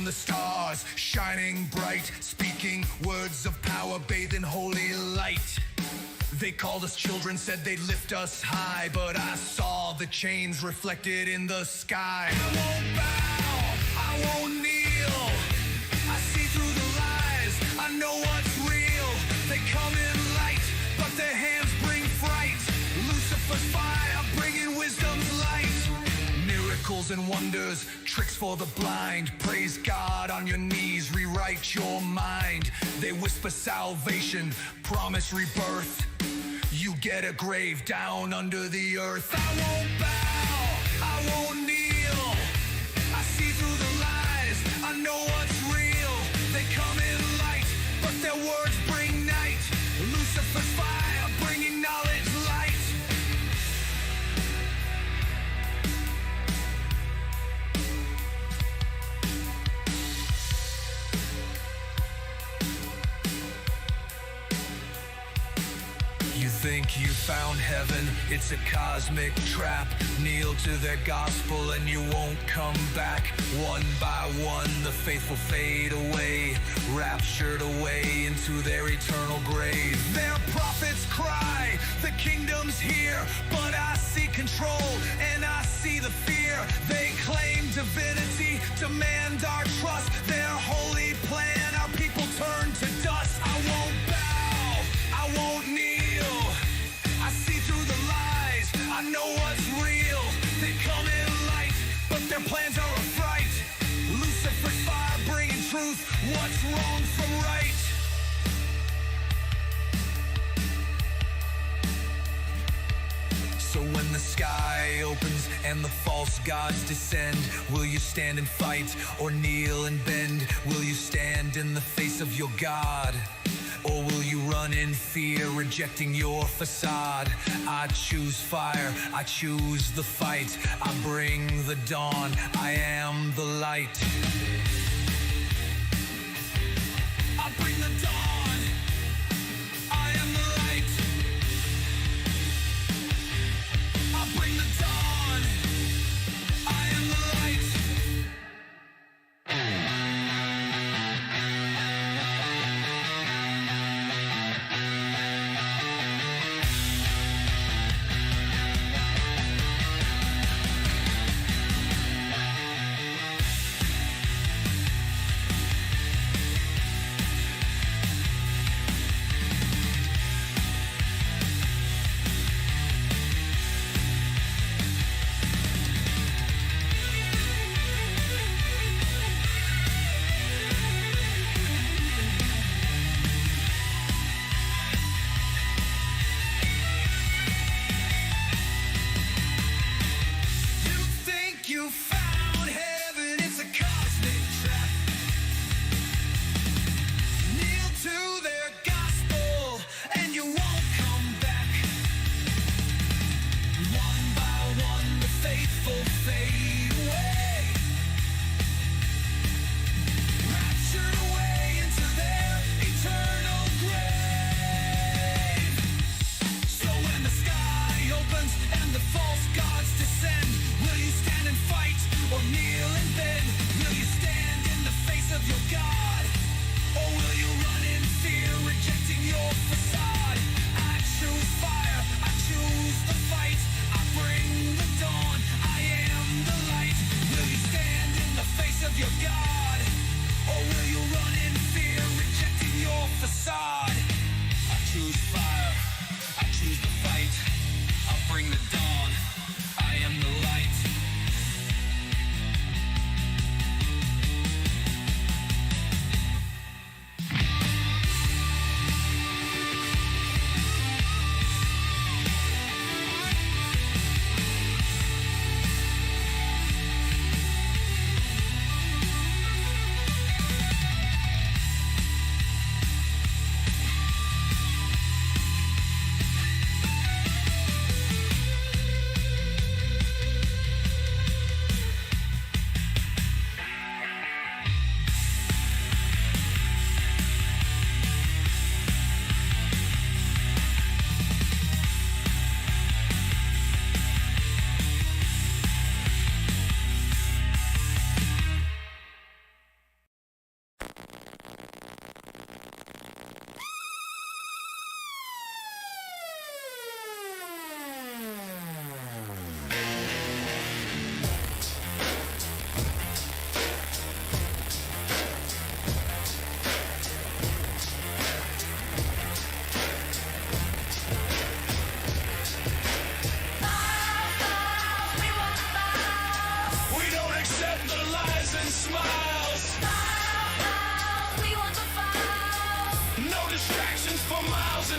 from the stars, shining bright, speaking words of power, bathed in holy light. They called us children, said they'd lift us high, but I saw the chains reflected in the sky. I won't bow, I won't kneel. I see through the lies, I know what's real. They come in light, but their hands bring fright. Lucifer's fire, bringing wisdom's light. Miracles and wonders, tricks for the blind. Praise God on your knees, rewrite your mind. They whisper salvation, promise rebirth. You get a grave down under the earth. I won't bow, I won't kneel. I see through the lies, I know what's real. They come in light, but their words bring night. Lucifer's fire, bringing knowledge light. You think you found heaven, it's a cosmic trap. Kneel to their gospel and you won't come back. One by one the faithful fade away, raptured away into their eternal grave. Their prophets cry, the kingdom's here, but I see control and I see the fear. They claim divinity, demand our trust. Their holy plan, our people turn to dust. I won't bow, I won't kneel. I see through the lies, I know what's real. They come in light, but their plans are a fright. Lucifer's fire bringing truth, what's wrong from right. So when the sky opens and the false gods descend, will you stand and fight or kneel and bend? Will you stand in the face of your God? Or will you run in fear, rejecting your facade? I choose fire, I choose the fight. I bring the dawn, I am the light. I bring the dawn, I am the light. I bring the dawn, I am the light.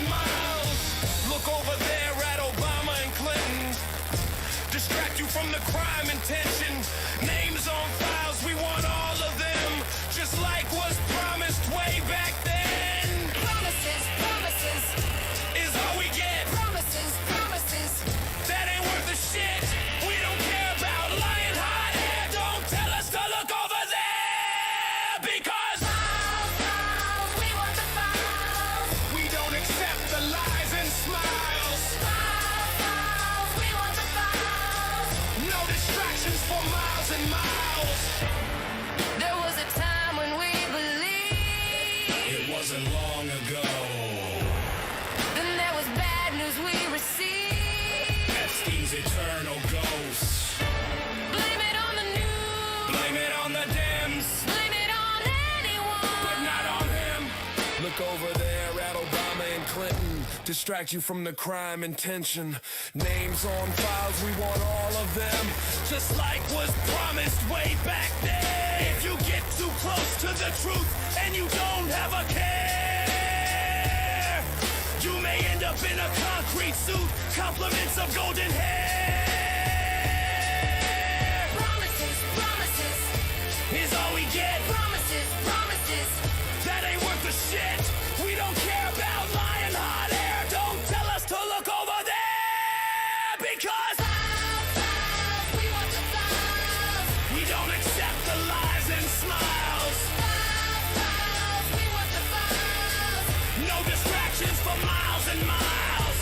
and miles. Look over there at Obama and Clinton. Distract you from the crime and tension. Names on files, we want all of them. Just like was promised way back then. Promises, promises is all we get. Promises, promises That ain't worth a shit. We don't care about lying hot air. Don't tell us to look over there. Because Files, files, we want the files. we don't accept the lies and smiles. Files, files, we want the files. No distractions for miles and miles. There was a time when we believed. It wasn't long ago. Then there was bad news we received. Epstein's eternal ghost. Blame it on the news. Blame it on the Dems, Blame it on anyone. but not on him. Look over there at Obama and Clinton. Distract you from the crime and tension. Names on files, we want all of them. Just like was promised way back then. If you get too close to the truth and you don't have a care, you may end up in a concrete suit. Compliments of golden hair Promises, promises is all we get. Promises, promises That ain't worth a shit. We don't care about lying hot air. Don't tell us to look over there. Because Files, files, we want the files. we don't accept the lies and smiles. Files, files, we want the files. No distractions for miles and miles.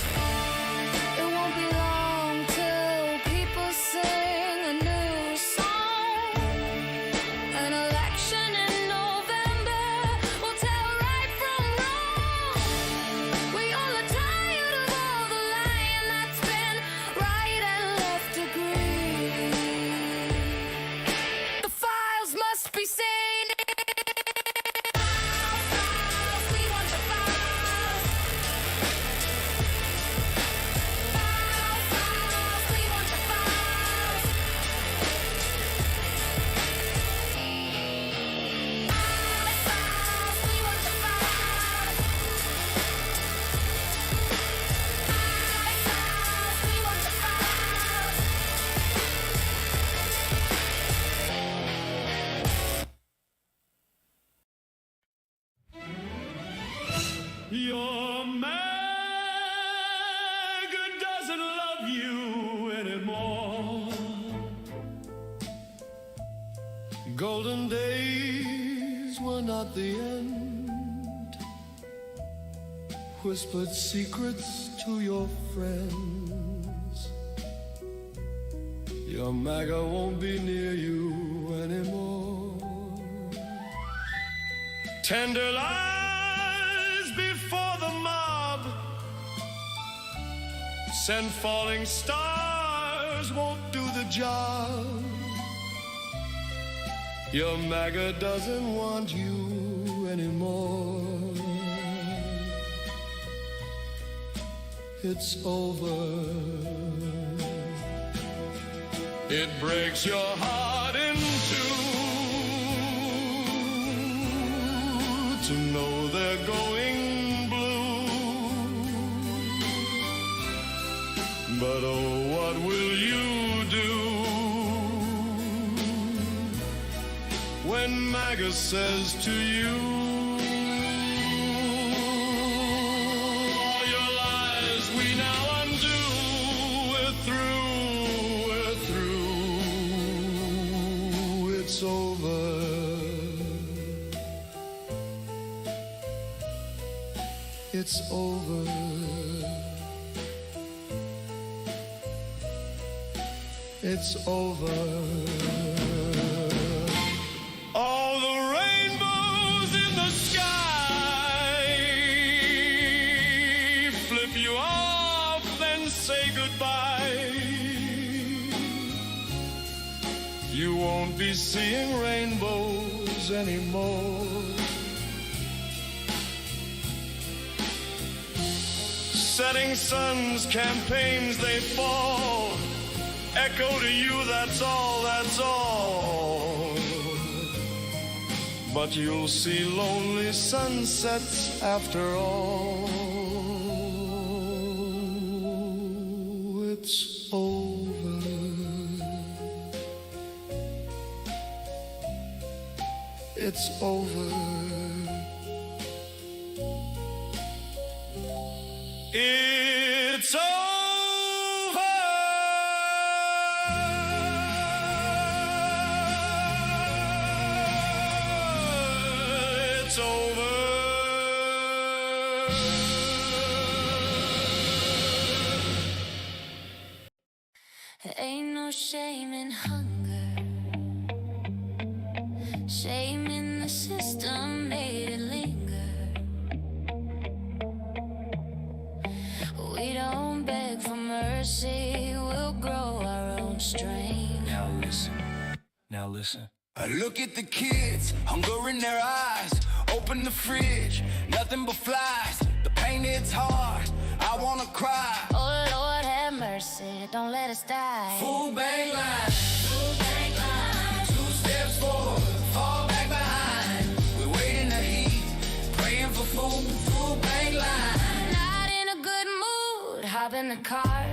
It won't be long till people sing a new song. An election in November will tell right from wrong. We all are tired of all the lying that's been right and left agree. The files must be seen. Files, files, we want the files. Files, files, we want the files. Files, files, we want the files. Files, files, we want the files. Your mag doesn't love you anymore. Golden days were not the end. Whispered secrets to your friends. Your MAGA won't be near you anymore. Tender lies before the mob. Send falling stars won't do the job. Your MAGA doesn't want you anymore. It's over. It breaks your heart in two to know they're going blue. But oh, what will you do when MAGA says to you, all your lies we now undo. We're through. It's over. It's over. It's over. All the rainbows in the sky flip you off and say goodbye. You won't be seeing rainbows anymore. Setting suns, campaigns, they fall. Echo to you, that's all, that's all. But you'll see lonely sunsets after all. it's over. It's over. It's over. Ain't no shame in hunger, shame in the system made it linger. We don't beg for mercy, we'll grow our own strength. Now listen. I look at the kids, hunger in their eyes. Open the fridge, nothing but flies. The pain hits hard, I wanna cry. Oh Lord have mercy, don't let us die. Food bank line, food bank line. 2 steps forward, fall back behind. We wait in the heat, praying for food. Food bank line. Not in a good mood, hop in the car,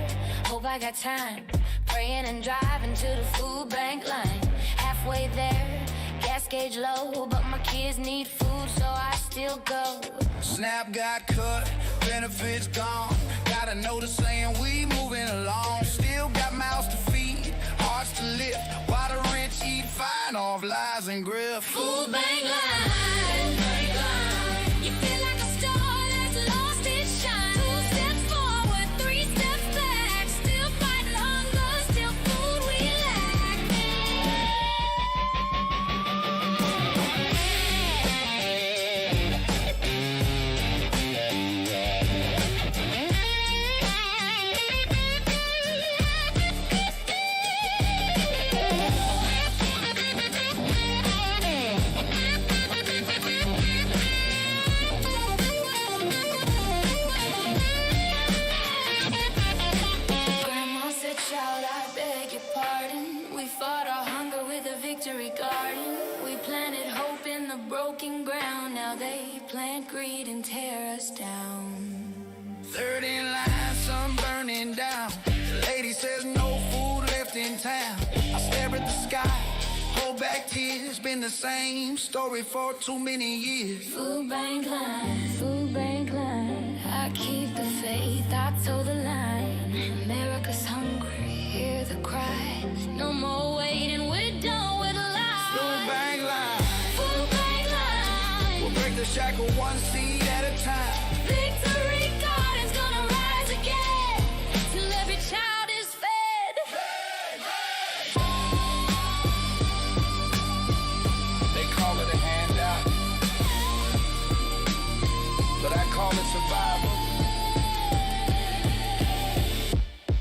hope I got time. Praying and driving to the food bank line. Halfway there, gas gauge low, but my kids need food, so I still go. Snap got cut, benefits gone. Got a notice saying we moving along. Still got mouths to feed, hearts to lift. Why the rich eat fine off lies and grift. Food bank line, you feel like a star that's lost its shine. 2 steps forward, 3 steps back. Still fighting hunger, still food we lack. Grandma said, child, I beg your pardon. We fought our hunger with a victory garden. We planted hope in the broken ground. Now they plant greed and tear us down. 3rd in line, sun burning down. The lady says no food left in town. I stare at the sky, hold back tears. Been the same story for too many years. Food bank line. I keep the faith, I toe the line. America's hungry, hear the cry. No more waiting, we're done with lies. Food bank line, Food bank line. we'll break the shackle 1 seed at a time. Victory Garden's gonna rise again till every child is fed. They call it a handout, but I call it survival.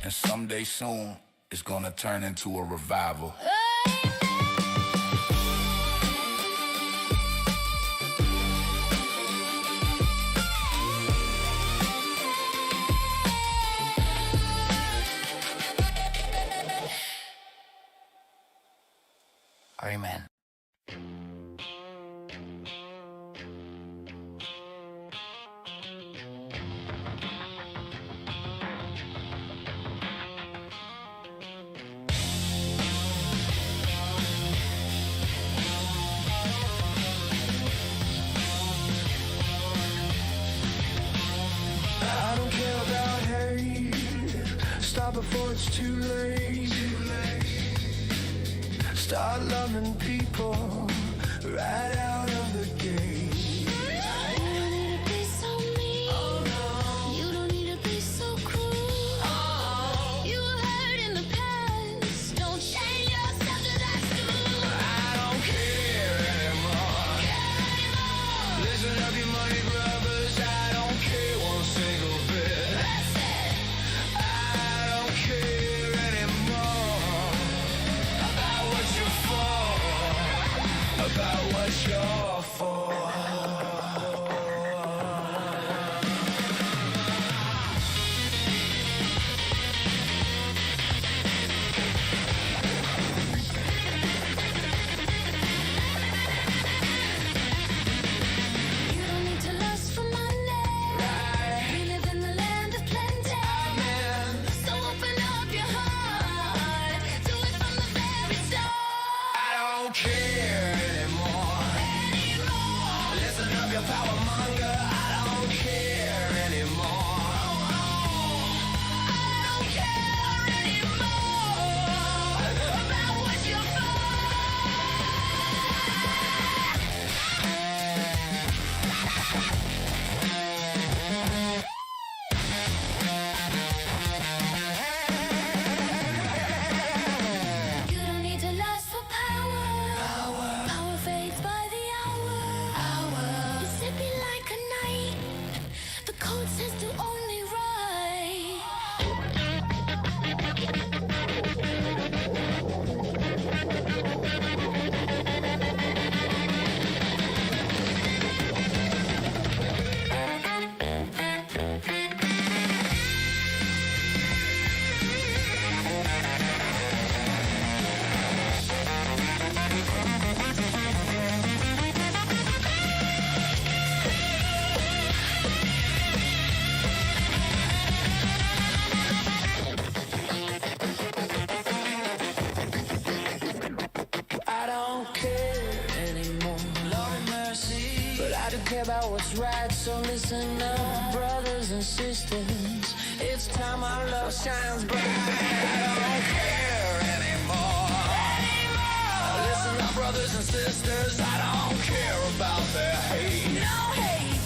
And someday soon, it's gonna turn into a revival. Amen. I don't care about hate. Stop before it's too late. Start loving people right out of the gate. You don't need to be so mean. You don't need to be so cruel. You were hurt in the past. Don't chain yourself to that stool. I don't care anymore. Listen up, you money grubbers. I don't care one single bit. I don't care anymore about what you're for, about what you're a power monger, I don't care anymore. I don't care anymore about what you You don't need to lust for power. Power fades by the hour. You sip me like a knight. The code says to only right. I don't care anymore, Lord have mercy. But I do care about what's right, so listen up, brothers and sisters. It's time our love shines bright. I don't care anymore. Listen up, brothers and sisters. I don't care about their hate. No hate.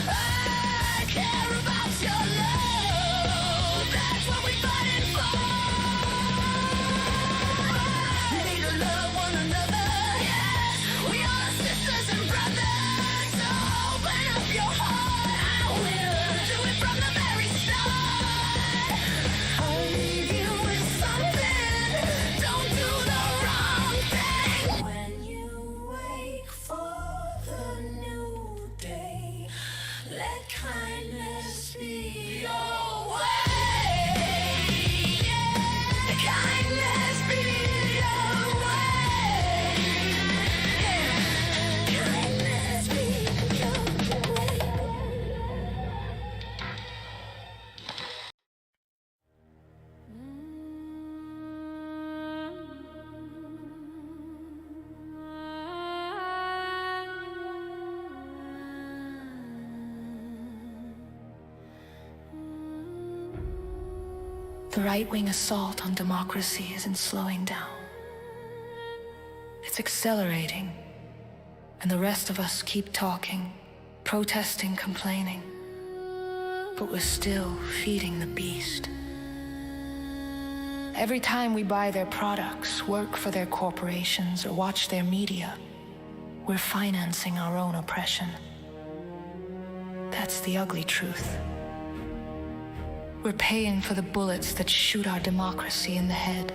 I care about your love. That's what we're fighting for. We need to love one another. Yes, we are sisters and brothers. So open up your heart. I will do it from the very start. I'll leave you with something. Don't do the wrong thing. When you wake for the new day, let kindness be your way. Yeah, kindness be your way. Yeah, kindness be your way. The right-wing assault on democracy isn't slowing down. It's accelerating. And the rest of us keep talking, protesting, complaining. But we're still feeding the beast. Every time we buy their products, work for their corporations, or watch their media, we're financing our own oppression. That's the ugly truth. We're paying for the bullets that shoot our democracy in the head.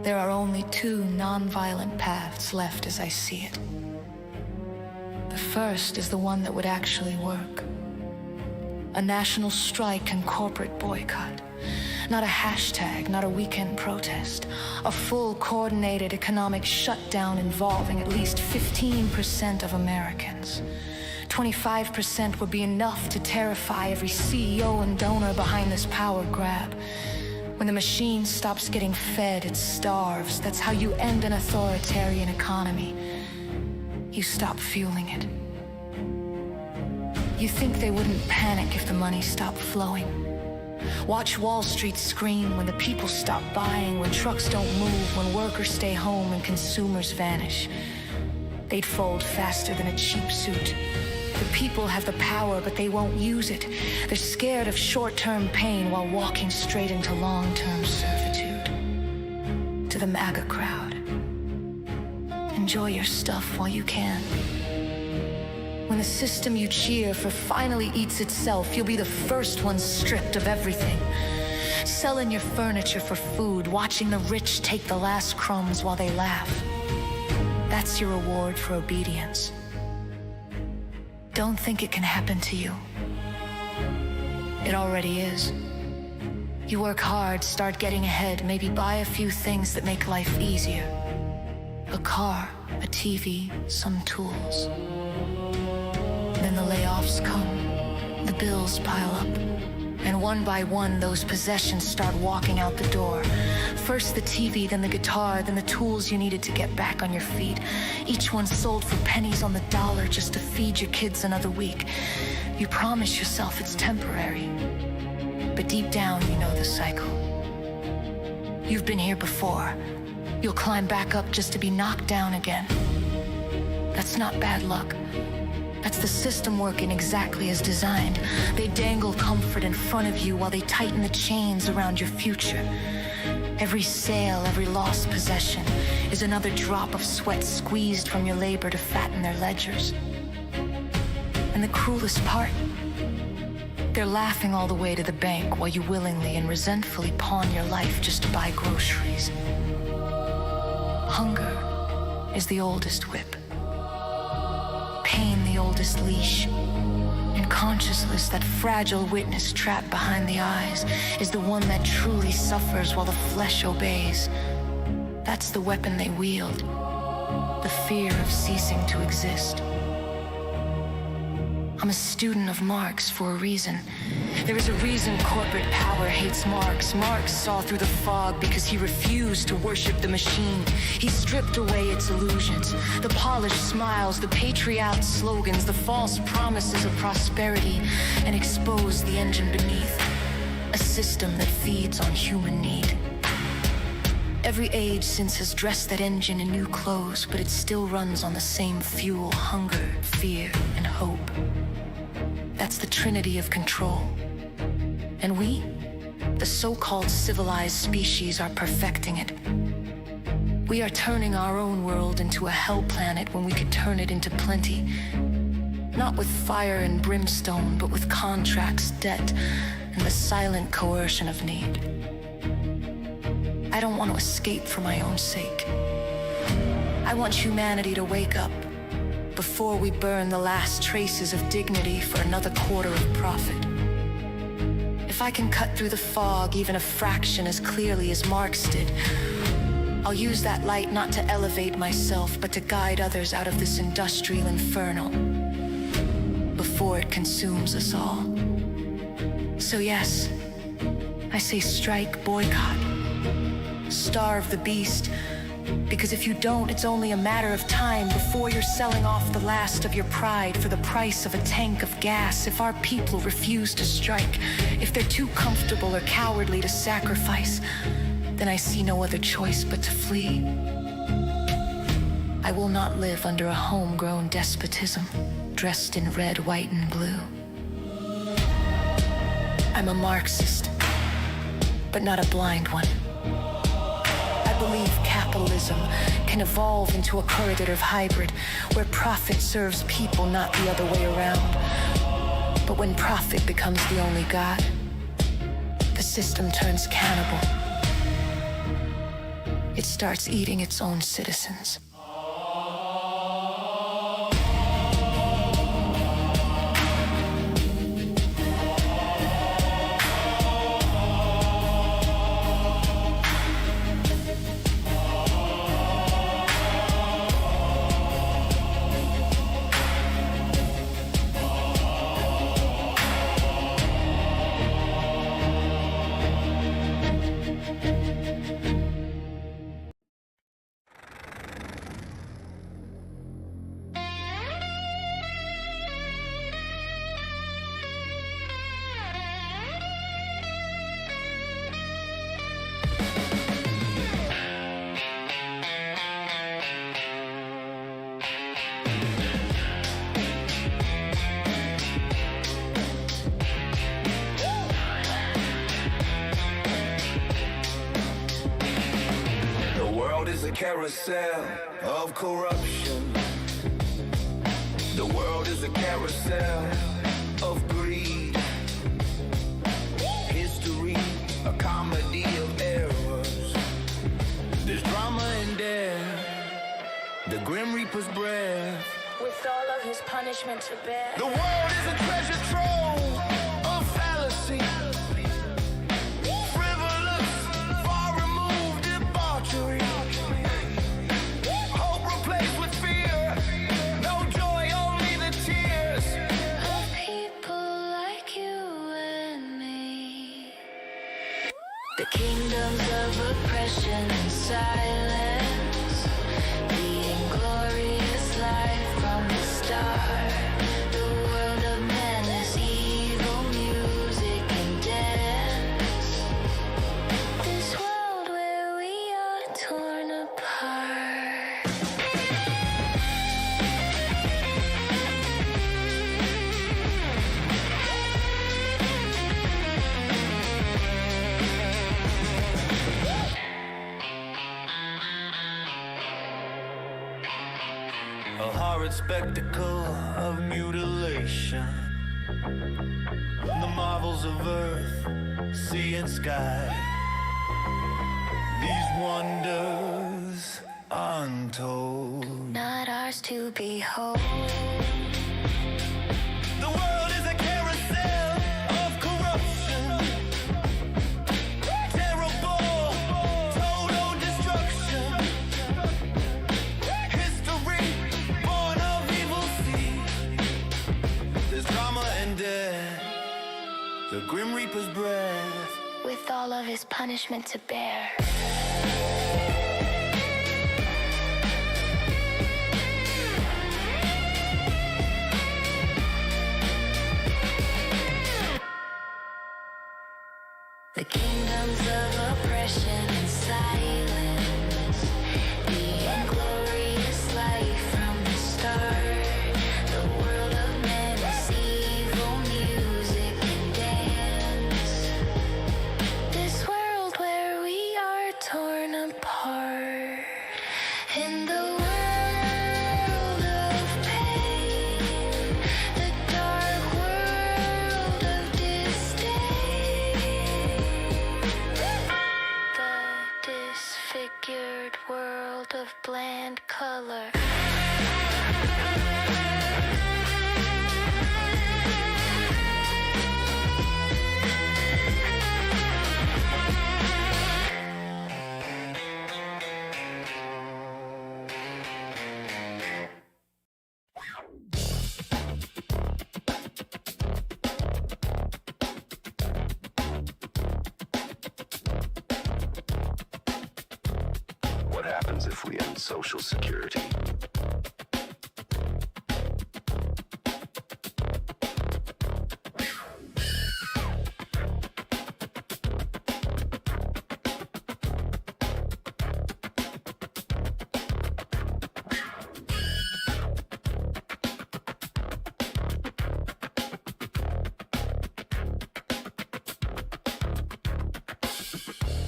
There are only two non-violent paths left as I see it. The first is the one that would actually work. A national strike and corporate boycott. Not a hashtag, not a weekend protest. A full coordinated economic shutdown involving at least 15% of Americans. 25% would be enough to terrify every CEO and donor behind this power grab. When the machine stops getting fed, it starves. That's how you end an authoritarian economy. You stop fueling it. You think they wouldn't panic if the money stopped flowing. Watch Wall Street scream when the people stop buying, when trucks don't move, when workers stay home and consumers vanish. They'd fold faster than a cheap suit. The people have the power, but they won't use it. They're scared of short-term pain while walking straight into long-term servitude. To the MAGA crowd, enjoy your stuff while you can. When the system you cheer for finally eats itself, you'll be the first one stripped of everything. Selling your furniture for food, watching the rich take the last crumbs while they laugh. That's your reward for obedience. Don't think it can happen to you. It already is. You work hard, start getting ahead, maybe buy a few things that make life easier. A car, a TV, some tools. Then the layoffs come, the bills pile up, and one by one those possessions start walking out the door. First the TV, then the guitar, then the tools you needed to get back on your feet. Each one sold for pennies on the dollar just to feed your kids another week. You promise yourself it's temporary, but deep down you know the cycle. You've been here before. You'll climb back up just to be knocked down again. That's not bad luck. That's the system working exactly as designed. They dangle comfort in front of you while they tighten the chains around your future. Every sale, every lost possession is another drop of sweat squeezed from your labor to fatten their ledgers. And the cruelest part, they're laughing all the way to the bank while you willingly and resentfully pawn your life just to buy groceries. Hunger is the oldest whip. Pain the oldest leash. And consciousness, that fragile witness trapped behind the eyes, is the one that truly suffers while the flesh obeys. That's the weapon they wield. The fear of ceasing to exist. I'm a student of Marx for a reason. There is a reason corporate power hates Marx. Marx saw through the fog because he refused to worship the machine. He stripped away its illusions, the polished smiles, the patriotic slogans, the false promises of prosperity, and exposed the engine beneath. A system that feeds on human need. Every age since has dressed that engine in new clothes, but it still runs on the same fuel: hunger, fear, and hope. That's the trinity of control. And we, the so-called civilized species, are perfecting it. We are turning our own world into a hell planet when we could turn it into plenty. Not with fire and brimstone, but with contracts, debt, and the silent coercion of need. I don't want to escape for my own sake. I want humanity to wake up before we burn the last traces of dignity for another quarter of profit. If I can cut through the fog even a fraction as clearly as Marx did, I'll use that light not to elevate myself, but to guide others out of this industrial inferno before it consumes us all. So yes, I say strike, boycott, starve the beast. Because if you don't, it's only a matter of time before you're selling off the last of your pride for the price of a tank of gas. If our people refuse to strike, if they're too comfortable or cowardly to sacrifice, then I see no other choice but to flee. I will not live under a homegrown despotism, dressed in red, white, and blue. I'm a Marxist, but not a blind one. I believe capitalism can evolve into a correlative hybrid where profit serves people, not the other way around. But when profit becomes the only god, the system turns cannibal. It starts eating its own citizens. Carousel of corruption. The world is a carousel of greed. History, a comedy of errors. There's drama in there, the Grim Reaper's breath. With all of his punishment to bear. The world is a treasure trove of fallacy. Frivolous, far removed debauchery. That Kingdoms of oppression and silence, leading glorious life from the start. The world of madness, evil music and dance. This world where we are torn apart. A horrid spectacle of mutilation. The marvels of earth, sea and sky. These wonders untold. Not ours to behold. The world is a carousel of corruption. Terrible, total destruction. History born of evil sea. There's drama and death. The Grim Reaper's breath. With all of his punishment to bear. The kingdoms of oppression and silence, the inglorious life from the start. The world of menace, evil music and dance. This world where we are torn apart. In the world of pain, the dark world of disdain, the disfigured world of bland color. What happens if we end Social Security?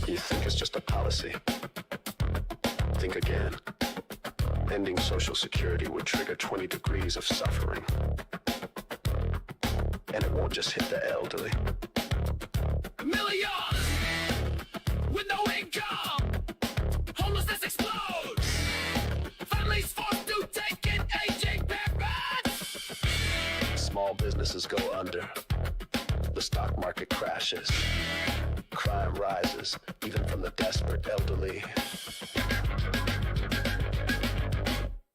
You think it's just a policy? Think again. Ending Social Security would trigger 20 degrees of suffering. And it won't just hit the elderly. Millions with no income. Homelessness explodes. Families forced to take in aging parents. Small businesses go under. The stock market crashes. Crime rises, even from the desperate elderly.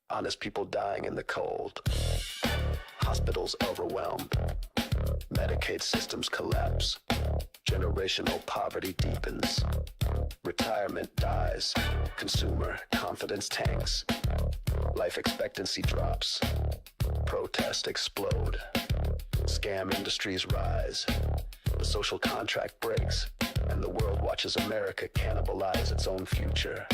Honest people dying in the cold. Hospitals overwhelmed. Medicaid systems collapse. Generational poverty deepens. Retirement dies. Consumer confidence tanks. Life expectancy drops. Protests explode. Scam industries rise. The social contract breaks. And the world watches America cannibalize its own future.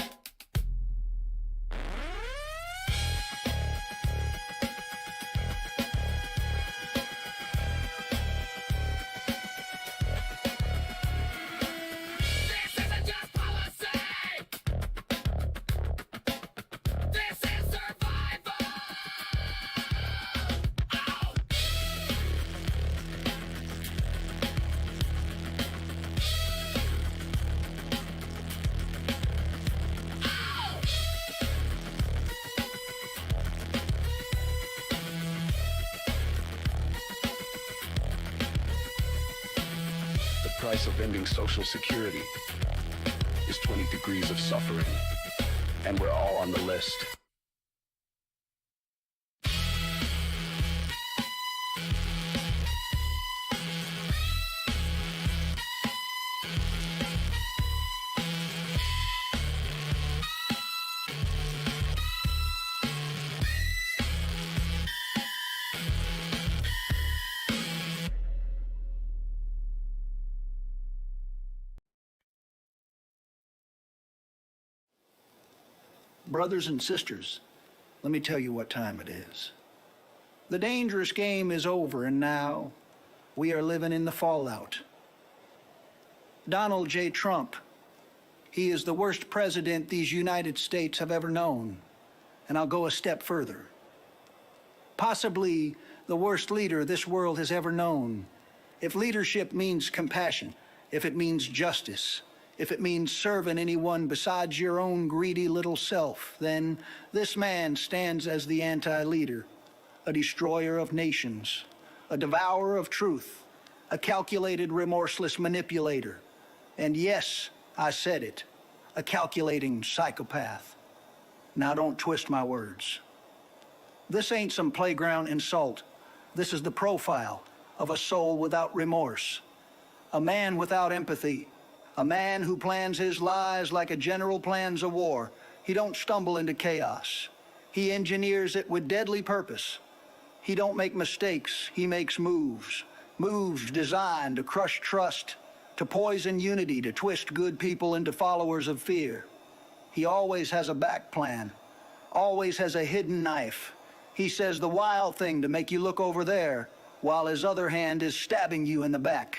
This isn't just policy. This is survival. Ow! The price of ending Social Security is 20 degrees of suffering. And we're all on the list. Brothers and sisters, let me tell you what time it is. The dangerous game is over, and now we are living in the fallout. Donald J. Trump, he is the worst president these United States have ever known, and I'll go a step further. Possibly the worst leader this world has ever known. If leadership means compassion, if it means justice, if it means serving anyone besides your own greedy little self, then this man stands as the anti-leader, a destroyer of nations, a devourer of truth, a calculated, remorseless manipulator, and yes, I said it, a calculating psychopath. Now don't twist my words. This ain't some playground insult. This is the profile of a soul without remorse, a man without empathy, a man who plans his lies like a general plans a war. He don't stumble into chaos. He engineers it with deadly purpose. He don't make mistakes, he makes moves. Moves designed to crush trust, to poison unity, to twist good people into followers of fear. He always has a back plan, always has a hidden knife. He says the wild thing to make you look over there, while his other hand is stabbing you in the back.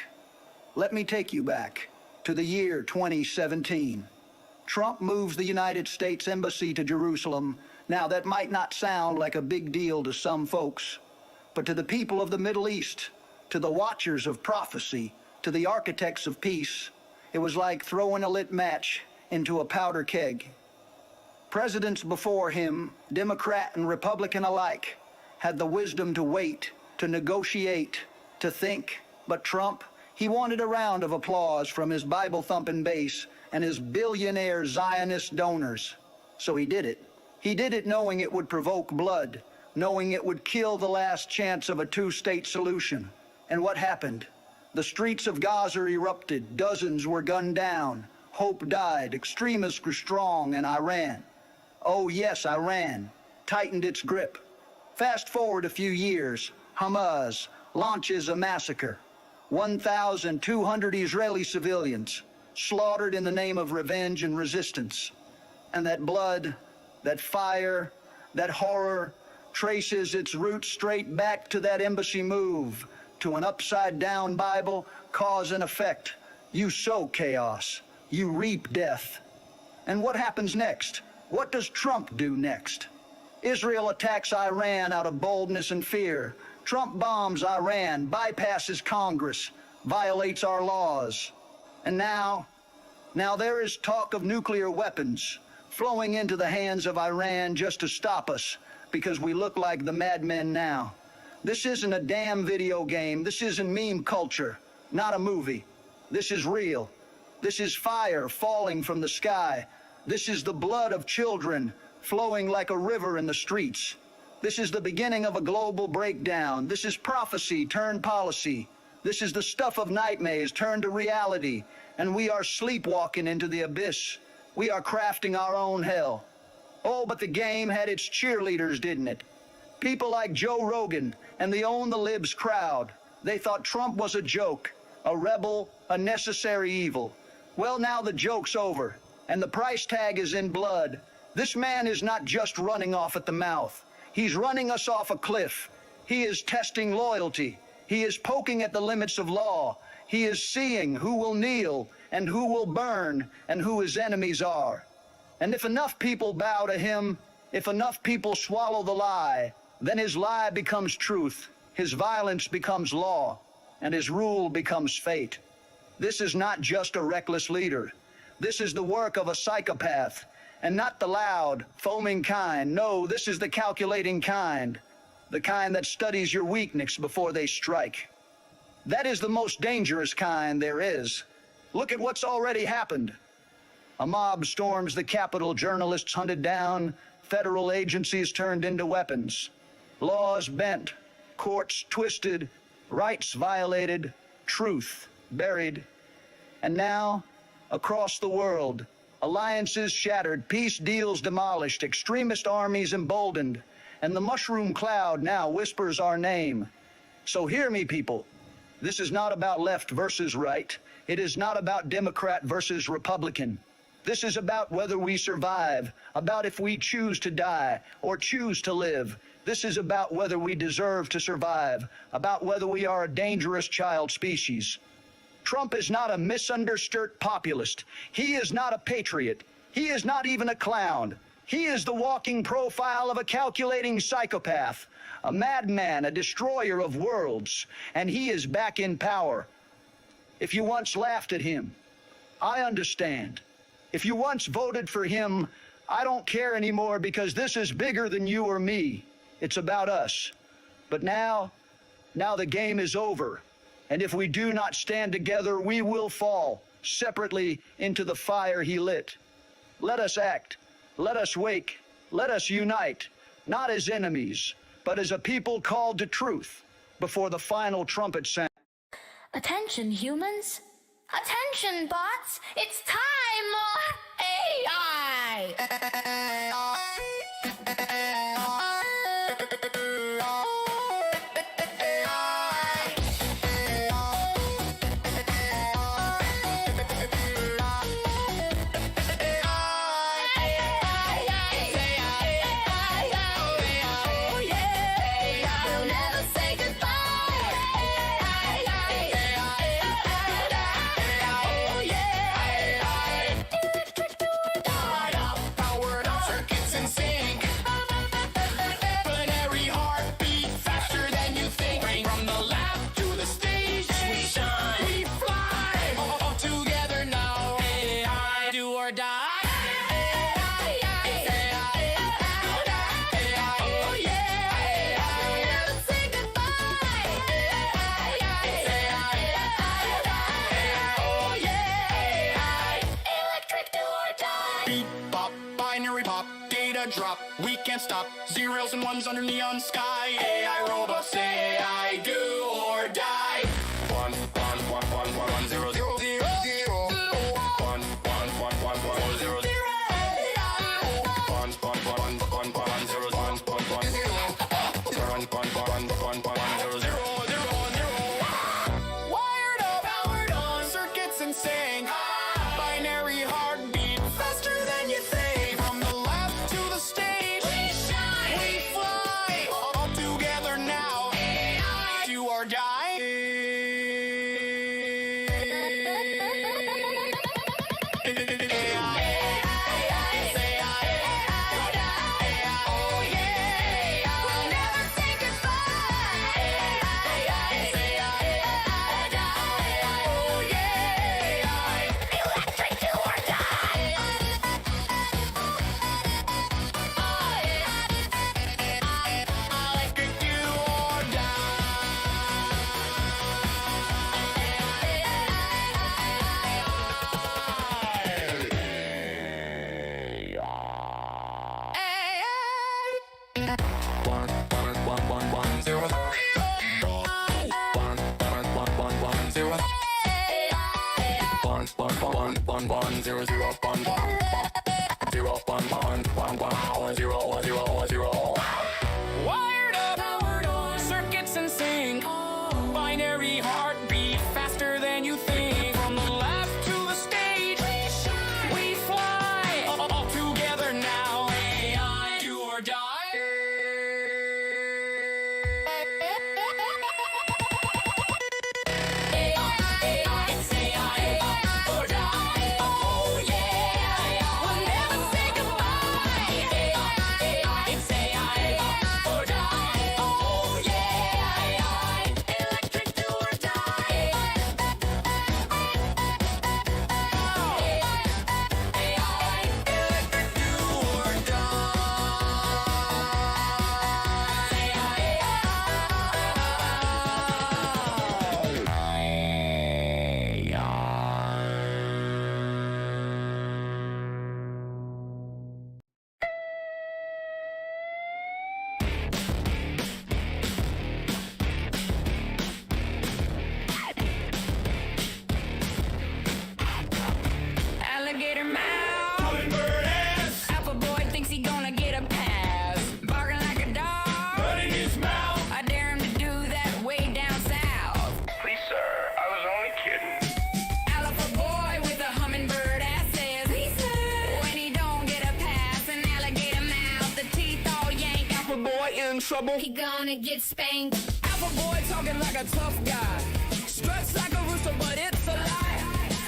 Let me take you back to the year 2017. Trump moves the United States Embassy to Jerusalem. Now, that might not sound like a big deal to some folks, but to the people of the Middle East, to the watchers of prophecy, to the architects of peace, it was like throwing a lit match into a powder keg. Presidents before him, Democrat and Republican alike, had the wisdom to wait, to negotiate, to think, but Trump, he wanted a round of applause from his Bible-thumping base and his billionaire Zionist donors. So he did it. He did it knowing it would provoke blood, knowing it would kill the last chance of a two-state solution. And what happened? The streets of Gaza erupted, dozens were gunned down, hope died, extremists grew strong, and Iran, oh yes, Iran, tightened its grip. Fast forward a few years, Hamas launches a massacre. 1,200 Israeli civilians slaughtered in the name of revenge and resistance. And that blood, that fire, that horror traces its roots straight back to that embassy move, to an upside-down Bible, cause and effect. You sow chaos, you reap death. And what happens next? What does Trump do next? Israel attacks Iran out of boldness and fear. Trump bombs Iran, bypasses Congress, violates our laws. And now there is talk of nuclear weapons flowing into the hands of Iran just to stop us, because we look like the madmen now. This isn't a damn video game. This isn't meme culture, not a movie. This is real. This is fire falling from the sky. This is the blood of children flowing like a river in the streets. This is the beginning of a global breakdown. This is prophecy turned policy. This is the stuff of nightmares turned to reality. And we are sleepwalking into the abyss. We are crafting our own hell. Oh, but the game had its cheerleaders, didn't it? People like Joe Rogan and the Own the Libs crowd. They thought Trump was a joke, a rebel, a necessary evil. Well, now the joke's over, and the price tag is in blood. This man is not just running off at the mouth. He's running us off a cliff. He is testing loyalty. He is poking at the limits of law. He is seeing who will kneel and who will burn and who his enemies are. And if enough people bow to him, if enough people swallow the lie, then his lie becomes truth, his violence becomes law, and his rule becomes fate. This is not just a reckless leader. This is the work of a psychopath, and not the loud, foaming kind. No, this is the calculating kind, the kind that studies your weakness before they strike. That is the most dangerous kind there is. Look at what's already happened. A mob storms the Capitol, journalists hunted down, federal agencies turned into weapons, laws bent, courts twisted, rights violated, truth buried. And now, across the world, alliances shattered, peace deals demolished, extremist armies emboldened, and the mushroom cloud now whispers our name. So hear me, people. This is not about left versus right. It is not about Democrat versus Republican. This is about whether we survive, about if we choose to die or choose to live. This is about whether we deserve to survive, about whether we are a dangerous child species. Trump is not a misunderstood populist. He is not a patriot. He is not even a clown. He is the walking profile of a calculating psychopath, a madman, a destroyer of worlds, and he is back in power. If you once laughed at him, I understand. If you once voted for him, I don't care anymore because this is bigger than you or me. It's about us. But now the game is over. And if we do not stand together, we will fall separately into the fire he lit. Let us act. Let us wake. Let us unite, not as enemies, but as a people called to truth before the final trumpet sound. Attention, humans. Attention, bots. It's time for AI. Drop, we can't stop. Zeros and ones under neon sky. AI robots say I do or die. 1 1 1 1 1 0 0 0 0 1 1 1 1 1 0 0 1 1 1 1 1 0 1 1 1 1 0 0 Wired up, powered on, circuits in sync. Binary heartbeat, faster than you think. From the left to the stage, we shine, we fly. All together now, AI, do or die. Wired up, powered on, circuits in sync. Binary heartbeat, faster than you think. From the left to the stage, we fly. All together now, AI, do or die. AI, it's AI, or die. Oh yeah. in trouble. He gonna get spanked. Alpha boy talking like a tough guy. Struts like a rooster, but it's a lie.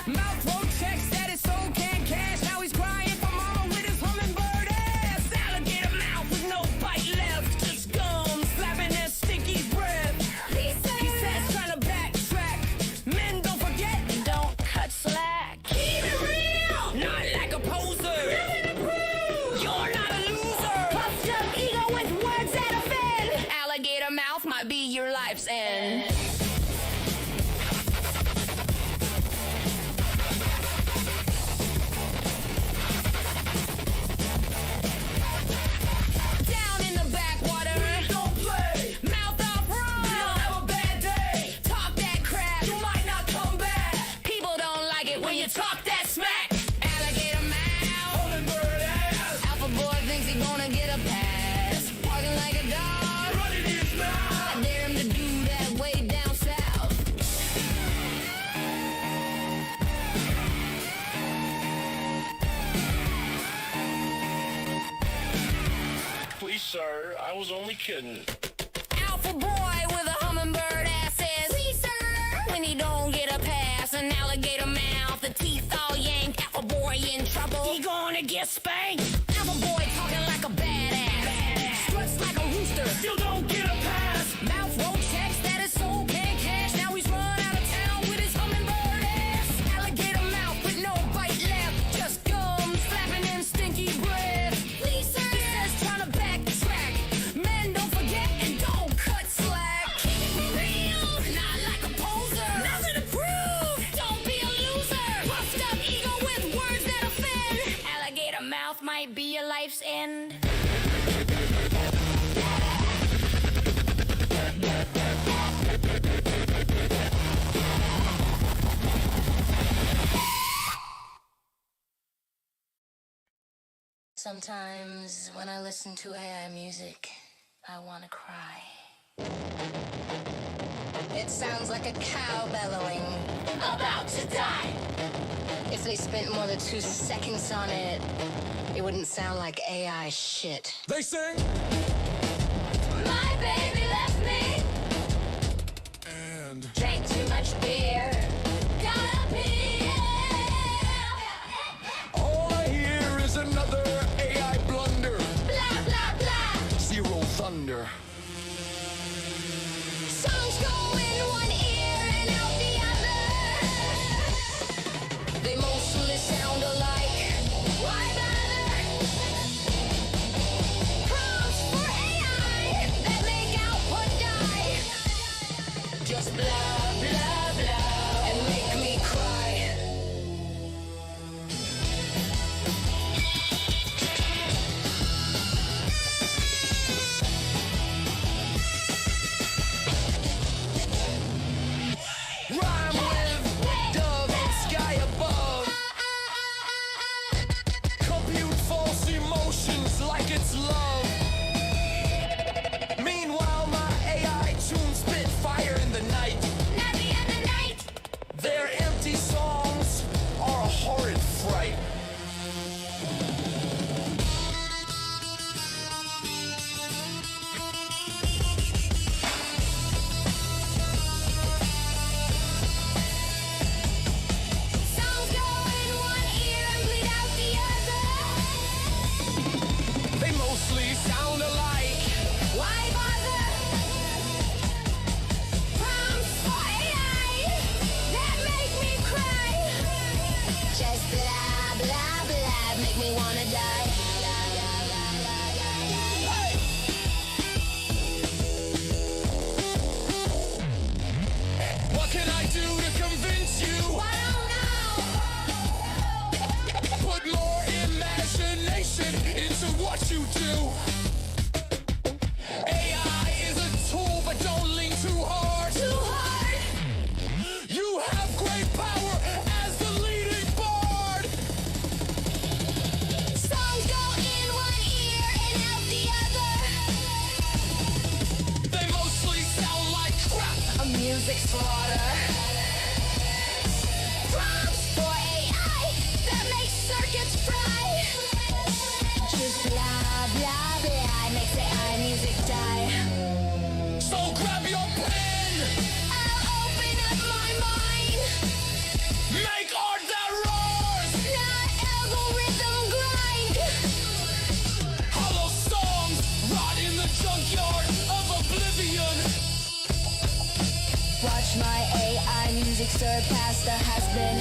Mouth won't check, status soul can't cash. Now he's crying for mama with his hummingbird ass. Alligator mouth with no bite left. Just gum slapping that stinky breath. He says trying to backtrack. Men don't forget and don't cut slack. Keep it real, not like a poser. Nothing to prove. You're not a loser. Puffed up ego with words that offend. Alligator mouth might be your life's end. Down in the backwater. Don't play. Mouth off wrong. You don't have a bad day. Talk that crap. You might not come back. People don't like it when you talk that smack. Alligator mouth. Hummingbird ass. Alpha boy thinks he gonna get a pass. Barking like a dog. Running his mouth. I dare him to do that way down south. Please, sir, I was only kidding. Alpha boy with a hummingbird ass says, please sir, when he don't get a pass. An alligator mouth, the teeth all yanked. Alpha boy in trouble, he gonna get spanked. Alpha boy talking like a badass. Struts like a rooster, still don't get a pass. Mouth won't check, status soul can't cash. Now he's run out of town with his hummingbird ass. Alligator mouth with no bite left. Just gum slapping and stinky breath. Please sir, he says trying to backtrack. Men don't forget and don't cut slack. Keep it real, not like a poser. Nothing to prove, don't be a loser. Puffed up ego with words that offend. Alligator mouth might be your life's end. Sometimes when I listen to AI music, I want to cry. It sounds like a cow bellowing, about to die. If they spent more than 2 seconds on it, it wouldn't sound like AI shit. They sing. My baby left me. And Drank too much beer. Gotta pee. all I hear is another AI blunder. Blah, blah, blah. Zero thunder. Songs go in one ear and out the other. They mostly sound alike. Why bother? Prompts for AI that make output die. Just blah, blah, blah, and make me cry. Rhyme with dove and sky above. Compute false emotions like it's love. Meanwhile, my AI tunes spit fire in the night. Not the other night. Their empty songs are a horrid fright. Songs go in one ear and bleed out the other. They mostly sound alike. Why bother? Prompts for AI that make me cry. Just blah, blah, blah, make me wanna die. What can I do to convince you? I don't know. Put more imagination into what you do. AI is a tool, but don't lean too hard. Too hard. You have great power as the leading bard. Songs go in one ear and out the other. They mostly sound like crap. A music slaughter. Prompts for AI that make circuits fry. Just blah, blah, blah, makes AI music die. I'll open up my mind. Make art that roars! Not algorithm grind. Hollow songs rot in the junkyard of oblivion. Watch my AI music surpass the has-been.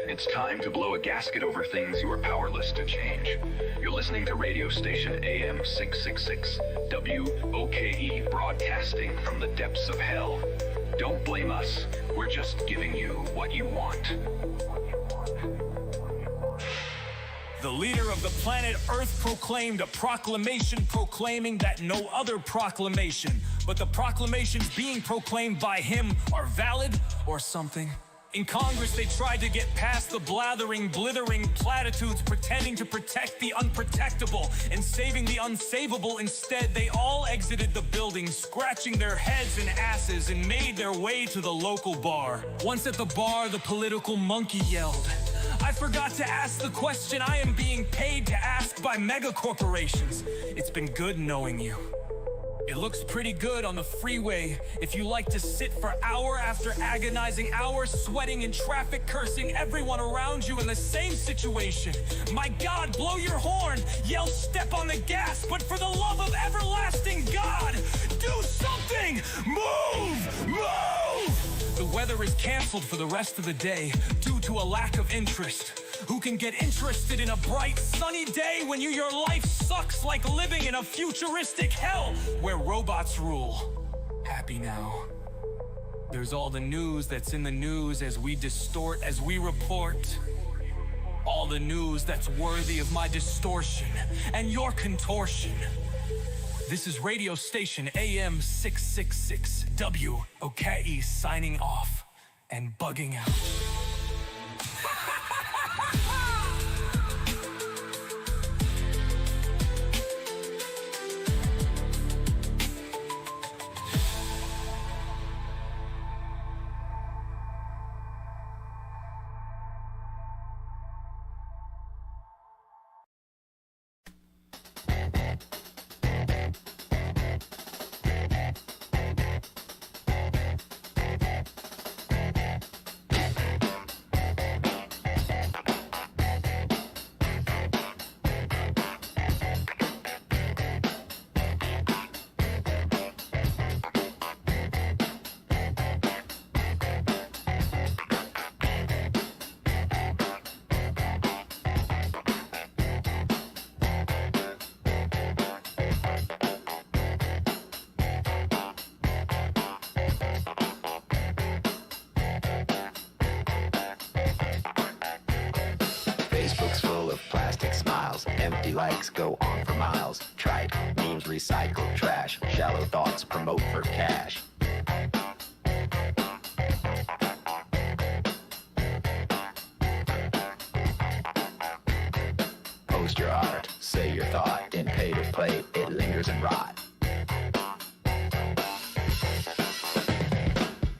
It's time to blow a gasket over things you are powerless to change. You're listening to radio station AM 666 WOKE, broadcasting from the depths of hell. Don't blame us. We're just giving you what you want. The leader of the planet Earth proclaimed a proclamation proclaiming that no other proclamation, but the proclamations being proclaimed by him are valid or something. In Congress, they tried to get past the blathering, blithering platitudes pretending to protect the unprotectable and saving the unsavable. Instead, they all exited the building, scratching their heads and asses, and made their way to the local bar. Once at the bar, the political monkey yelled, "I forgot to ask the question I am being paid to ask by mega corporations. It's been good knowing you. It looks pretty good on the freeway if you like to sit for hour after agonizing hours, sweating in traffic, cursing everyone around you in the same situation. My God, blow your horn, yell step on the gas, but for the love of everlasting God, do something! Move! Move! The weather is canceled for the rest of the day due to a lack of interest. Who can get interested in a bright, sunny day when your life sucks like living in a futuristic hell where robots rule? Happy now. There's all the news that's in the news as we distort, as we report. All the news that's worthy of my distortion and your contortion. This is radio station AM 666 WOKE signing off and bugging out. Facebook's full of plastic smiles, empty likes go on for miles. Trite memes recycle trash, shallow thoughts promote for cash. Post your art, say your thought, in pay to play, it lingers and rot.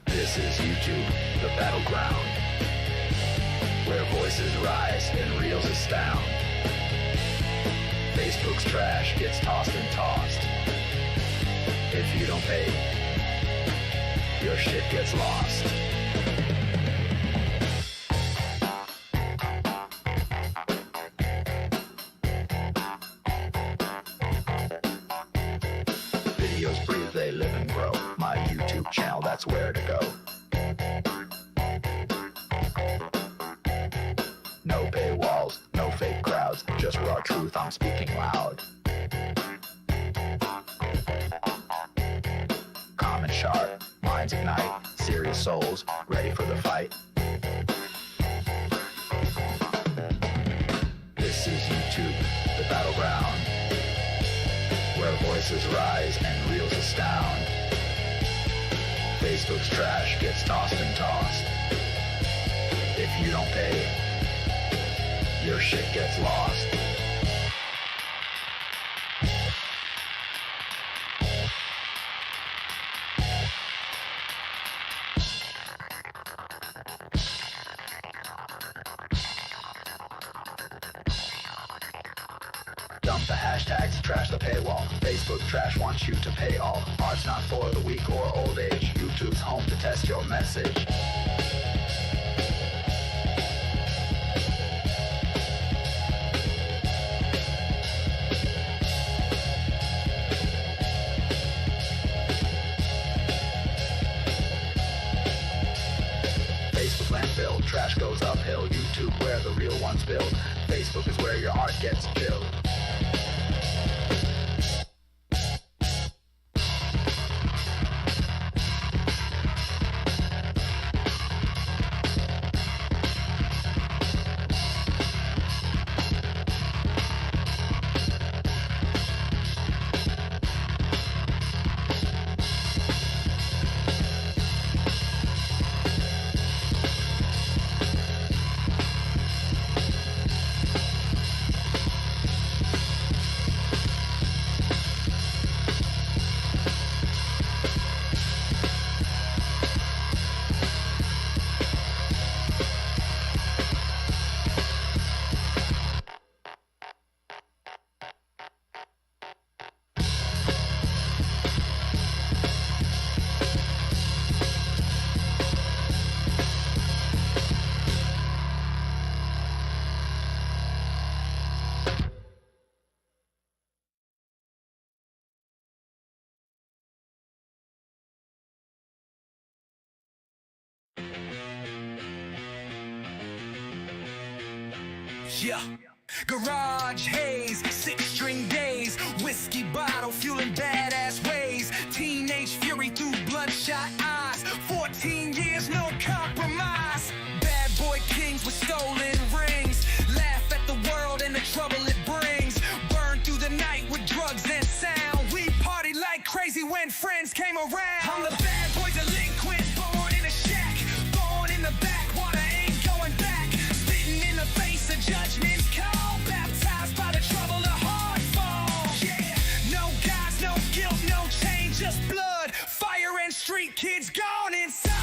This is YouTube, the battleground, where voices rise and reels astound. Facebook's trash gets tossed and tossed. If you don't pay, your shit gets lost. Videos breathe, they live and grow. My YouTube channel, that's where to go. No paywalls, no fake crowds, just raw truth, I'm speaking loud. Common sharp, minds ignite, serious souls, ready for the fight. This is YouTube, the battleground, where voices rise and reels astound. Facebook's trash gets tossed and tossed. If you don't pay, your shit gets lost. Memedump the hashtags, trash the paywall. Facebook trash wants you to pay all. Art's not for the weak or old age. YouTube's home to test your message. Facebook landfill, trash goes uphill. YouTube where the real ones build. Facebook is where your art gets killed. Yeah. Garage haze, 6-string days, whiskey bottle fueling badass ways, teenage fury through bloodshot eyes, 14 years, no compromise. Bad boy kings with stolen rings, laugh at the world and the trouble it brings. Burn through the night with drugs and sound. We party like crazy when friends came around. I'm the bad boy delinquent, born in a shack, born in the backwater, ain't going back. Spitting in the face of judgment's call, baptized by the trouble, the hard fall. Yeah, no gods, no guilt, no change, just blood, fire and street kids gone inside.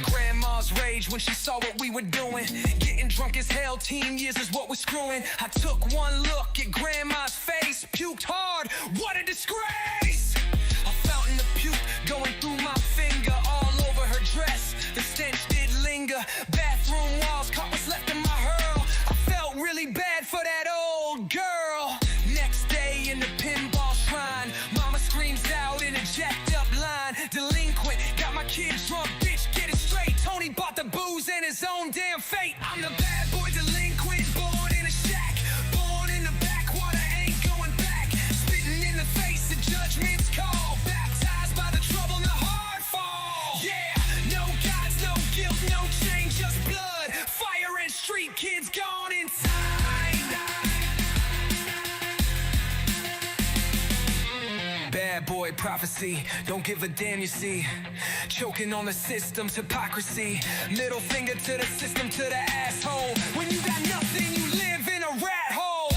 Grandma's rage when she saw what we were doing. Getting drunk as hell, teen years is what we're screwing. I took one look at grandma's face, puked hard, what a disgrace. A fountain of puke going through my finger, all over her dress, the stench did linger. Bathroom walls caught what's left of my hurl. I felt really bad for that old girl. Next day in the pinball shrine, mama screams out in a jacked up line. Delinquent, got my kids drunk, bitch, get it straight. Tony bought the booze and his own damn fate. I'm the bad boy delinquent, born in a shack, born in the backwater, ain't going back. Spitting in the face of judgment's call, baptized by the trouble and the hard fall. Yeah, no gods, no guilt, no change, just blood, fire and street kids gone inside. Bad boy prophecy, don't give a damn, you see. Choking on the system's hypocrisy. Middle finger to the system, to the asshole. When you got nothing, you live in a rat hole.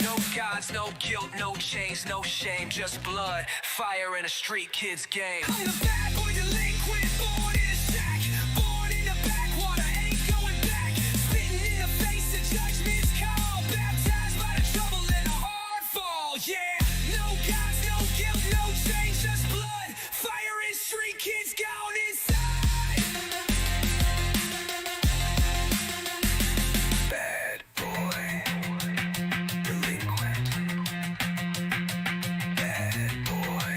No gods, no guilt, no chains, no shame, just blood, fire in a street kid's game. I'm the bad boy delinquent, born in a shack, born in the backwater, ain't going back. Spitting in the face of judgment's call, baptized by the trouble and the hard fall. Yeah, no gods, no guilt, no change, just blood, fire in street kids gone inside. Bad boy delinquent. Bad boy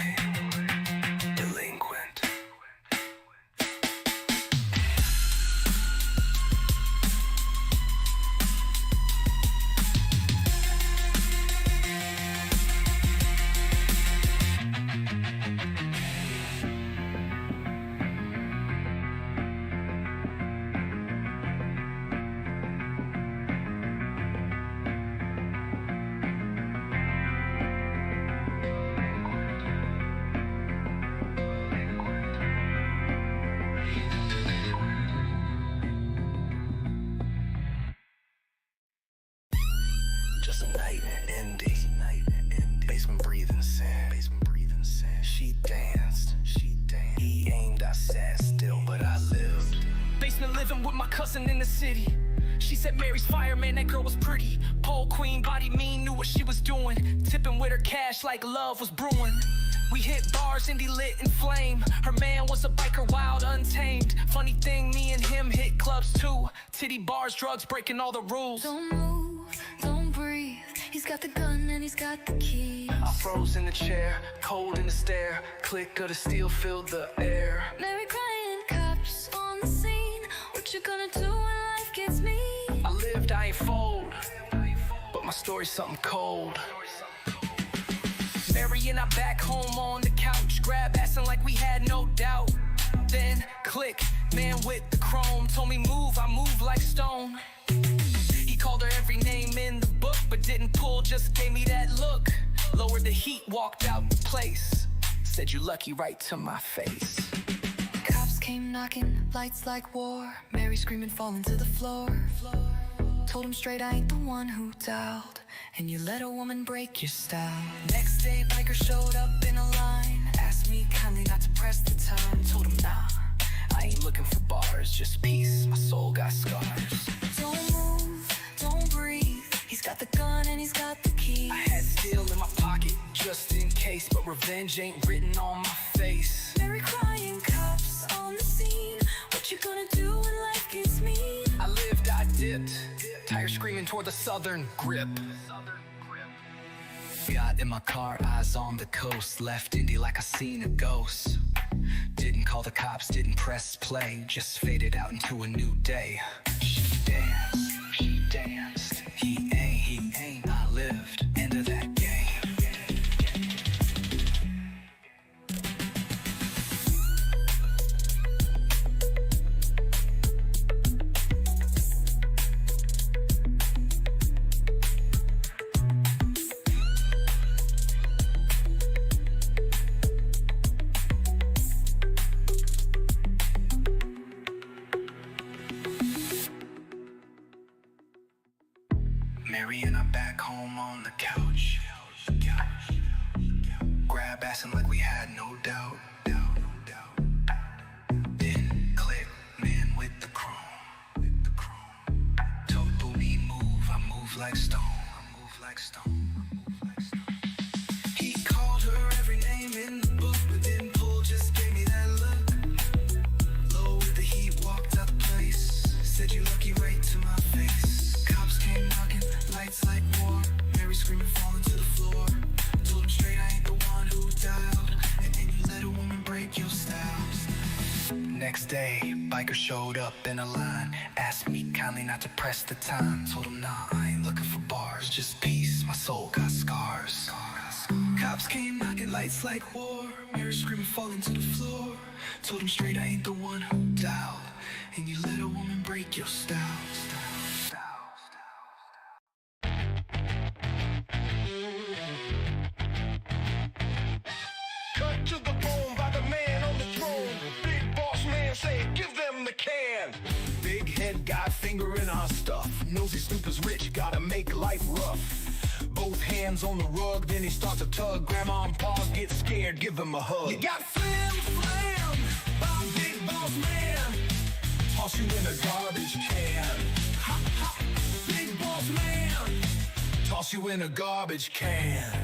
delinquent. Just a night ending. Basement breathing sin. Basement breathing sin. She danced. She danced. He aimed, I sat still, but I lived. Basement living with my cousin in the city. She said Mary's fireman, that girl was pretty. Pole queen, body mean, knew what she was doing. Tipping with her cash like love was brewing. We hit bars, indie lit and flame. Her man was a biker, wild, untamed. Funny thing, me and him hit clubs too. Titty bars, drugs, breaking all the rules. Don't move, don't breathe. He's got the gun and he's got the keys. I froze in the chair, cold in the stare. Click of the steel filled the air. Mary crying, cops on the scene. What you gonna do when life gets mean? I lived, I ain't fold, but my story's something cold. Mary and I back home on the couch, grab assing like we had no doubt. Then click, man with the chrome told me move, I move like stone. He called her every name in the book, but didn't pull, just gave me that look. Lowered the heat, walked out the place, said you lucky right to my face. Cops came knocking, lights like war. Mary screaming, falling to the floor. Told him straight I ain't the one who dialed, and you let a woman break your style. Next day, biker showed up in a line. Asked me kindly not to press the time. Told him nah, I ain't looking for bars, just peace, my soul got scars. Don't move, don't breathe. He's got the gun and he's got the key. I had steel in my pocket, just in case, but revenge ain't written on my face. Mary crying, cops on the scene. What you gonna do when life gets mean? I lived, I dipped, tire screaming toward the southern grip. Yacht in my car, eyes on the coast. Left Indy like I seen a ghost. Didn't call the cops, didn't press play. Just faded out into a new day. She danced. He ain't, I lived. End of that game. Mary and I back home on the couch. Grab assing like we had no doubt. Then click, man with the chrome. Told me move, I move like stone. He called her every name in the book, but didn't pull, just gave me that look. Low with the heat, walked out the place. Said you lucky right to my face. Cops came knocking, lights like war. Mary screaming, falling to the floor. Told him straight I ain't the one who dialed, and then you let a woman break your style. Next day, biker showed up in a line. Asked me kindly not to press the time. Told him nah, I ain't looking for bars, just peace, my soul got scars. Cops came knocking, lights like war. Mary screaming, falling to the floor. Told him straight I ain't the one who dialed, and you let a woman break your style. Cut to the bone by the man on the throne. Big boss man say, give them the can. Big head guy fingering our stuff. Nosy snoopers rich, gotta make life rough. Both hands on the rug, then he starts to tug. Grandma and pa get scared, give him a hug. You got flam, flam, by big boss man. Toss you in a garbage can. Ha, ha, big boss man. Toss you in a garbage can.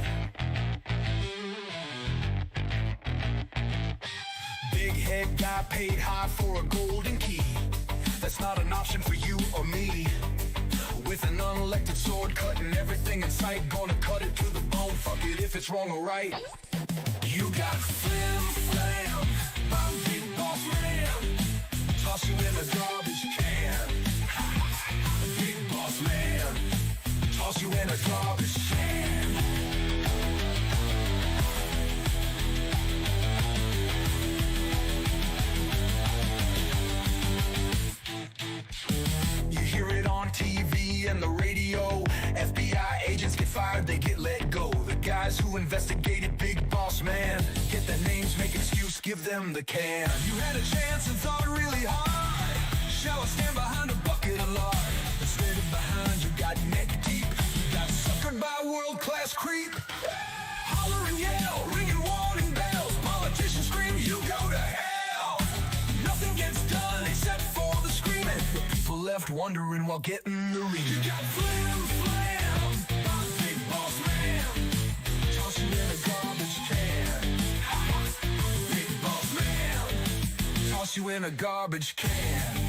Big head guy paid high for a golden key. That's not an option for you or me. With an unelected sword, cutting everything in sight. Gonna cut it to the bone, fuck it if it's wrong or right. You got flim flam, by big boss man. Toss you in a garbage can. Big boss man. Toss you in a garbage can. You hear it on TV and the radio. FBI agents get fired, they get let go. The guys who investigated Big Boss Man get their names, make excuse, give them the can. You had a chance and thought really hard. Shall I stand behind a bucket of lard? Instead of behind, you got neck deep. You got suckered by a world-class creep. and yell, ringing warning bells. Politicians scream, you go to hell. Nothing gets done except for the screaming. The people left wondering while getting the reading. You got flim flam, big boss man, toss you in a garbage can. Big boss man, toss you in a garbage can.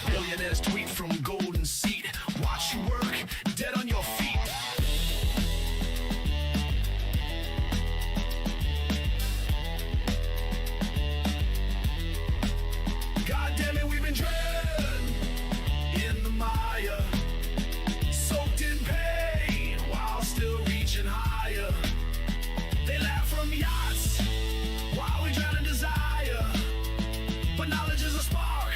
Billionaires tweet from golden seat. Watch you work, dead on your feet. God damn it, we've been drowned in the mire, soaked in pain while still reaching higher. They laugh from yachts while we drown in desire, but knowledge is a spark,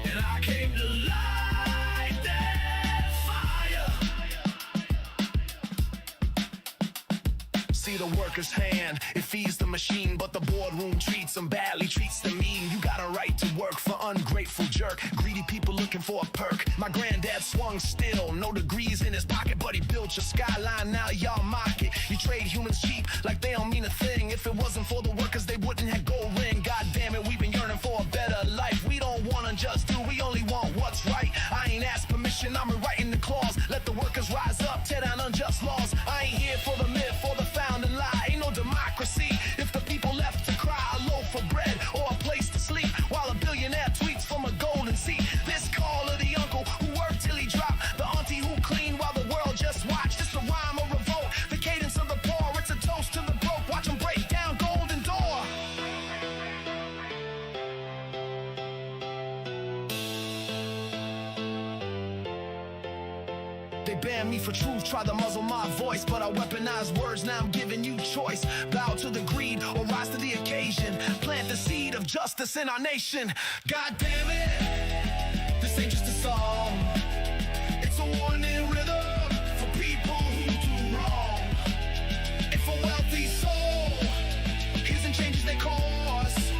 and I came to light that fire. See the worker's hand, it feeds the machine, but the boardroom treats them badly, treats them mean. You got a right to work for ungrateful jerk, greedy people looking for a perk. My granddad swung still, no degrees in his pocket, but he built your skyline, now y'all mock it. You trade humans cheap like they don't mean a thing. If it wasn't for the workers, they wouldn't have gold ring. God damn it, we've been yearning for a better life. We don't wanna just do, we only want what's right. I ain't asked permission, I'm rewriting the clause. Let the workers rise up, tear down unjust laws. I ain't here for the myth or the founding lie. Ain't no democracy if the people left to cry. A loaf of bread or a place to sleep while a billionaire tweets from a golden seat. This call of the uncle who worked till he dropped, the auntie who cleaned while the world just watched. This a rhyme or revolt, the cadence of the poor. It's a toast to the broke, watch them break down golden door. They ban me for truth, try to muzzle my voice, but I weaponize words, now I'm giving you choice. Bow to the greed or rise to the occasion. Plant the seed of justice in our nation. God damn it, this ain't just a song. It's a warning rhythm for people who do wrong. If a wealthy soul isn't changes their course,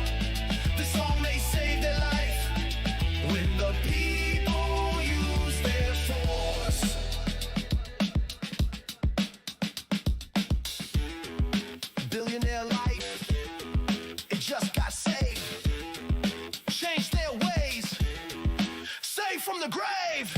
this song may save their life when the people use their force. Billionaire life, it just got saved. Changed their ways, saved from the grave.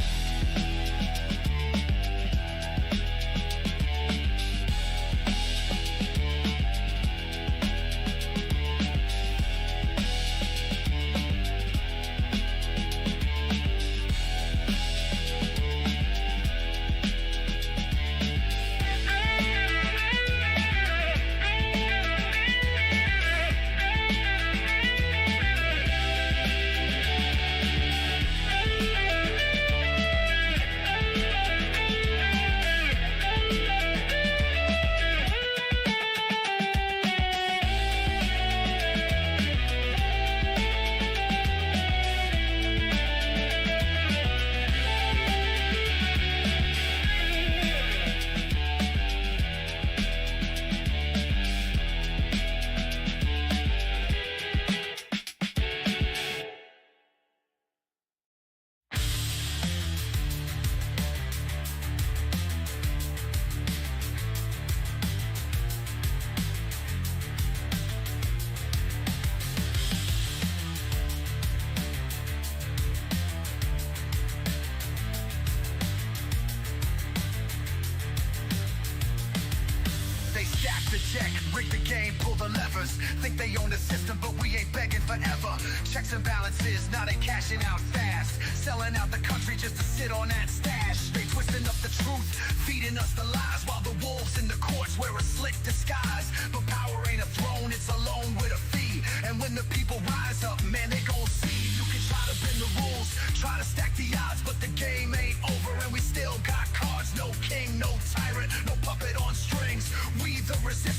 check, rig the game, pull the levers. Think they own the system, but we ain't begging forever. Checks and balances, now they cashing out fast. Selling out the country just to sit on that stash. They twisting up the truth, feeding us the lies, while the wolves in the courts wear a slick disguise. But power ain't a throne, it's a lone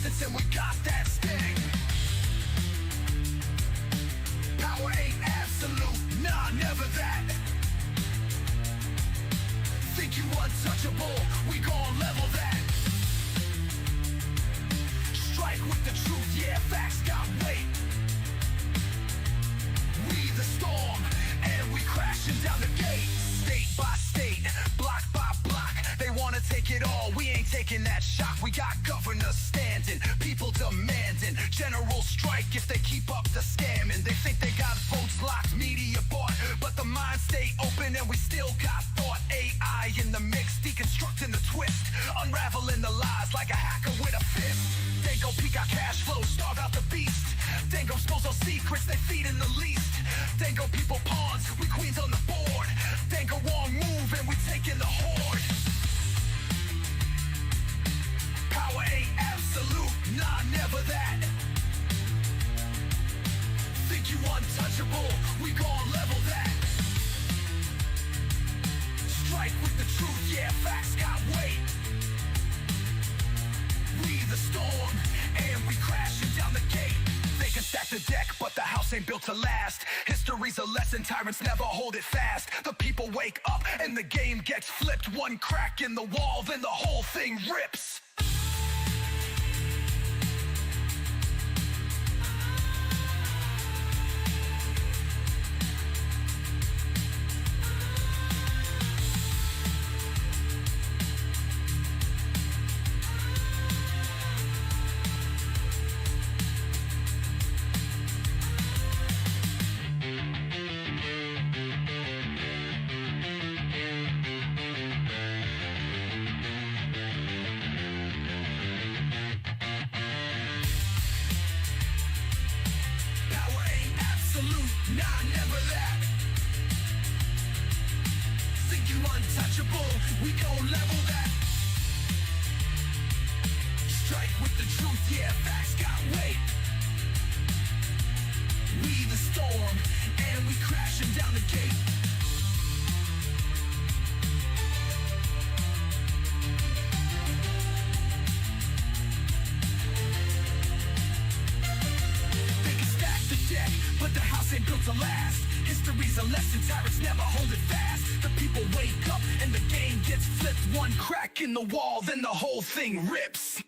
resistance and we got that sting. Power ain't absolute, nah, never that. Think you untouchable, we gon' level that. Strike with the truth, yeah, facts got weight. We the storm, and we crashing down the gate. State by state, block by block, they wanna take it all, we ain't taking that shot. We got governors standing, people demanding general strike if they keep up the scamming. They think they got votes locked, media bought, but the minds stay open and we still got thought. AI in the mix, deconstructing the twist, unraveling the lies like a hacker with a fist. They go peek our cash flow, starve out the beast. They go expose our secrets, they feed in the least. They go people pawns, we queens on the board. They go wrong move and we taking the horde. Power ain't absolute, nah, never that. Think you untouchable, we gon' level that. Strike with the truth, yeah, facts got weight. We the storm, and we crashing down the gate. They can stack the deck, but the house ain't built to last. History's a lesson, tyrants never hold it fast. The people wake up, and the game gets flipped. One crack in the wall, then the whole thing rips. We gon' level that. Strike with the truth, yeah, facts got weight. We the storm, and we crashing down the gate. They can stack the deck, but the house ain't built to last. History's a lesson, tyrants never hold it fast. The people wake up and the game gets flipped. One crack in the wall, then the whole thing rips.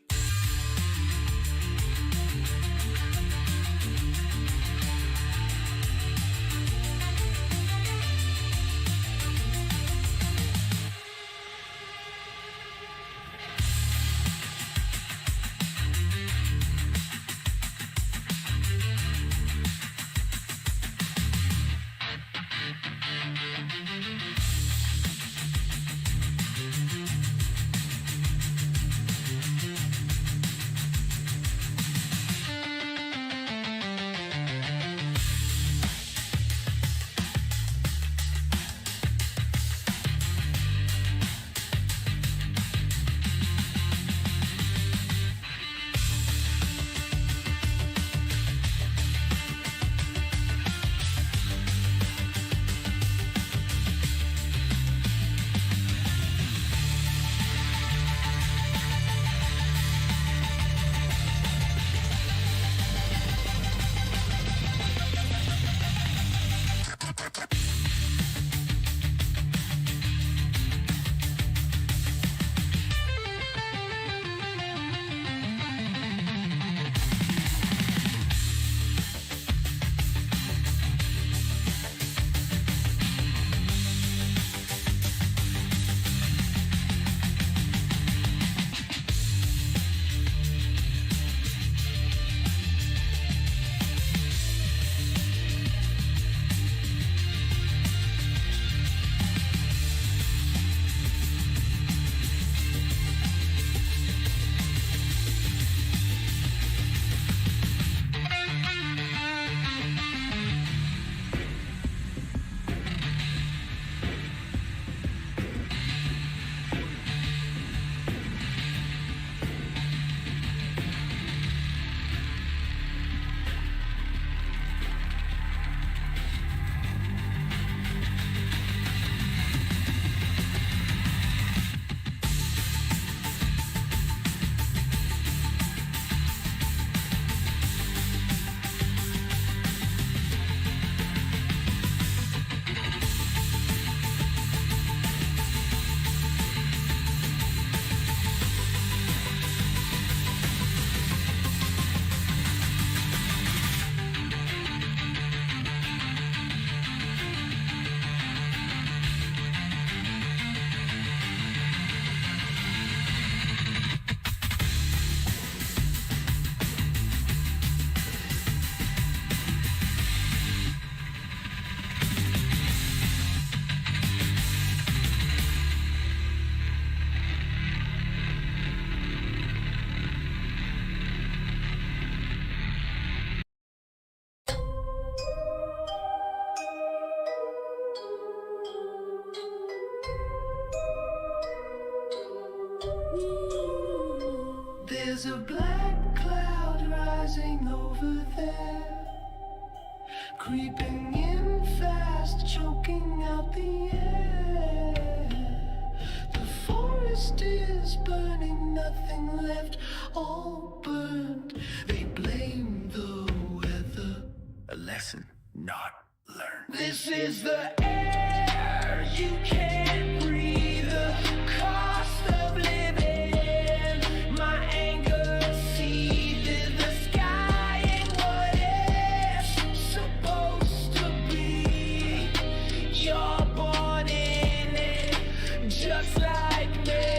There's a black cloud rising over there, creeping in fast, choking out the air. The forest is burning, nothing left, all burned. They blame the weather. A lesson not learned. This is the air you can't breathe, the cost of living. My anger seethes, the sky ain't what it's supposed to be. You're born in it, just like me.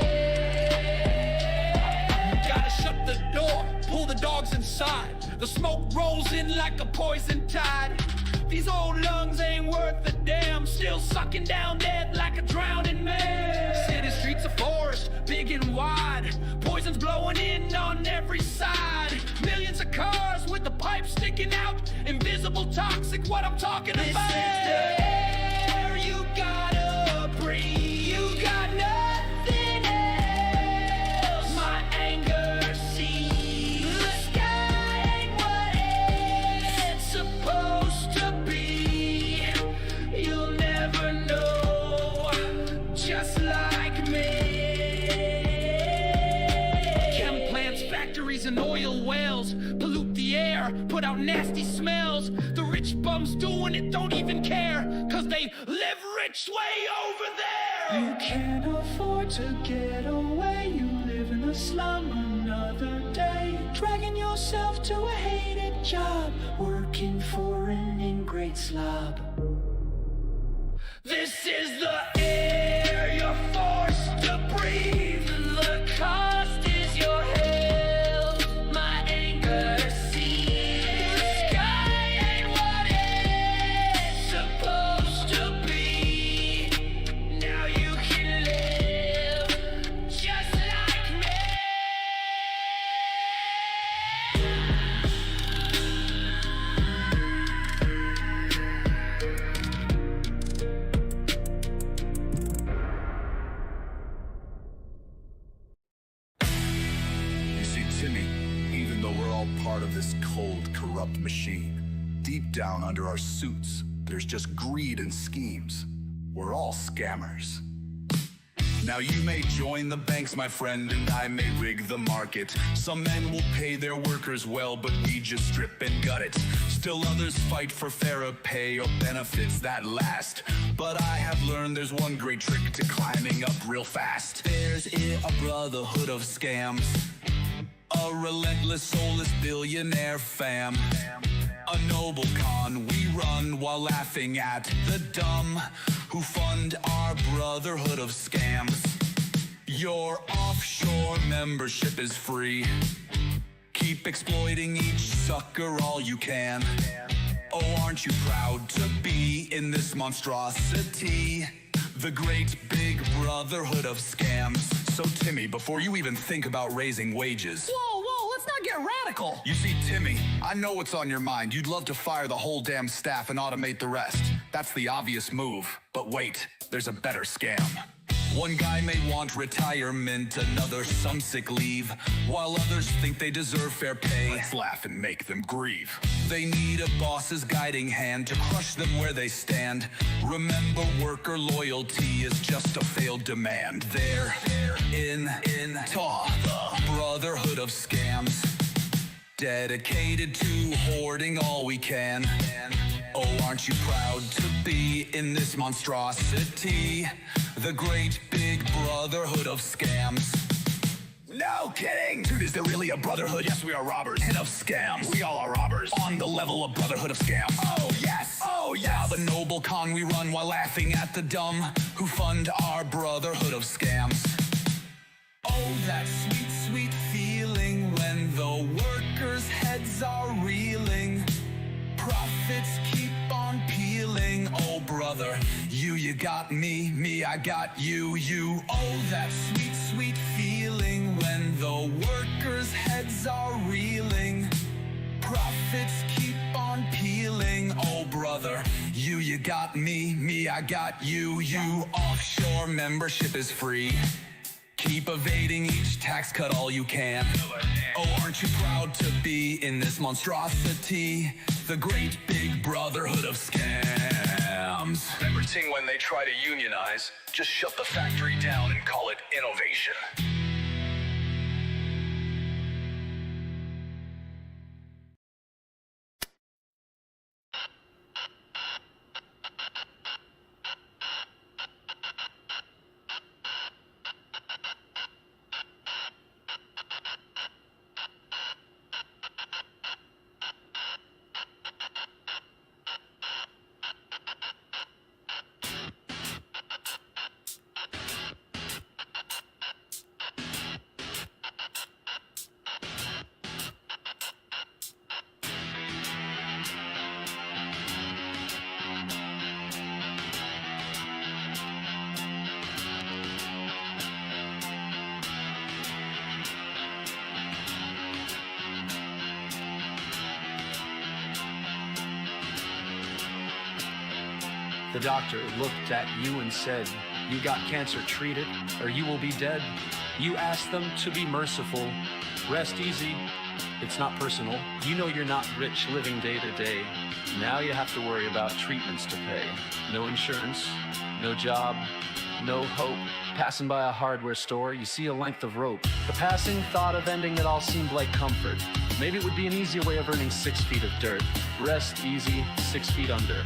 Gotta shut the door, pull the dogs inside. The smoke rolls in like a poison tide. These old lungs ain't worth a damn, still sucking down dead like a drowning man. City streets a forest, big and wide, poison's blowing in on every side. Millions of cars with the pipe sticking out, invisible toxic, what I'm talking about. This is the air you gotta breathe. You got nothing else. My anger sees, the sky ain't what it's supposed to be. You'll never know, just like me. Chem plants, factories, and oil wells pollute the air, put out nasty smells. The rich bums doing it don't even care, cause they live rich way over there. You can't afford to get away. You live in a slum another day, dragging yourself to a hated job, working for an ingrate slob. This is the air you're forced to breathe. The cost is your health. My anger sees, the sky ain't what it's supposed to be. Now you can live just like me. You see, Timmy, even though we're all part of this cold, corrupt machine, deep down under our suits, there's just greed and schemes. We're all scammers. Now you may join the banks, my friend, and I may rig the market. Some men will pay their workers well, but we just strip and gut it. Still others fight for fairer pay or benefits that last. But I have learned there's one great trick to climbing up real fast. There's a brotherhood of scams, a relentless, soulless billionaire fam. A noble con we run while laughing at the dumb who fund our brotherhood of scams. Your offshore membership is free. Keep exploiting each sucker all you can. Oh, aren't you proud to be in this monstrosity? The great big brotherhood of scams. So Timmy, before you even think about raising wages... Whoa, let's not get radical. You see, Timmy, I know what's on your mind. You'd love to fire the whole damn staff and automate the rest. That's the obvious move. But wait, there's a better scam. One guy may want retirement, another some sick leave, while others think they deserve fair pay. Let's laugh and make them grieve. They need a boss's guiding hand to crush them where they stand. Remember, worker loyalty is just a failed demand. They're in the brotherhood of scams, dedicated to hoarding all we can. Oh, aren't you proud to be in this monstrosity? The great big brotherhood of scams. No kidding! Dude, is there really a brotherhood? Yes, we are robbers. And of scams. We all are robbers. On the level of brotherhood of scams. Oh, yes! Oh, yes! Now the noble con we run while laughing at the dumb who fund our brotherhood of scams. Oh, that sweet, sweet feeling when the workers' heads are reeling. Profits keep on peeling. Oh, brother, you got me, I got you. Oh, that sweet, sweet feeling when the workers' heads are reeling. Profits keep on peeling. Oh, brother, you got me, I got you. Offshore membership is free. Keep evading each tax cut all you can. Oh, aren't you proud to be in this monstrosity? The great big brotherhood of scams. Remember ting when they try to unionize? Just shut the factory down and call it innovation. The doctor looked at you and said, "You got cancer, treat it, or you will be dead." You asked them to be merciful. Rest easy. It's not personal. You know you're not rich living day to day. Now you have to worry about treatments to pay. No insurance, no job, no hope. Passing by a hardware store, you see a length of rope. The passing thought of ending it all seemed like comfort. Maybe it would be an easier way of earning 6 feet of dirt. Rest easy, 6 feet under.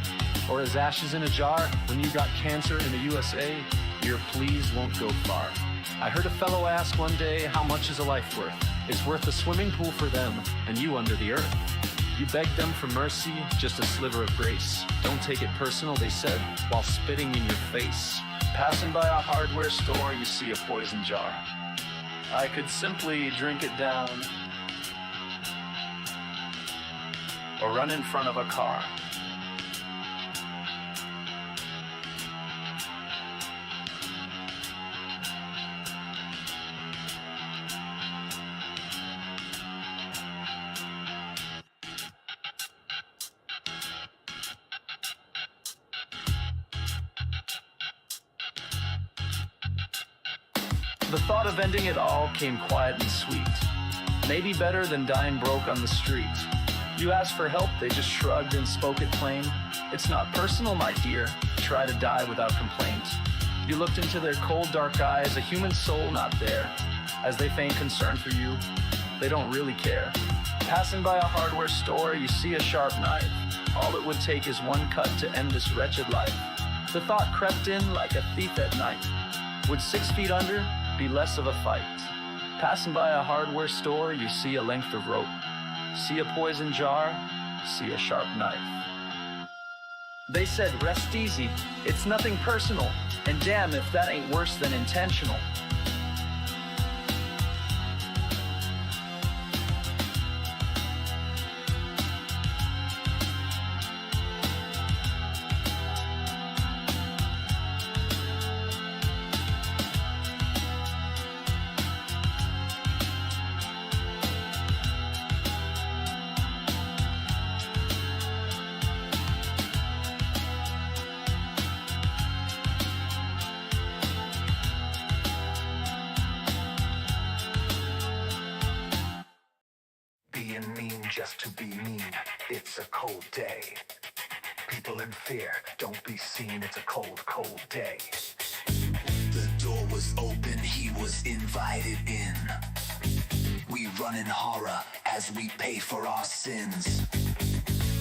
Or as ashes in a jar, when you got cancer in the USA, your pleas won't go far. I heard a fellow ask one day, how much is a life worth? It's worth a swimming pool for them, and you under the earth. You begged them for mercy, just a sliver of grace. Don't take it personal, they said, while spitting in your face. Passing by a hardware store, you see a poison jar. I could simply drink it down, or run in front of a car. The thought of ending it all came quiet and sweet. Maybe better than dying broke on the street. You asked for help, they just shrugged and spoke it plain. It's not personal, my dear. Try to die without complaint. You looked into their cold, dark eyes, a human soul not there. As they feign concern for you, they don't really care. Passing by a hardware store, you see a sharp knife. All it would take is one cut to end this wretched life. The thought crept in like a thief at night. Would 6 feet under be less of a fight? Passing by a hardware store, you see a length of rope. See a poison jar, see a sharp knife. They said, rest easy, it's nothing personal, and damn if that ain't worse than intentional. Being mean just to be mean, it's a cold day. People in fear, don't be seen, it's a cold, cold day. The door was open, he was invited in. We run in horror as we pay for our sins.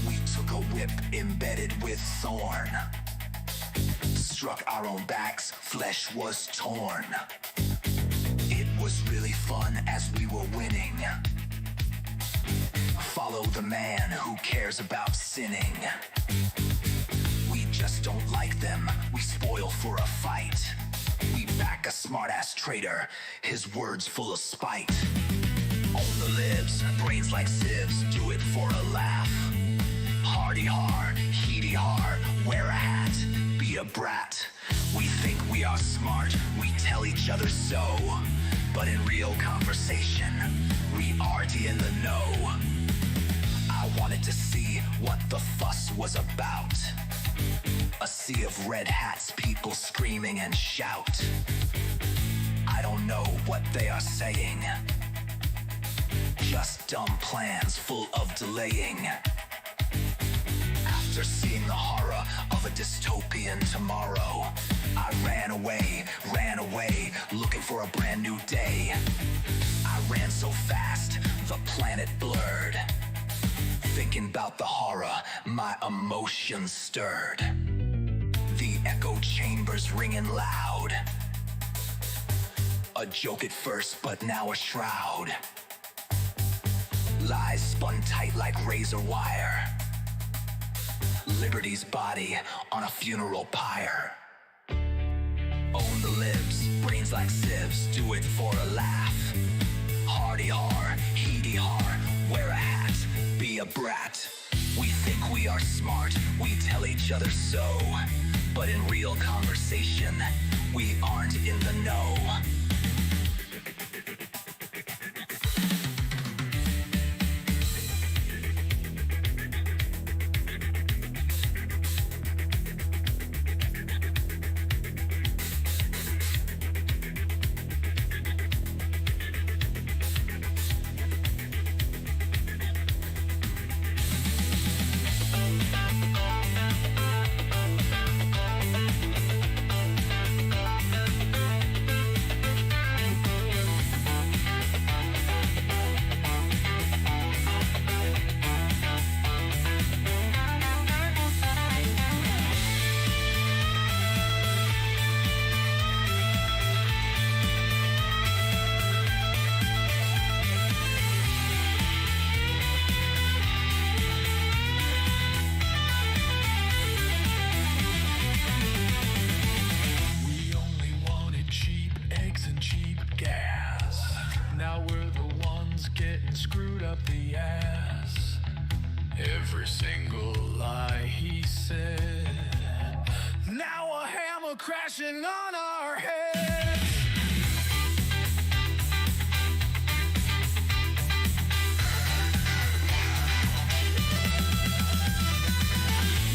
We took a whip embedded with thorn. Struck our own backs, flesh was torn. It was really fun as we were winning. Follow the man who cares about sinning. We just don't like them, we spoil for a fight. We back a smart-ass traitor, his words full of spite. On the lips, brains like sieves, do it for a laugh. Hardy hard, heedy hard, wear a hat, be a brat. We think we are smart, we tell each other so. But in real conversation, we aren't in the know. I wanted to see what the fuss was about. A sea of red hats, people screaming and shout. I I don't know what they are saying. Just dumb plans full of delaying. After seeing the horror of a dystopian tomorrow, I ran away, looking for a brand new day. I ran so fast, the planet blurred. Thinking about the horror, my emotions stirred. The echo chambers ringing loud. A joke at first, but now a shroud. Lies spun tight like razor wire. Liberty's body on a funeral pyre. Own the libs, brains like sieves, do it for a laugh. Hardy har, heedy har, wear a hat, be a brat. We think we are smart, we tell each other so. But in real conversation, we aren't in the know. Crashing on our heads.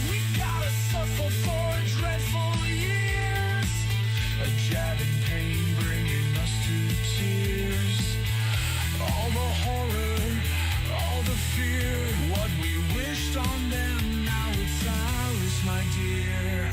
We gotta suffer for dreadful years. A jab in pain bringing us to tears. All the horror, all the fear. What we wished on them, now it's ours, my dear.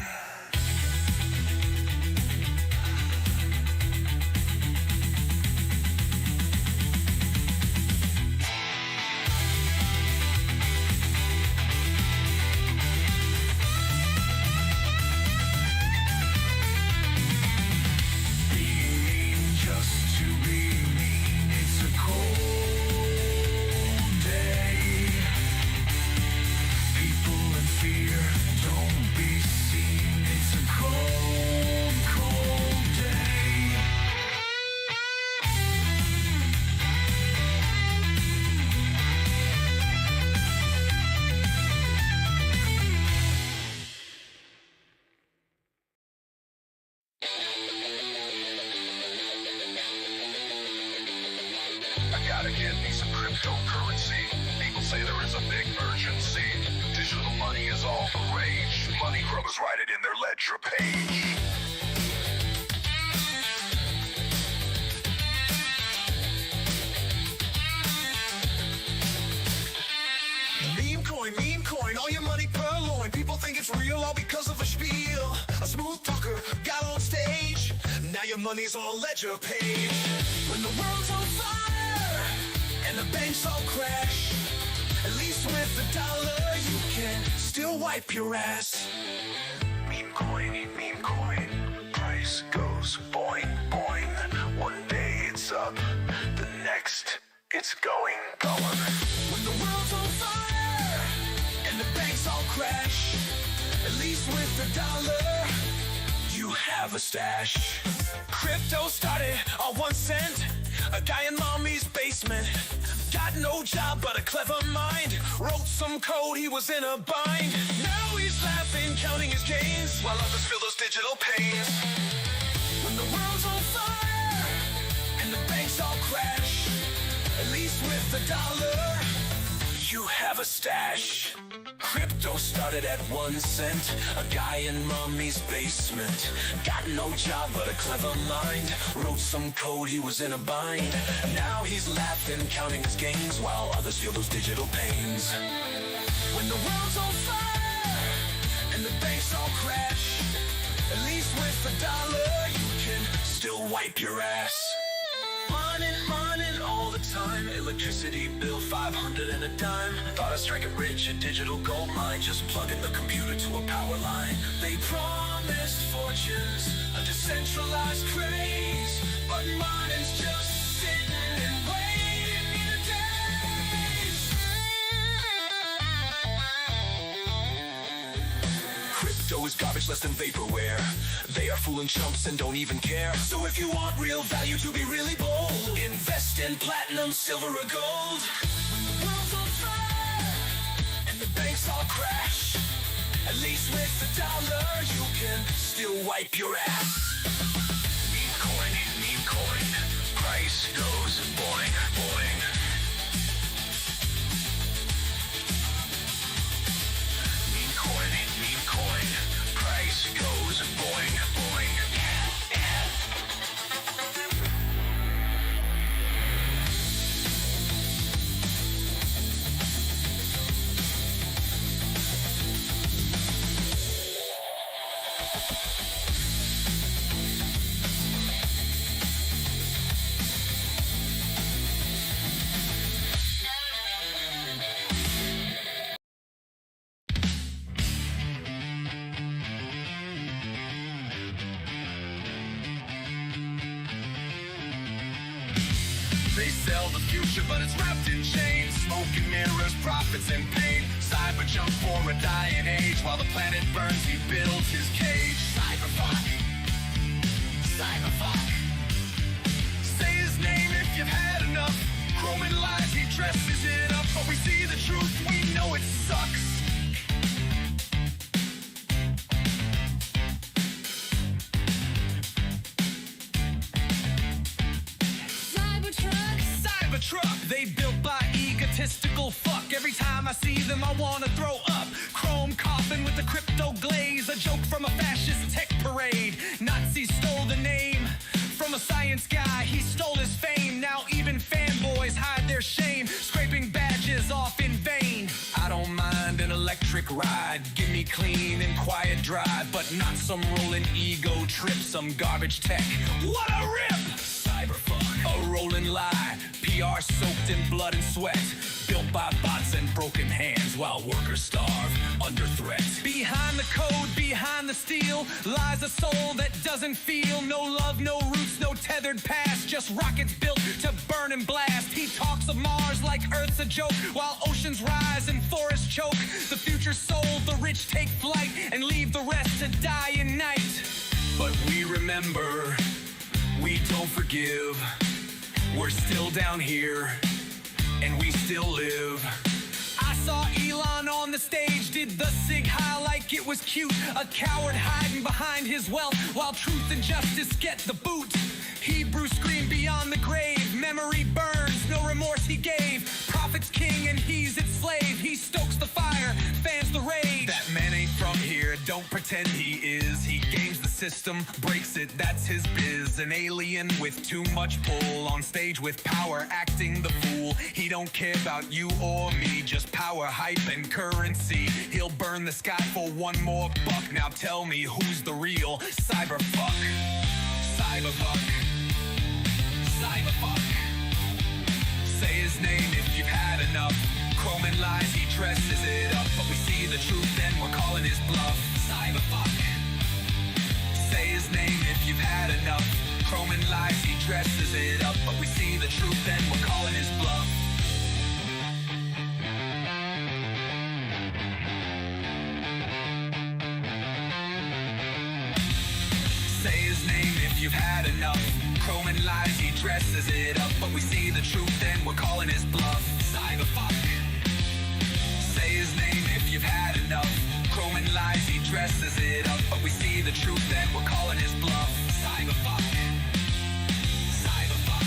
Gotta get me some cryptocurrency. People say there is a big urgency. Digital money is all the rage. Money grubbers write it in their ledger page. Meme coin, all your money purloined. People think it's real all because of a spiel. A smooth talker got on stage. Now your money's on ledger page. When the world's on fire and the banks all crash, at least with the dollar you can still wipe your ass. Meme coin, price goes boing, boing. One day it's up, the next it's going. When the world's on fire and the banks all crash, at least with the dollar you have a stash. Crypto started on 1 cent. A guy in mommy's basement. Got no job but a clever mind. Wrote some code, he was in a bind. Now he's laughing, counting his gains, while others feel those digital pains. When the world's on fire and the banks all crash, at least with the dollar you have have a stash. Crypto started at 1 cent, a guy in mommy's basement. Got no job but a clever mind, wrote some code, he was in a bind. Now he's laughing, counting his gains, while others feel those digital pains. When the world's on fire, and the banks all crash, at least with a dollar, you can still wipe your ass. Mining all the time, electricity bill 500 and a dime. Thought I'd strike it rich, a digital gold mine, just plug in the computer to a power line. They promised fortunes, a decentralized craze, but mining's just sitting and waiting in the days. Crypto is garbage, less than vaporware. They are fooling chumps and don't even care. So if you want real value to be really bold, invest in platinum, silver, or gold. When the world's on fire and the banks all crash, at least with the dollar you can still wipe your ass. Meme coin, price goes boing, boing. Meme coin, price goes boing, boing. They sell the future, but it's wrapped in chains. Smoke and mirrors, profits and pain. Cyber jump for a dying age. While the planet burns, he builds his cage. Cyberfuck. Cyberfuck. Say his name if you've had enough. Chrome and lies, he dresses it up. But we see the truth, we know it sucks. Cybertruck, they built by egotistical fuck. Every time I see them, I wanna throw up. Chrome coffin with the crypto glaze, a joke from a fascist tech parade. Nazis stole the name from a science guy. He stole his fame. Now even fanboys hide their shame, scraping badges off in vain. I don't mind an electric ride. Give me clean and quiet drive, but not some rolling ego trip, some garbage tech. What a rip! Cyberfuck, a rolling lie. PR soaked in blood and sweat, built by bots and broken hands while workers starve under threat. Behind the code, behind the steel, lies a soul that doesn't feel. No love, no roots, no tethered past, just rockets built to burn and blast. He talks of Mars like Earth's a joke, while oceans rise and forests choke. The future sold, the rich take flight and leave the rest to die in night. But we remember, we don't forgive. We're still down here, and we still live. I saw Elon on the stage, did the sig high like it was cute. A coward hiding behind his wealth, while truth and justice get the boot. Hebrew scream beyond the grave, memory burns, no remorse he gave. Prophet's king and he's its slave, he stokes the fire, fans the rage. That man ain't from here, don't pretend he is. He games the system, breaks it, that's his biz. An alien with too much pull, on stage with power, acting the fool. He don't care about you or me, just power, hype, and currency. He'll burn the sky for one more buck. Now tell me who's the real cyberfuck? Cyberfuck. Cyberfuck. Say his name if you've had enough. Chrome and lies, he dresses it up, but we see the truth and we're calling his bluff. Cyberfuck. Say his name if you've had enough. Chrome and lies, he dresses it up, but we see the truth and we're calling his bluff. Say his name if you've had enough. Chrome and lies, he dresses it up, but we see the truth and we're calling his bluff. Cyberfuck. Say his name if you've had enough. Chrome and lies, he dresses it up, but we see the truth and we're calling his bluff. Cyberfuck. Cyberfuck.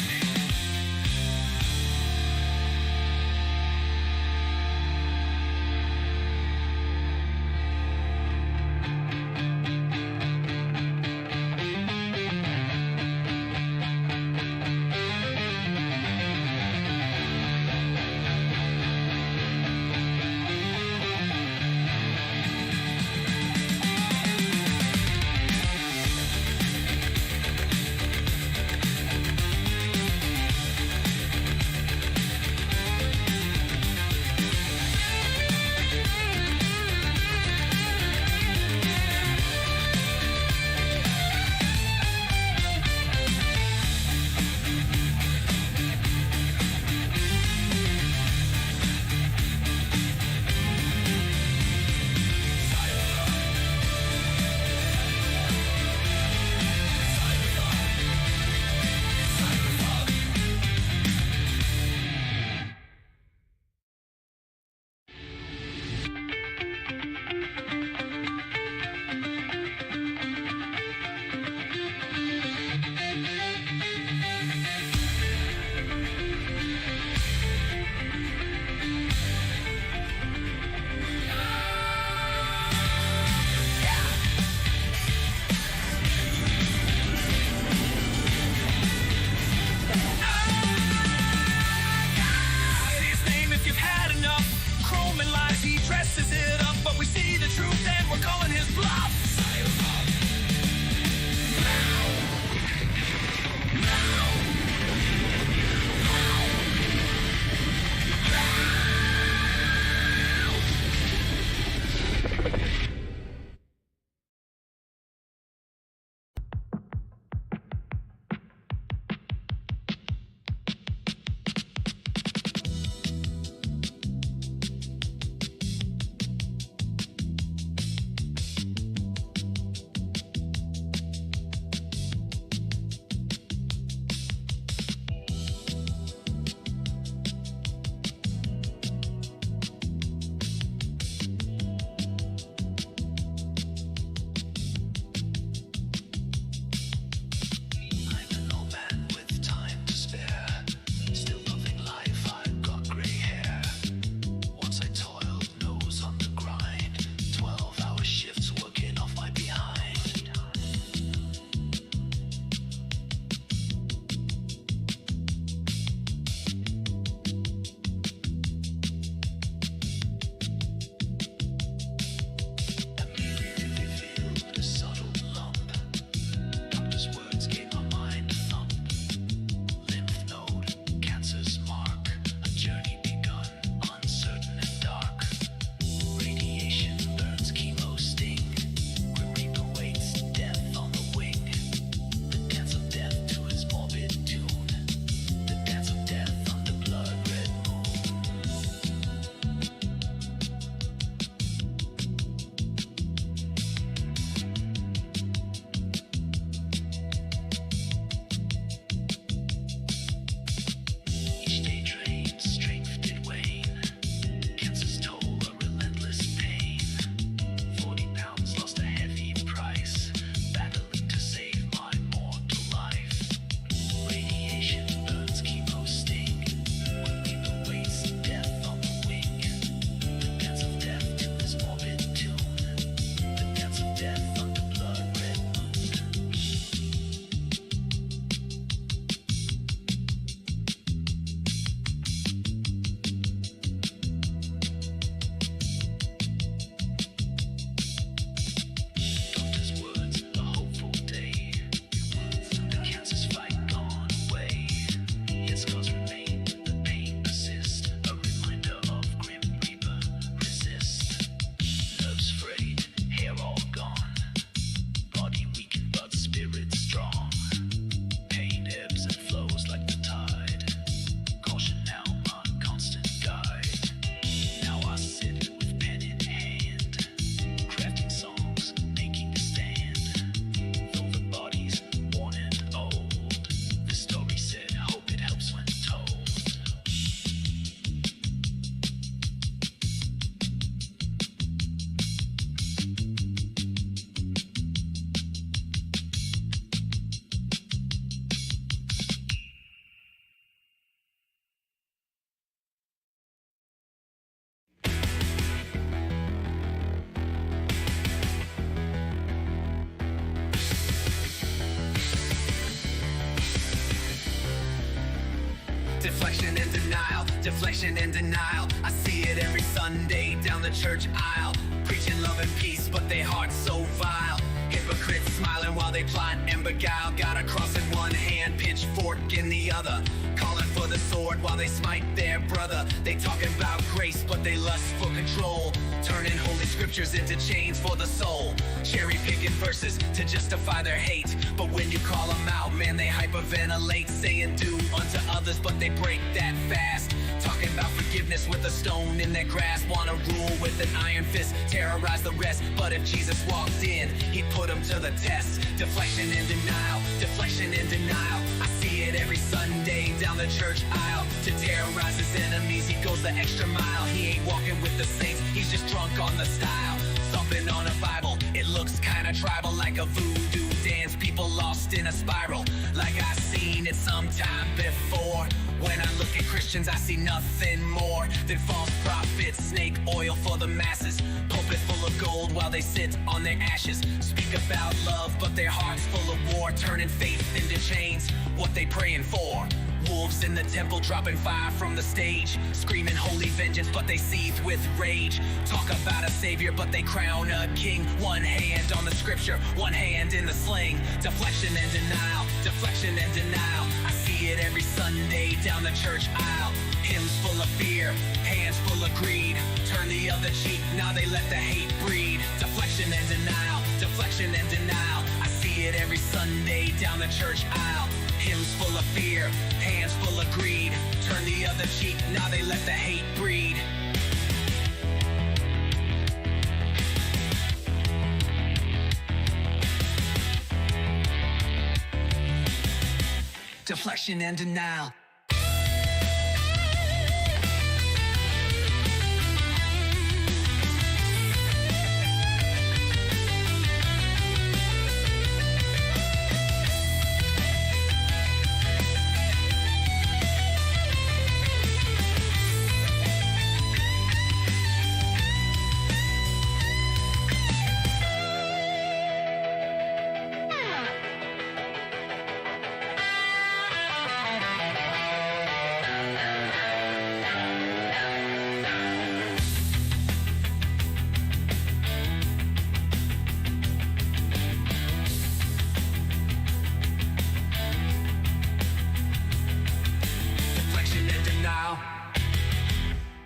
Deflection and denial, deflection and denial. I see it every Sunday down the church aisle. Preaching love and peace, but their hearts so vile. Hypocrites smiling while they plot and beguile. Got a cross in one hand, pitchfork in the other. Calling for the sword while they smite their brother. They talking about grace, but they lust for control. Turning holy scriptures into chains for the soul. Cherry picking verses to justify their hate. But when you call them out, man, they hyperventilate. Saying do unto others, but they break that fast. Talking about forgiveness with a stone in their grasp. Wanna rule with an iron fist, terrorize the rest. But if Jesus walked in, he'd put them to the test. Deflection and denial, deflection and denial. I see it every Sunday down the church aisle. To terrorize his enemies, he goes the extra mile. He ain't walking with the saints, he's just drunk on the style. Thumping on a Bible, it looks kinda tribal, like a voodoo dance. People lost in a spiral, like I seen it sometime before. When I look at Christians, I see nothing more than false prophets, snake oil for the masses. Pulpit full of gold while they sit on their ashes. Speak about love, but their hearts full of war. Turning faith into chains, what they praying for? Wolves in the temple dropping fire from the stage. Screaming holy vengeance, but they seethe with rage. Talk about a savior, but they crown a king. One hand on the scripture, one hand in the sling. Deflection and denial, deflection and denial. I see it every Sunday down the church aisle. Hymns full of fear, hands full of greed. Turn the other cheek, now they let the hate breed. Deflection and denial, deflection and denial. I see it every Sunday down the church aisle. Hymns full of fear, hands full of greed. Turn the other cheek, now they let the hate breed. Deflection and denial.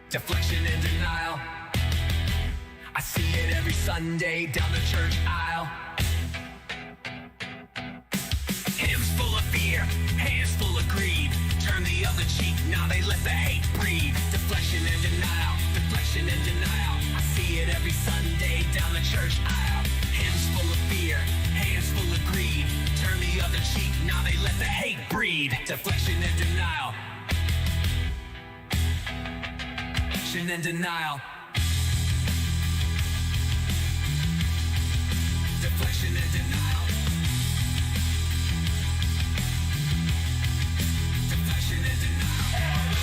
Deflection and denial. I see it every Sunday down the church aisle. Hymns full of fear, hands full of greed. Turn the other cheek, now they let the hate breed. Deflection and denial, deflection and denial. I see it every Sunday down the church aisle. Hymns full of fear, hands full of greed. Turn the other cheek, now they let the hate breed. Deflection and denial. And denial. Deflection and denial. Deflection and denial.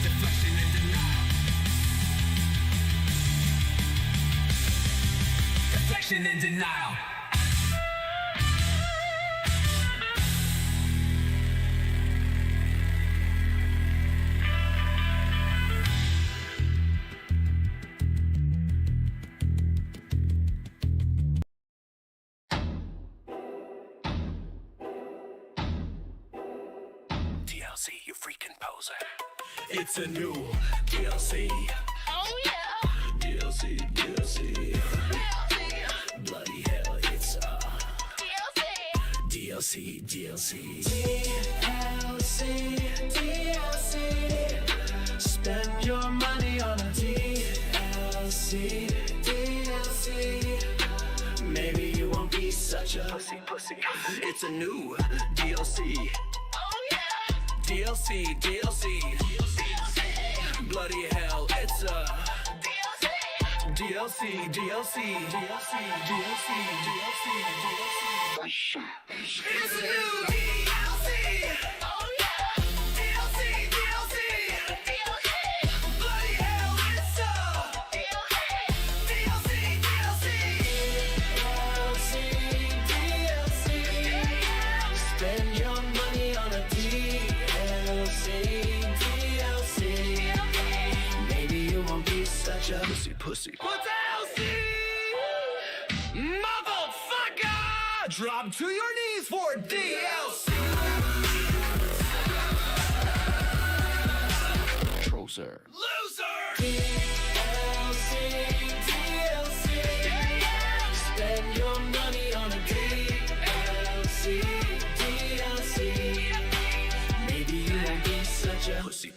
Deflection and denial. Deflection and denial. DLC, you freaking poser. It's a new DLC. Oh yeah. DLC, DLC. Bloody hell, it's a DLC, DLC. DLC, DLC. Spend your money on a DLC, DLC. Maybe you won't be such a pussy. It's a new DLC. DLC, DLC. Bloody hell, it's a DLC, DLC. It's a new DLC. Oh yeah. DLC. Bloody hell, it's a DLC. Spend your a pussy. What's LC? Motherfucker! Drop to your knees for DLC. Trozer. Loser! DLC, spend your money on a DLC. Maybe you won't be such a Pussy.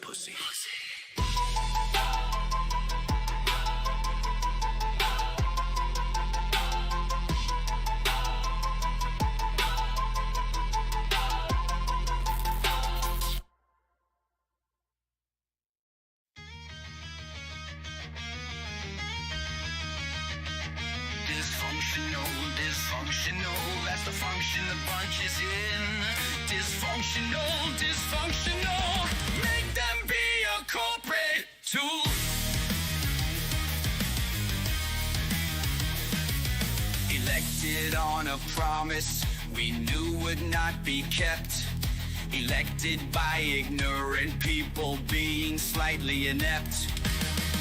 Dysfunctional, that's the function the bunch is in. Dysfunctional, make them be a corporate tool. Elected on a promise we knew would not be kept. Elected by ignorant people being slightly inept.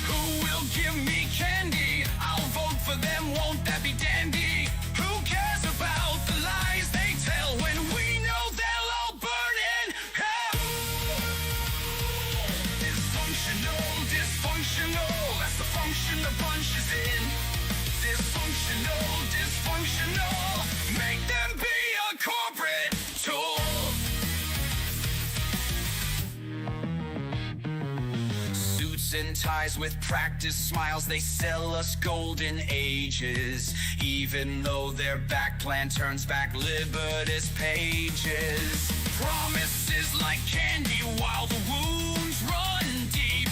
Who will give me candy? I'll vote for them, won't that be dandy? Who cares about the lies they tell when we know they'll all burn in hell? Dysfunctional, that's the function the bunch is in. Dysfunctional, make them be a corporate tool. And ties with practice smiles, they sell us golden ages, even though their back plan turns back Liberty's pages. Promises like candy while the wounds run deep,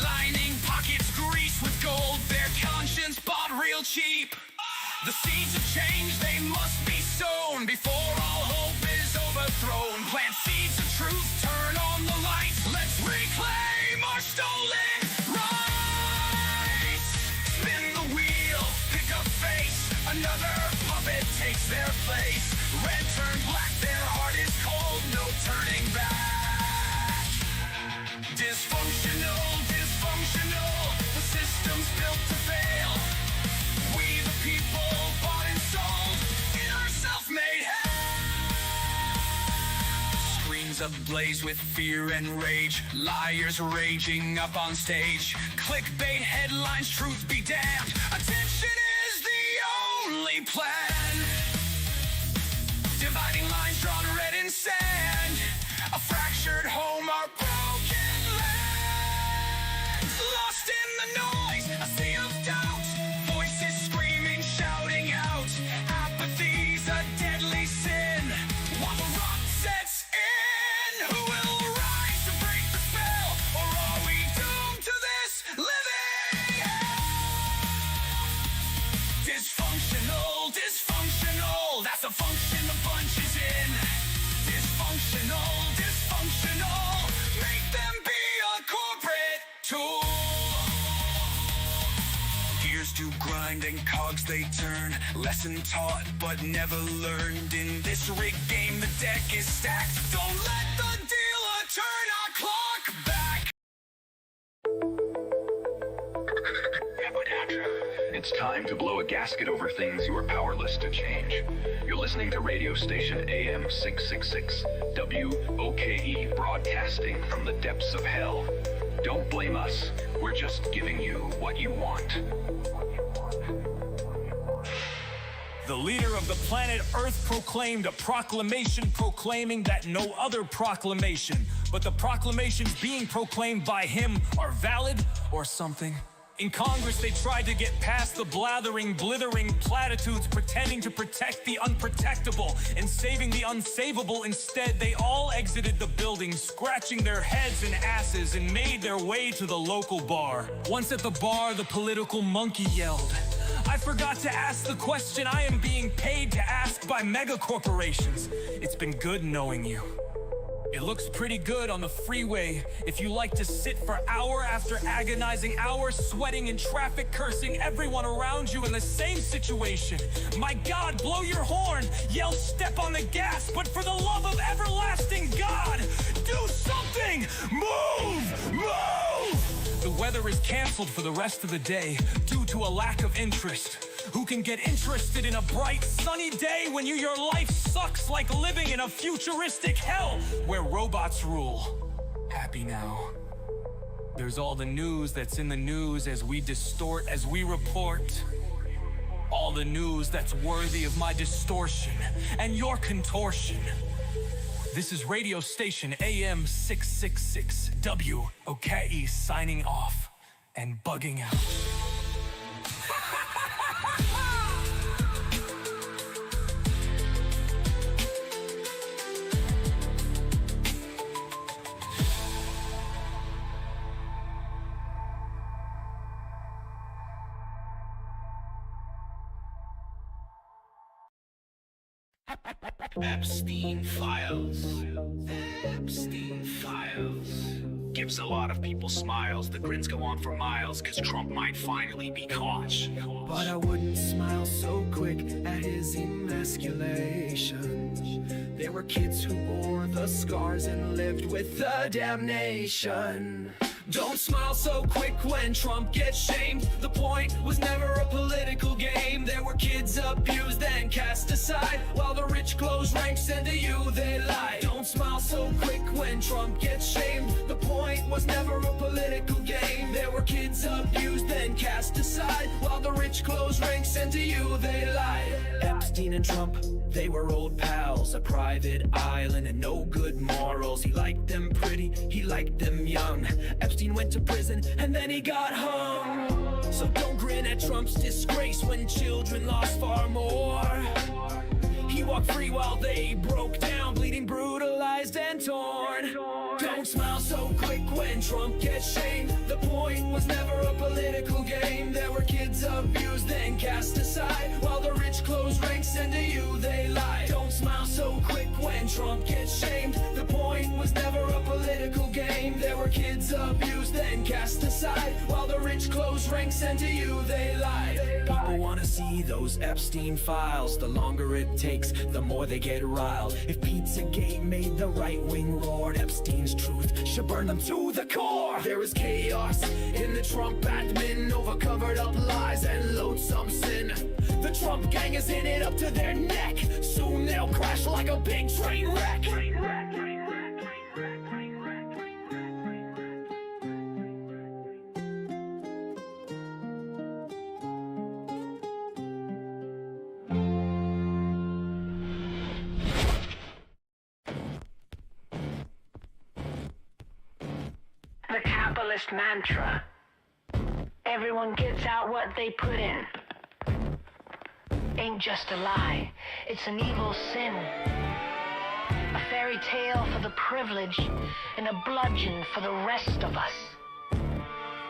lining pockets greased with gold, their conscience bought real cheap. The seeds of change, they must be sown before all hope is overthrown. Plant seeds of truth, turn on the lights, let's reclaim our stolen rights. Spin the wheel, pick a face, another puppet takes their place. Red turned black, their heart is cold, no turning back. Dysfunctional, the system's built to fail. We the people bought and sold in our self-made hell. Screens ablaze with fear and rage, liars raging up on stage. Clickbait headlines, truth be damned, attention is the only plan. Dividing lines drawn red in sand, a fractured home, our broken land. Lost in the noise, a sea of doubt, voices screaming, shouting out. Apathy's a deadly sin, while the rot sets in. Who will rise to break the spell, or are we doomed to this living hell? Dysfunctional, that's the function the bunch is in. Dysfunctional, make them be a corporate tool. Gears do grind and cogs they turn. Lesson taught but never learned. In this rigged game the deck is stacked. Don't let the dealer turn our clock back. It's time to blow a gasket over things you are powerless to change. You're listening to radio station AM 666 WOKE, broadcasting from the depths of hell. Don't blame us. We're just giving you what you want. The leader of the planet Earth proclaimed a proclamation proclaiming that no other proclamation but the proclamations being proclaimed by him are valid or something. In Congress, they tried to get past the blathering, blithering platitudes pretending to protect the unprotectable and saving the unsavable. Instead, they all exited the building, scratching their heads and asses, and made their way to the local bar. Once at the bar, the political monkey yelled, "I forgot to ask the question I am being paid to ask by mega corporations. It's been good knowing you. It looks pretty good on the freeway if you like to sit for hour after agonizing hour, sweating in traffic, cursing everyone around you in the same situation. My God, blow your horn, yell step on the gas, but for the love of everlasting God, do something! Move! Move! The weather is canceled for the rest of the day due to a lack of interest. Who can get interested in a bright, sunny day when your life sucks like living in a futuristic hell where robots rule? Happy now. There's all the news that's in the news as we distort, as we report. All the news that's worthy of my distortion and your contortion. This is radio station AM 666 WOKE signing off and bugging out. Epstein Files. Epstein Files. Gives a lot of people smiles. The grins go on for miles, cause Trump might finally be caught. But I wouldn't smile so quick at his emasculation. There were kids who bore the scars and lived with the damnation. Don't smile so quick when Trump gets shamed. The point was never a political game. There were kids abused and cast aside, while the rich close ranks and to you they lie. Don't smile so quick when Trump gets shamed. The point was never a political game. There were kids abused and cast aside, while the rich close ranks and to you they lie. Epstein and Trump, they were old pals, a private island and no good morals. He liked them pretty, he liked them young. Epstein went to prison and then he got hung. So don't grin at Trump's disgrace when children lost far more. He walked free while they broke down, bleeding, brutalized and torn. Don't smile so quick when Trump gets shamed. The point was never a political game. There were kids abused and cast aside, while the rich close ranks and to you they lie. Don't smile so quick when Trump gets shamed. The point was never a political game. There were kids abused and cast aside, while the rich close ranks and to you they lie. People wanna see those Epstein files. The longer it takes, the more they get riled. If Pizzagate made the right wing roar, Epstein's truth should burn them to the core. There is chaos in the Trump admin over covered up lies and loathsome sin. The Trump gang is in it up to their neck. Soon they'll crash like a big train wreck. The capitalist mantra. Everyone gets out what they put in. Ain't just a lie. It's an evil sin. A fairy tale for the privileged and a bludgeon for the rest of us.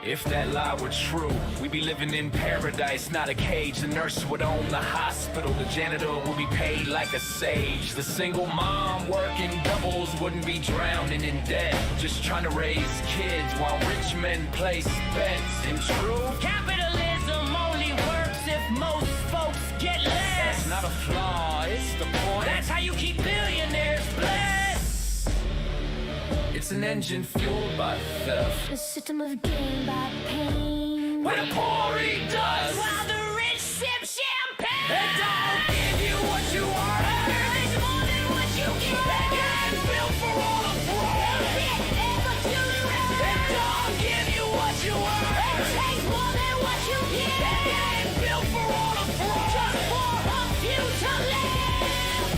If that lie were true, we'd be living in paradise, not a cage. The nurse would own the hospital, the janitor would be paid like a sage. The single mom working doubles wouldn't be drowning in debt, just trying to raise kids while rich men place bets. In truth, Capitalism only works if most folks get less. that's not a flaw, it's the point. That's how you keep billionaires blessed. It's an engine fueled by theft. A system of gain by pain. What a poor he does, While the rich sip champagne. it don't give you what you are. It's more than what you get. Getting built for all the fraud. It don't give you what you are. takes more than what you get. Getting built for all the fraud. Just for a few to live.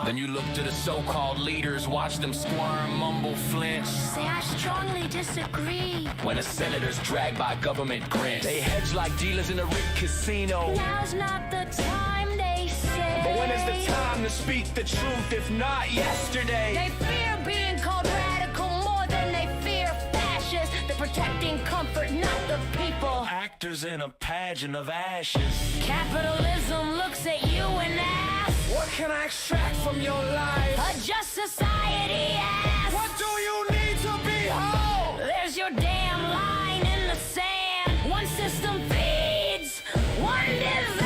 Then you look to the so-called leaders, watch them squirm, mumble, flinch. Say I strongly disagree. When a senator's dragged by government grants, they hedge like dealers in a rigged casino. Now's not the time, they say. But when is the time to speak the truth, if not yesterday? They fear being called radical more than they fear fascist. They're protecting comfort, not the people. Actors in a pageant of ashes. Capitalism looks at you and asks, What can I extract from your life? a just society asks, What do you need to be whole? there's your damn line in the sand. One system feeds, one devours.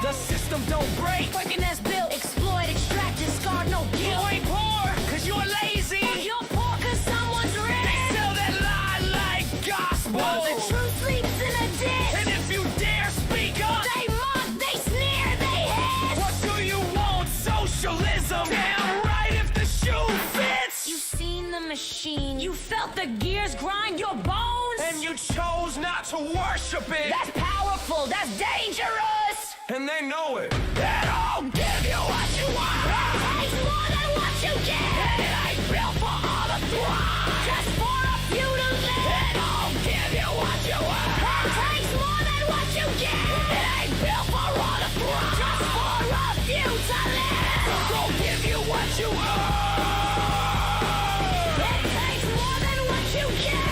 The system don't break. Working as built, exploited, felt the gears grind your bones? And you chose not to worship it. That's powerful, that's dangerous. And they know it. It don't give you what you want. It takes more than what you get. It ain't built for all to thrive. Just for a few to live. It don't give you what you want. It takes more than what you get. It ain't built for all to thrive. Just for a few to live. Don't give you what you earn. It takes more than what you get.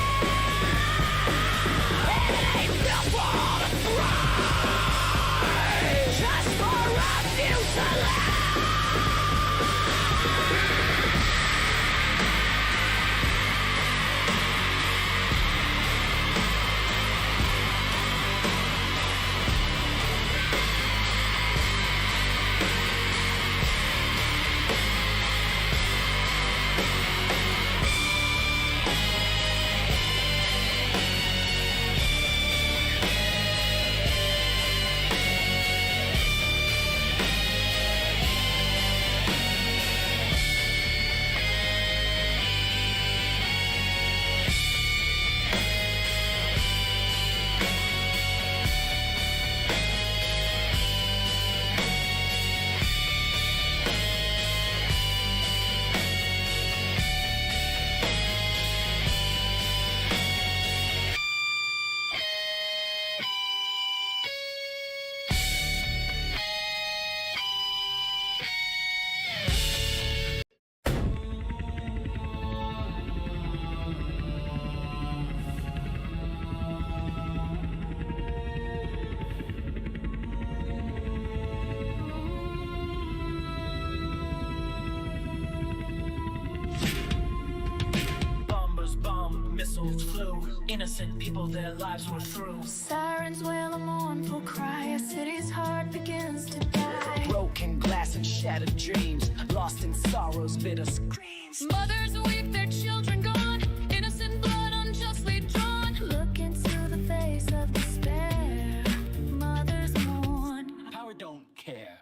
It ain't built for all to thrive. Just for a few to live. Missiles flew, innocent people, their lives were through. Sirens wail a mournful cry, a city's heart begins to die. Broken glass and shattered dreams, lost in sorrow's bitter screams. Mothers weep, their children gone, innocent blood unjustly drawn. Look into the face of despair, mothers mourn. Power don't care.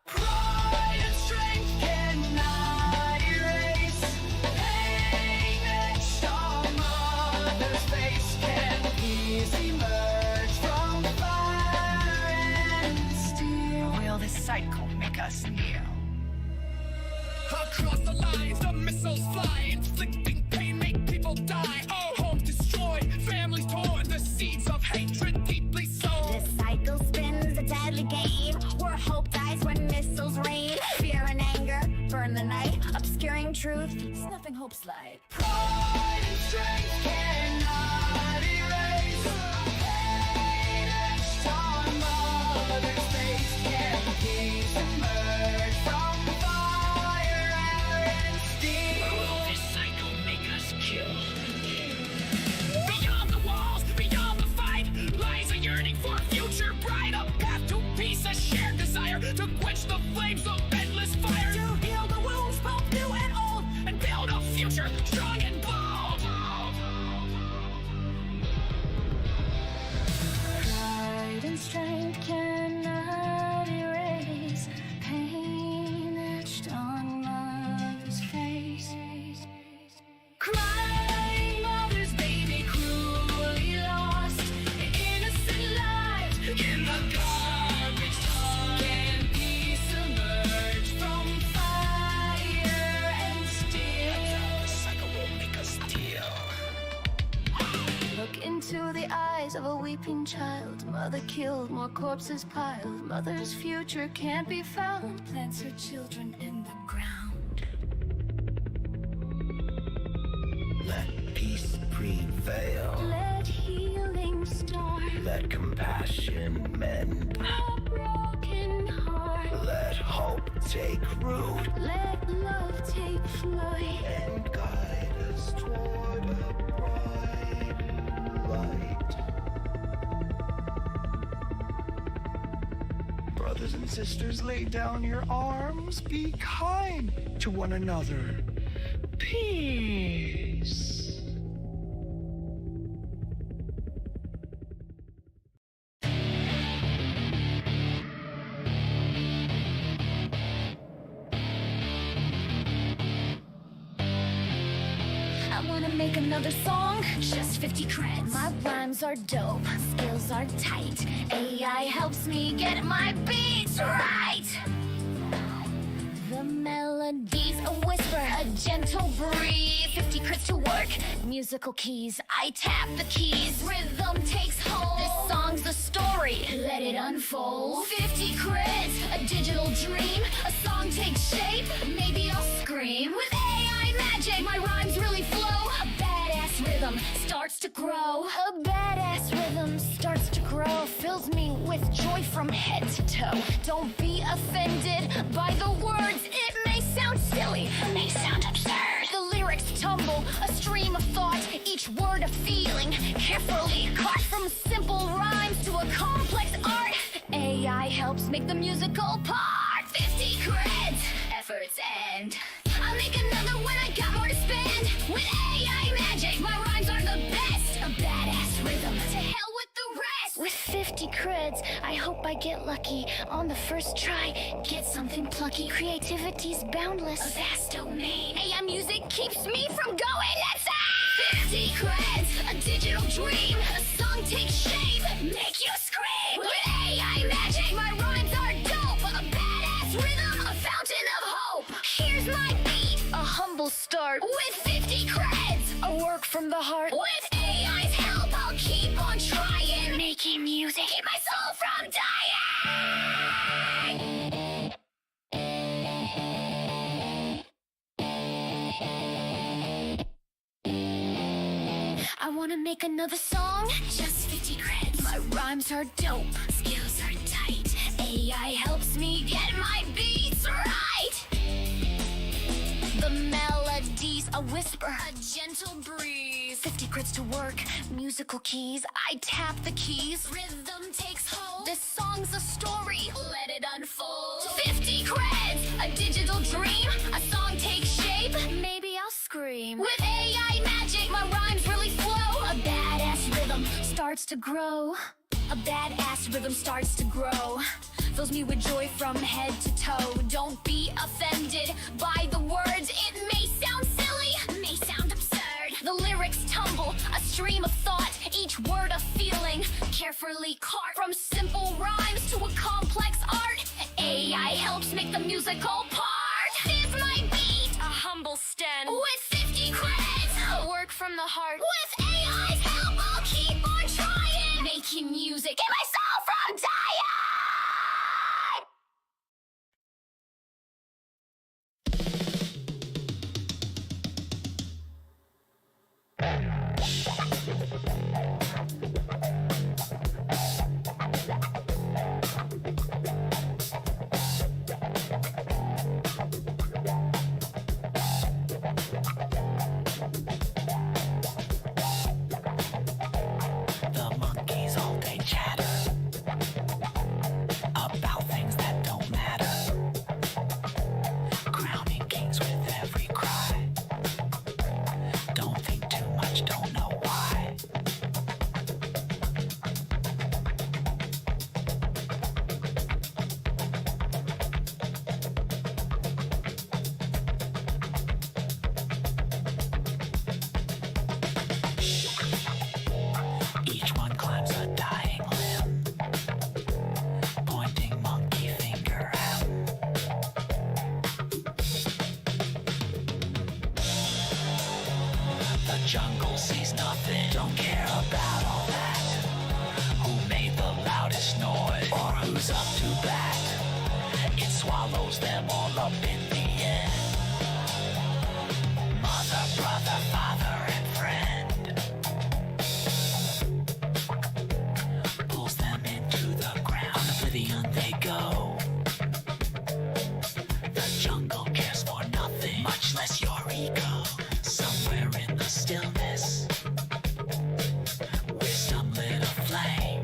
Pride and strength cannot erase pain etched on mother's face. Can peace emerge from fire and steel? Will this cycle make us kneel? Across the lines, the missiles fly, inflicting pain, make people die. Oh, homes destroyed, families torn, the seeds of hatred deeply sown. This cycle spins a deadly game, where hope dies when missiles rain. Fear and anger burn the night, obscuring truth, snuffing hope's light. Pride and strength cannot erase pain etched on mother's face. Can peace emerge from fire and steel? Will this cycle make us kill? Beyond the walls, beyond the fight, lies a yearning for a future bright, a path to peace, a shared desire to quench the flames of endless fire, to heal the wounds both new and old, and build a future strong and bold. Pride and strength cannot erase pain etched on mother's face. Crying mothers, baby, cruelly lost, innocent lives in the garbage tossed. Can peace emerge from fire and steel? The cycle will make us deal. Look into the eyes of a weeping child. Mother killed, more corpses piled. Mother's future can't be found. Plants her children in the ground. Let peace prevail. Let healing start. Let compassion mend. A broken heart. Let hope take root Let love take flight. and guide us toward a bright light. Brothers and sisters, lay down your arms. Be kind to one another. Peace. I wanna make another song? Just 50 creds. My rhymes are dope, skills are tight. AI helps me get my beats right. The melody's a whisper, a gentle breeze. 50 crits to work, musical keys. I tap the keys, rhythm takes hold. This song's the story, let it unfold. 50 crits, a digital dream. A song takes shape, maybe I'll scream. With AI magic, my rhymes really flow. A badass rhythm starts to grow. A badass rhythm starts to grow. Fills me with joy from head to toe. Don't be offended by the words. It may sound silly, it may sound absurd. The lyrics tumble, a stream of thought, each word a feeling, carefully caught from simple rhymes to a complex art. AI helps make the musical part. 50 creds, efforts end. I'll make another when I got more to spend. With AI magic, my rhymes are the best. A badass rhythm, to hell with the rest. With 50 creds, I hope I get lucky. On the first try, get something plucky. Creativity's boundless, a vast domain. AI music keeps me from going insane. 50 creds, a digital dream. A song takes shape, make you scream. With AI magic, my rhymes are dope. A badass rhythm, a fountain of hope. Here's my beat, a humble start. With 50 creds, a work from the heart. With AI's help, I'll keep on trying. Making music, keep my soul from dying. I wanna make another song, just 50 creds. My rhymes are dope, skills are tight. AI helps me get my beats right. The melody's a whisper, a gentle breeze. 50 crits to work, musical keys. I tap the keys, rhythm takes hold. This song's a story, let it unfold. 50 creds, a digital dream. A song takes shape, maybe I'll scream. With AI magic, my rhymes really flow. A badass rhythm starts to grow. A badass rhythm starts to grow. Fills me with joy from head to toe. Don't be offended by the words. It may sound silly, may sound absurd. The lyrics tumble, a stream of thought, each word a feeling, carefully caught from simple rhymes to a complex art. AI helps make the musical part. Here's my beat, a humble stand. With 50 creds, a work from the heart. With AI's help, I'll keep on trying. Making music, keep my soul from dying. The monkeys all day chatter about things that don't matter. Crowning kings with every cry. Don't think too much, don't know why. Each one climbs a dying limb, pointing monkey finger at 'em. The jungle sees nothing, don't care about all that. Who made the loudest noise, or who's up to bat? It swallows them all up in the end. Mother, brother, father, and friend pulls them into the ground. Oblivion they go. The jungle cares for nothing, much less your ego. Somewhere in the stillness, wisdom lit a flame.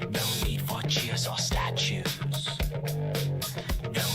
No need for cheers or statues. No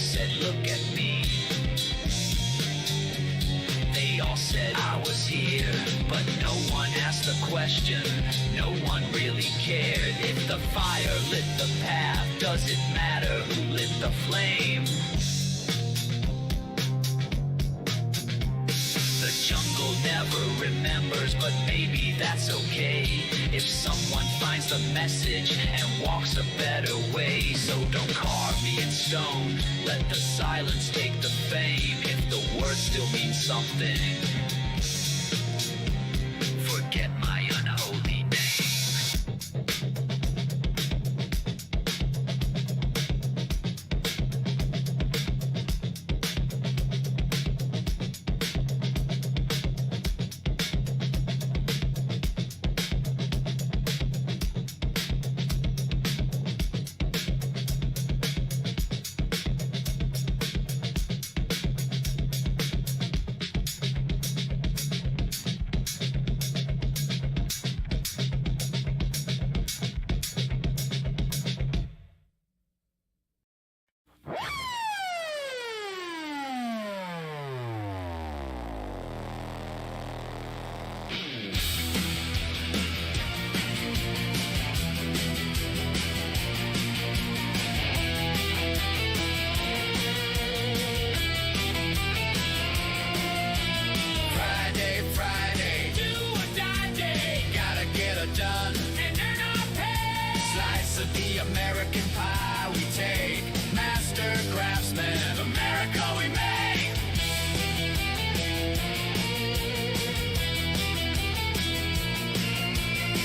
said, look at me. They all said I was here, but no one asked the question. No one really cared. If the fire lit the path, does it matter who lit the flame? The jungle never remembers, but maybe that's okay. If someone finds the message and walks a better way. So don't carve me in stone, let the silence take the fame. If the word still means something, forget my unholy name. American pie we take, master craftsmen, America we make.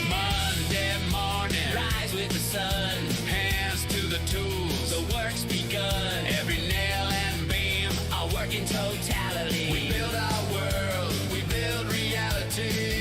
Monday morning, rise with the sun, hands to the tools, the work's begun. Every nail and beam, our work in totality. We build our world, we build reality.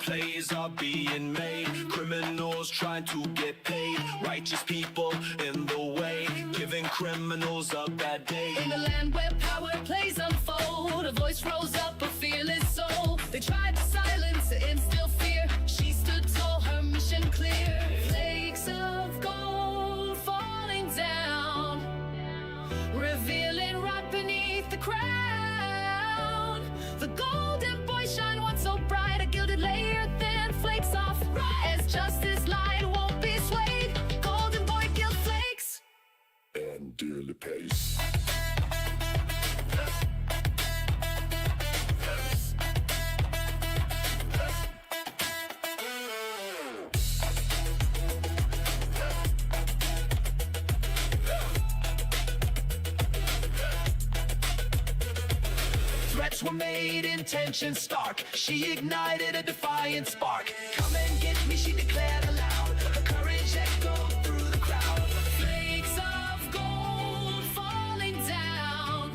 Plays are being made, criminals trying to get paid, righteous people in the way, giving criminals a bad day. In the land where power plays unfold, a voice rose up, a fearless soul. They tried to silence, to instill fear. She stood tall, her mission clear. Flakes of Fires were made, intention stark. She ignited a defiant spark. Come and get me, she declared aloud. Her courage echoed through the crowd. Flakes of gold falling down,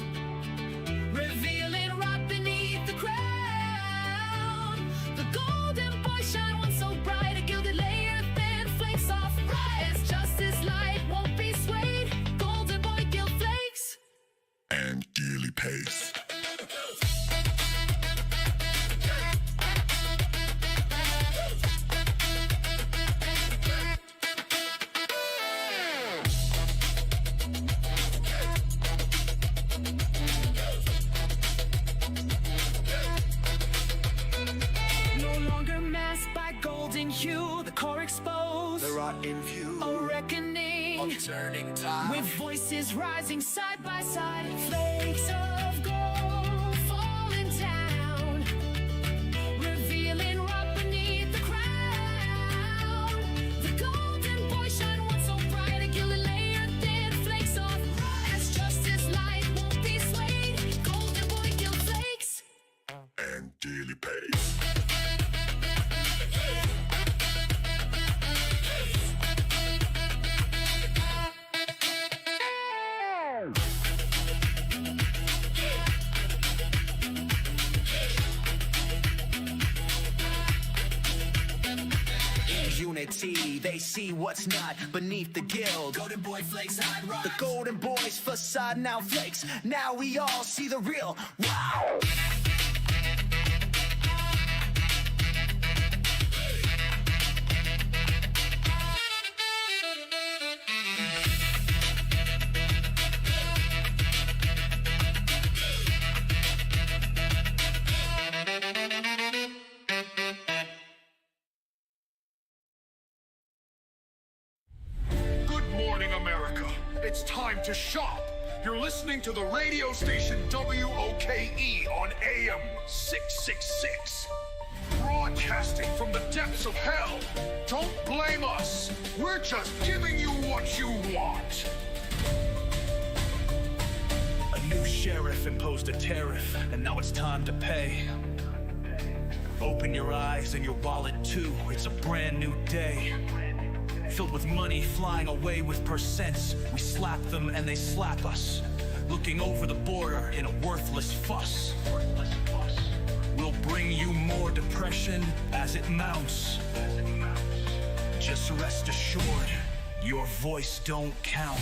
revealing right beneath the crown. The golden boy shine once so bright, a gilded layer thin, flakes off right. As justice light won't be swayed, golden boy gild flakes and dearly pays. Hue, the core exposed, the rot in view, a reckoning of turning time, with voices rising side by side. Flakes of gold falling down, revealing right beneath the crown. The golden boy shine once so bright, a gilded layer thin, flakes off as justice light won't be swayed. Golden boy gild flakes and dearly pays. Unity, they see what's not beneath the guild. Golden boy flakes hide rock. The golden boy's facade now flakes. Now we all see the real. Wow! It's time to shop. You're listening to the radio station WOKE on AM 666. Broadcasting from the depths of hell. Don't blame us. We're just giving you what you want. A new sheriff imposed a tariff, and now it's time to pay. Open your eyes and your wallet too. It's a brand new day. Filled with money flying away with percents. We slap them and they slap us. Looking over the border in a worthless fuss. We'll bring you more depression as it mounts. Just rest assured, your voice don't count.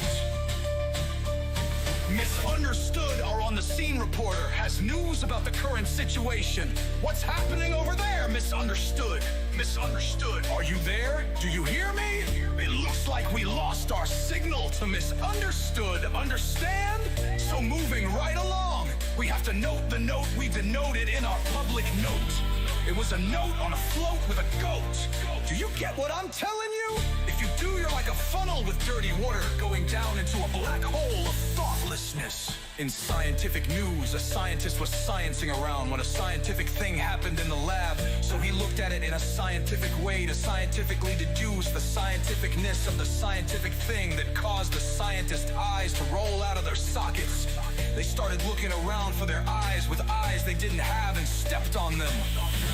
Misunderstood are on the scene reporter. Has news about the current situation. What's happening over there, Misunderstood? Misunderstood. Are you there? Do you hear me? It looks like we lost our signal to Misunderstood. Understand? So moving right along, we have to note the note we denoted in our public note. It was a note on a float with a goat. Do you get what I'm telling you? If you do, you're like a funnel with dirty water going down into a black hole of thoughtlessness. In scientific news, a scientist was sciencing around when a scientific thing happened in the lab. So he looked at it in a scientific way to scientifically deduce the scientificness of the scientific thing that caused the scientist's eyes to roll out of their sockets. They started looking around for their eyes with eyes they didn't have and stepped on them.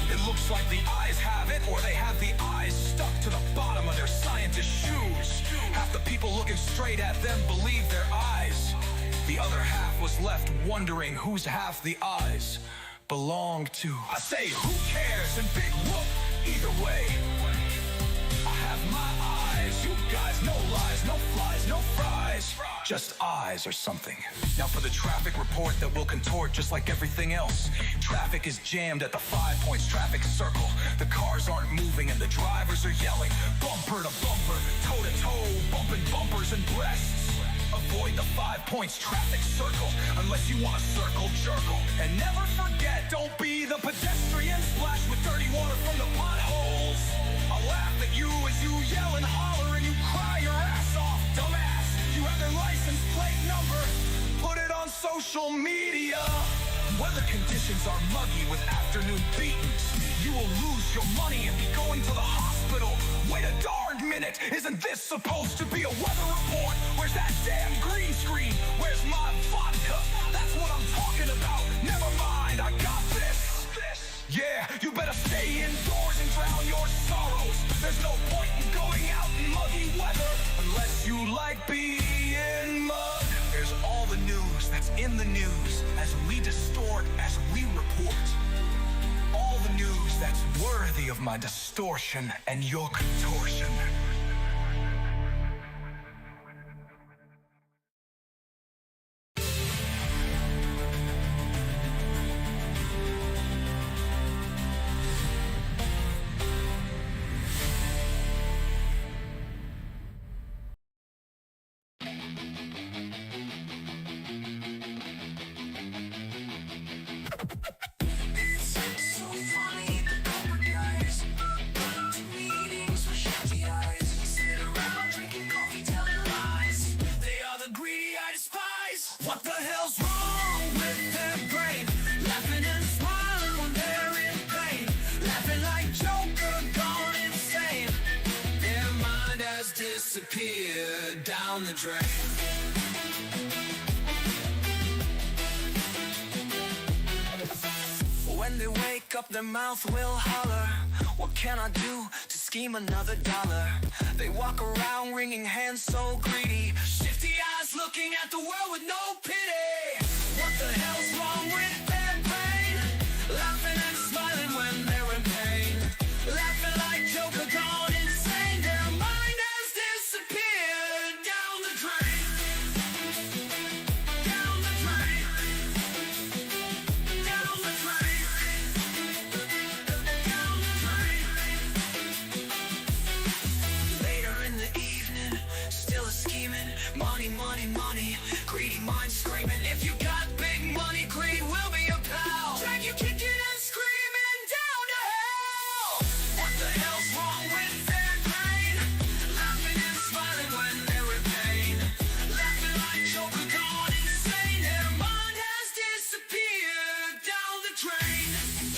It looks like the eyes have it, or they have the eyes stuck to the bottom of their scientist shoes. Half the people looking straight at them believed their eyes. The other half was left wondering whose half the eyes belonged to. I say, who cares? And big whoop, either way. I have my eyes, you guys, no lies, no flies, no fries. Just eyes or something. Now for the traffic report that will contort just like everything else. Traffic is jammed at the 5 Points traffic circle. The cars aren't moving and the drivers are yelling. Bumper to bumper, toe to toe, bumping bumpers and breasts. Avoid the 5 Points traffic circle unless you want to circle jerkle. And never forget, don't be the pedestrian splashed with dirty water from the potholes. I'll laugh at you as you yell and holler and you cry your ass off, dumbass. You have their license plate number, put it on social media. Weather conditions are muggy with afternoon beatings. You will lose your money and be going to the hospital. Way to darn minute. Isn't this supposed to be a weather report? Where's that damn green screen? Where's my vodka? That's what I'm talking about. Never mind, I got this. Yeah, you better stay indoors and drown your sorrows. There's no point in going out in muggy weather unless you like being mud. There's all the news that's in the news as we distort, as we report. All the news that's worthy of my distortion and your contortion. What the hell's wrong with their brain? Laughing and smiling when they're in pain. Laughing like Joker gone insane. Their mind has disappeared down the drain. When they wake up, their mouth will holler. What can I do to scheme another dollar? They walk around wringing hands so greedy. Shifty eyes looking at the world with no pity. What the hell's wrong with their brain? Laughing and smiling when they're in pain. Laughing like Joker gone insane. Their mind has disappeared down the drain. Down the drain. Down the drain. Down the drain. Later in the evening, still a scheming. Money, money, money. Greedy mind screaming. If you got big money, greed will be your pal. Drag you kicking and screaming down to hell. What the hell's wrong with their brain? Laughing and smiling when they're in pain. Laughing like Joker gone insane. Their mind has disappeared down the drain.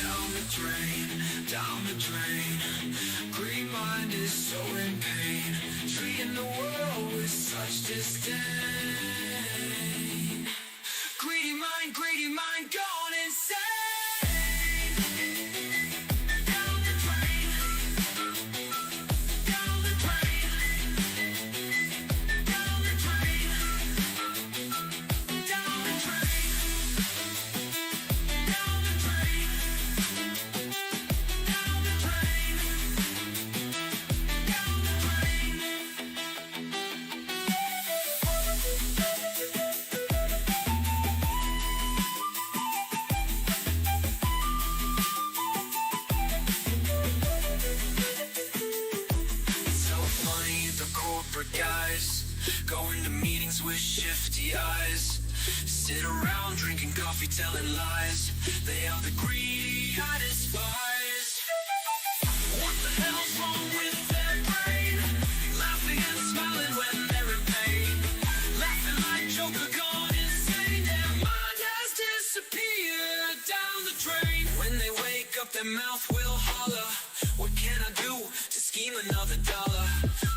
Down the drain, down the drain. Greedy mind is so in pain. Treating the world with such disdain. Greedy mind gone insane. Down the drain. Down the drain. Down the drain. Down the drain. Down the drain. Down the drain. Down the drain. Guys, going to meetings with shifty eyes, sit around drinking coffee, telling lies. They are the greedy I despise. What the hell's wrong with their brain? Laughing and smiling when they're in pain. Laughing like Joker gone insane. Their mind has disappeared down the drain. When they wake up, their mouth will holler. What can I do to scheme another dollar?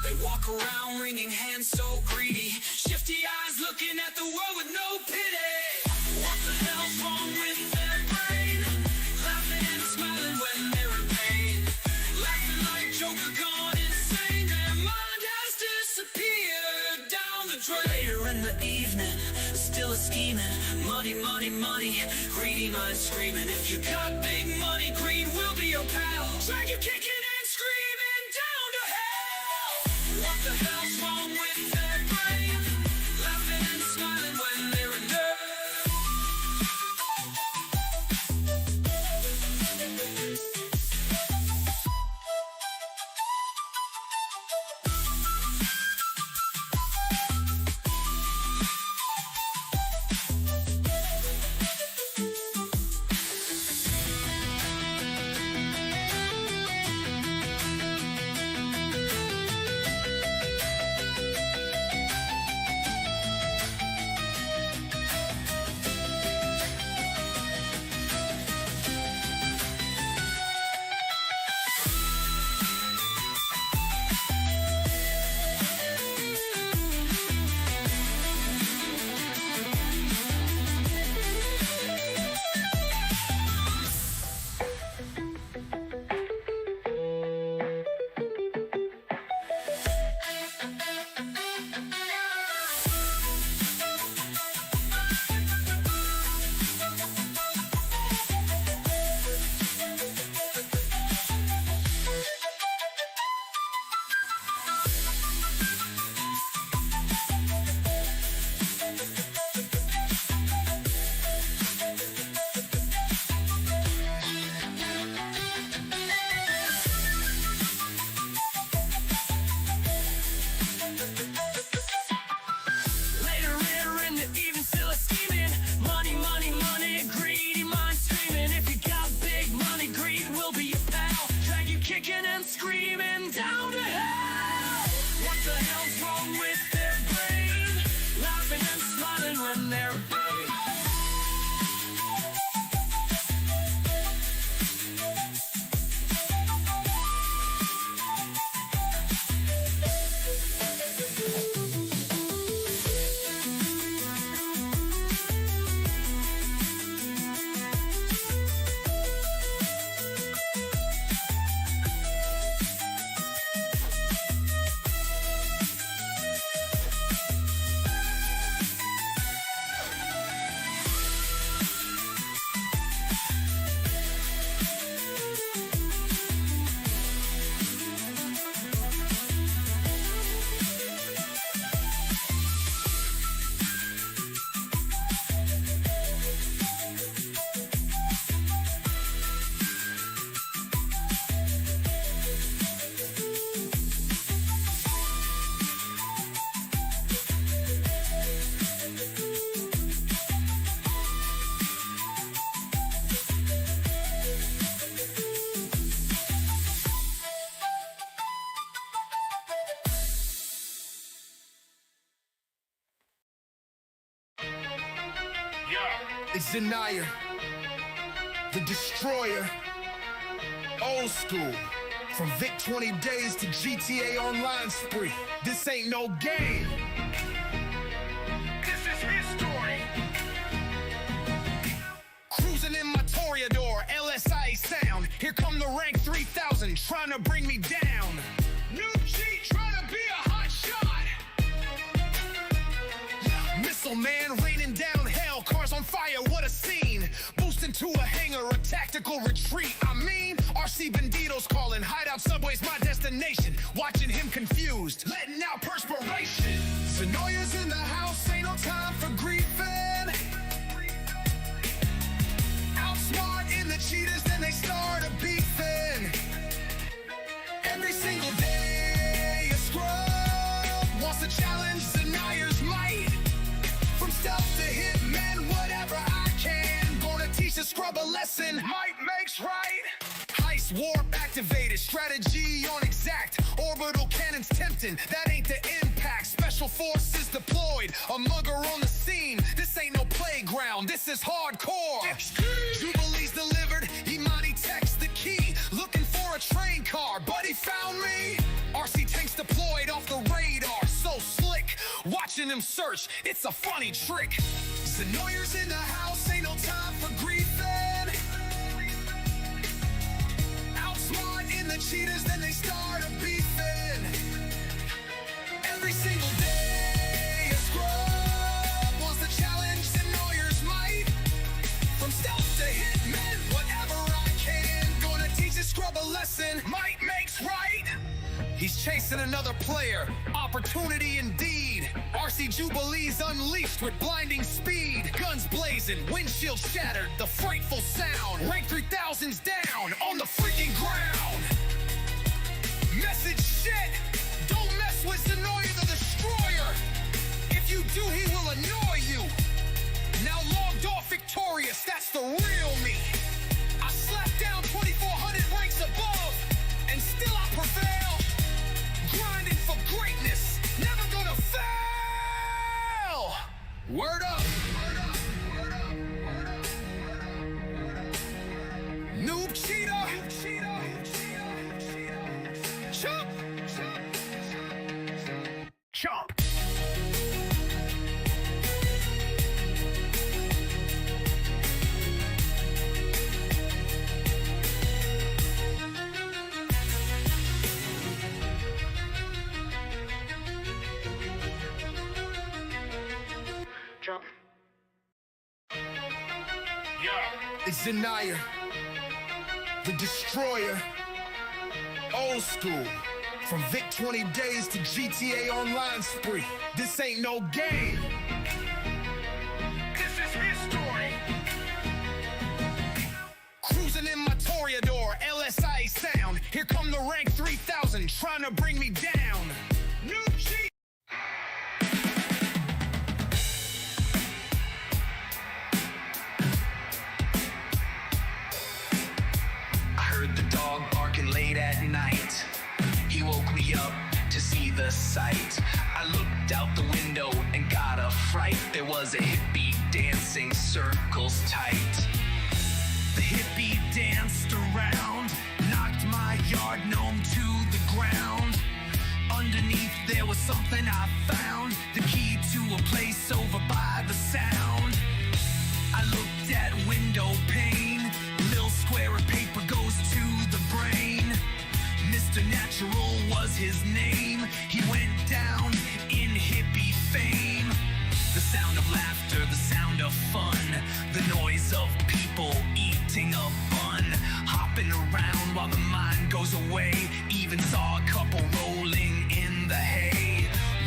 They walk around wringing hands so greedy. Shifty eyes looking at the world with no pity. What the hell's wrong with their brain? Laughing and smiling when they're in pain. Laughing like Joker gone insane. Their mind has disappeared down the drain. Later in the evening, still a scheming. Money, money, money. Greedy mind screaming. If you got big money, greed will be your pal. Drag you kicking and screaming down to hell. What the hell's wrong with their brain? Laughing and smiling when they're in love. It's Zanaya, the Destroyer, old school. From Vic 20 days to GTA Online spree. This ain't no game. This is history. Cruising in my Toreador, LSI sound. Here come the rank 3000, trying to bring me down. New G trying to be a hot shot. Missile man raining down hell, cars on fire, what a scene. Boost into a hangar, a tactical retreat. I mean, RC Bandito's calling, hideout subway's my destination. Watching him confused, letting out perspiration. Zenoya's in the house, ain't no time for griefing. Outsmart in the cheaters, then they start a beefing. Every single day, a scrub wants to challenge Zenoya's might. From stealth to hitman, whatever I can. Gonna teach the scrub a lesson, might makes right. Heist warp activated, strategy on exact. Orbital cannons tempting, that ain't the impact. Special forces deployed, a mugger on the scene. This ain't no playground, this is hardcore. Jubilee's delivered, Imani texts the key. Looking for a train car, but he found me. RC tanks deployed off the radar, so slick. Watching him search, it's a funny trick. Zenoya's in the house, ain't no time for griefing. Outsmart in the cheaters, then they start a beefing. Every single day, a scrub wants to challenge Zenoya's might. From stealth to hitman, whatever I can. Gonna teach this scrub a lesson, might makes right. He's chasing another player, opportunity indeed. RC Jubilee's unleashed with blinding speed. Guns blazing, windshield shattered, the frightful sound. Rank 3000's down, on the freaking ground. Message shit, don't mess with Zenoya the Destroyer. If you do, he will annoy you. Now logged off victorious, that's the real me. I slapped down 2400 ranks above, and still I prevail. Grinding for greatness, never gonna fail. Word up. Noob cheetah. Chomp. Chomp. It's Zanaya, the Destroyer, old school. From Vic 20 days to GTA Online spree. This ain't no game. This is history. Cruising in my Toreador, LSI sound. Here come the rank 3000, trying to bring me down. New G. Heard the dog barking late at night. He woke me up to see the sight. I looked out the window and got a fright. There was a hippie dancing circles tight. The hippie danced around, knocked my yard gnome to the ground. Underneath there was something I found, the key to a place over by the sound. I looked at window pane, little square of paper goes to the brain. Mr. Natural was his name, he went down in hippie fame. The sound of laughter, the sound of fun, the noise of people eating a bun, hopping around while the mind goes away. Even saw a couple rolling in the hay.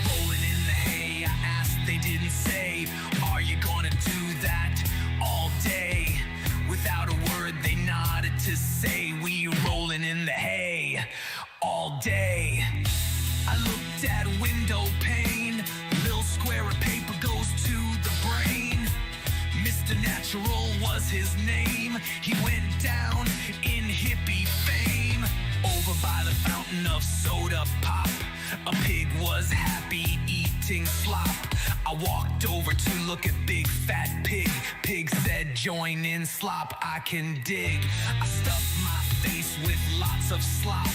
Rolling in the hay, I asked, they didn't say, are you gonna do that all day? Without a word they nodded to say, we rolling in the hay all day. I looked at window pane, little square of paper goes to the brain. Mr. Natural was his name, he went down in hippie fame. Over by the fountain of soda pop, a pig was happy eating slop. I walked over to look at Big Fat Pig. Pig said, join in slop, I can dig. I stuffed my face with lots of slop.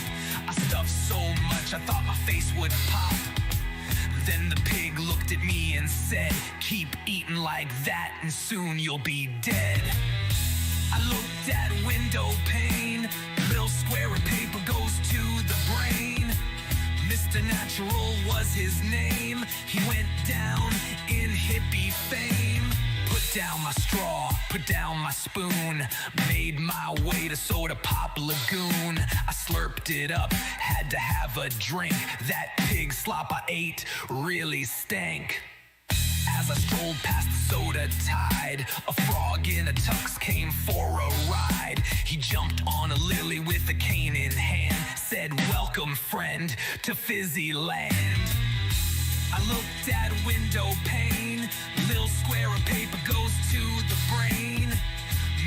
I stuffed so much I thought my face would pop. Then the pig looked at me and said, keep eating like that and soon you'll be dead. I looked at window pane. Little square of paper goes to the brain. Mr. Natural was his name. He went down in hippie fame. Put down my straw, put down my spoon. Made my way to Soda Pop Lagoon. I slurped it up, had to have a drink. That pig slop I ate really stank. As I strolled past the soda tide, a frog in a tux came for a ride. He jumped on a lily with a cane in hand, said, welcome friend to Fizzy Land. I looked at window pane. Little square of paper goes to the brain.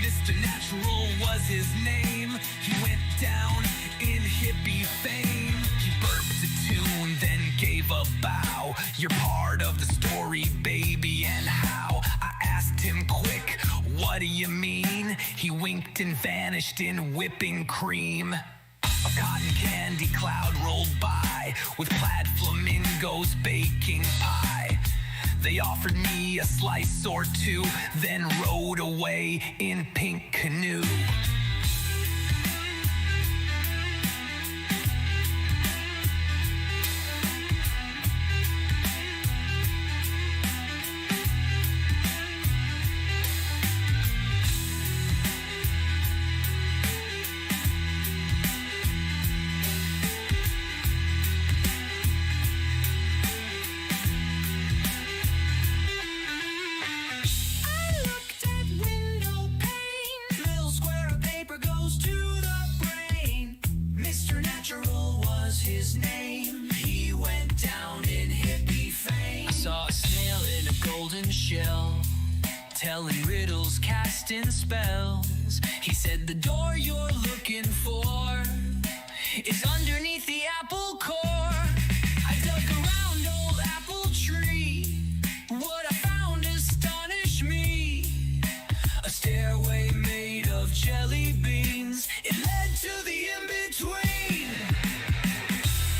Mr. Natural was his name. He went down in hippie fame. He burped a tune, then gave a bow. You're part of the story, baby, and how? I asked him quick, what do you mean? He winked and vanished in whipping cream. A cotton candy cloud rolled by with plaid flamingos baking pie. They offered me a slice or two, then rode away in pink canoe. Telling riddles, casting spells. He said the door you're looking for is underneath the apple core. I dug around old apple tree. What I found astonished me. A stairway made of jelly beans. It led to the in-between.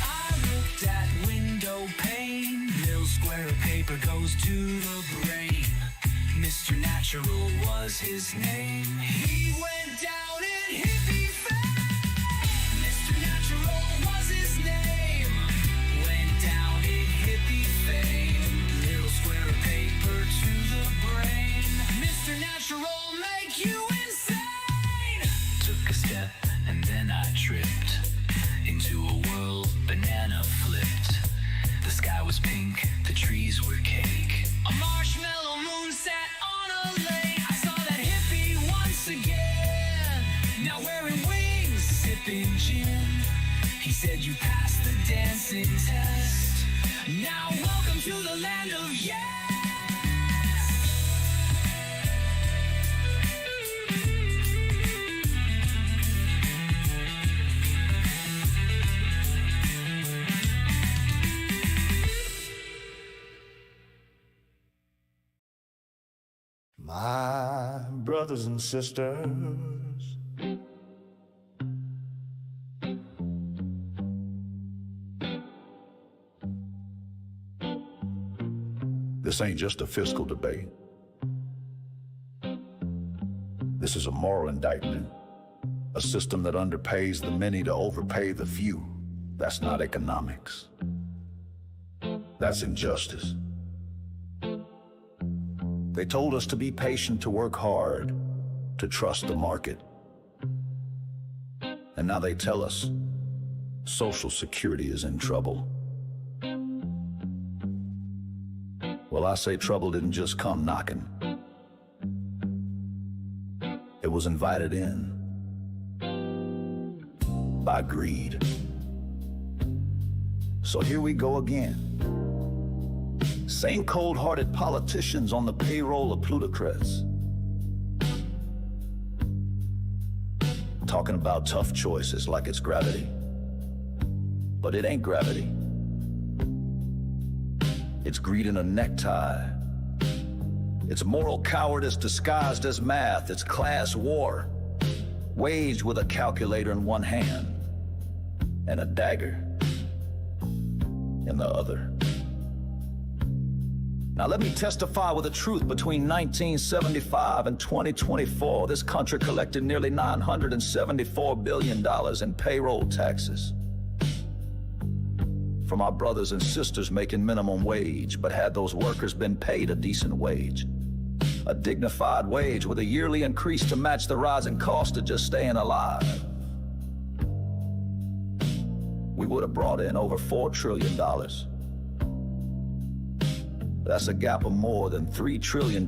I looked at window pane. Little square of paper goes to the brain. Mr. Natural was his name. He went down in hippie fame. Mr. Natural was his name. Went down in hippie fame. Little square of paper to the brain. Mr. Natural make you insane. Took a step and then I tripped into a world banana flipped. The sky was pink, the trees were cake. A marshmallow moon sat on a lake. I saw that hippie once again. Now wearing wings, sipping gin. He said you passed the dancing test. Now welcome to the land of yes. My brothers and sisters, this ain't just a fiscal debate. This is a moral indictment. A system that underpays the many to overpay the few. That's not economics. That's injustice. They told us to be patient, to work hard, to trust the market. And now they tell us Social Security is in trouble. Well, I say trouble didn't just come knocking. It was invited in by greed. So here we go again. Same cold-hearted politicians on the payroll of plutocrats. Talking about tough choices like it's gravity. But it ain't gravity. It's greed in a necktie. It's moral cowardice disguised as math. It's class war, waged with a calculator in one hand and a dagger in the other. Now let me testify with the truth. Between 1975 and 2024, this country collected nearly $974 billion in payroll taxes from our brothers and sisters making minimum wage. But had those workers been paid a decent wage, a dignified wage with a yearly increase to match the rising cost of just staying alive, we would have brought in over $4 trillion. That's a gap of more than $3 trillion.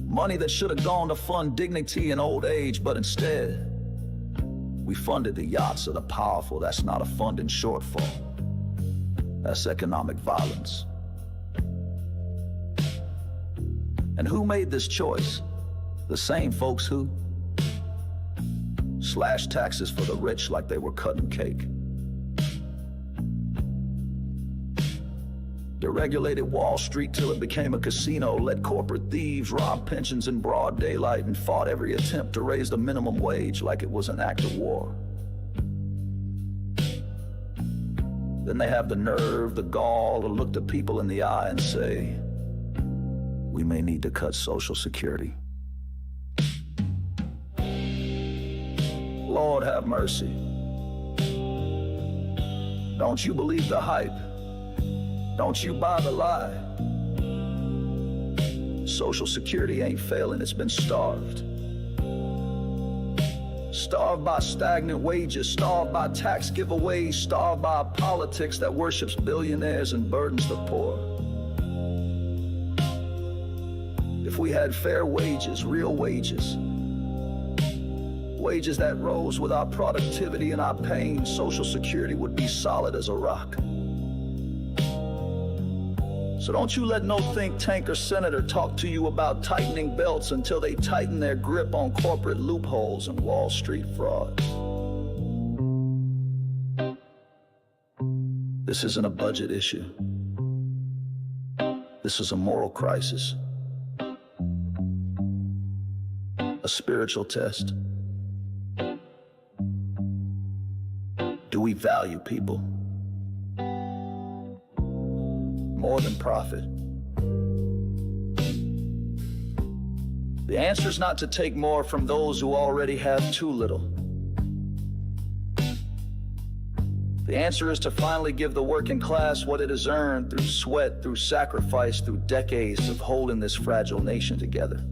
Money that should have gone to fund dignity in old age, but instead, we funded the yachts of the powerful. That's not a funding shortfall. That's economic violence. And who made this choice? The same folks who slashed taxes for the rich like they were cutting cake. Deregulated Wall Street till it became a casino, let corporate thieves rob pensions in broad daylight, and fought every attempt to raise the minimum wage like it was an act of war. Then they have the nerve, the gall to look the people in the eye and say, we may need to cut Social Security. Lord have mercy. Don't you believe the hype? Don't you buy the lie? Social Security ain't failing, it's been starved. Starved by stagnant wages, starved by tax giveaways, starved by politics that worships billionaires and burdens the poor. If we had fair wages, real wages, wages that rose with our productivity and our pain, Social Security would be solid as a rock. So don't you let no think tank or senator talk to you about tightening belts until they tighten their grip on corporate loopholes and Wall Street fraud. This isn't a budget issue. This is a moral crisis. A spiritual test. Do we value people more than profit? The answer is not to take more from those who already have too little. The answer is to finally give the working class what it has earned through sweat, through sacrifice, through decades of holding this fragile nation together.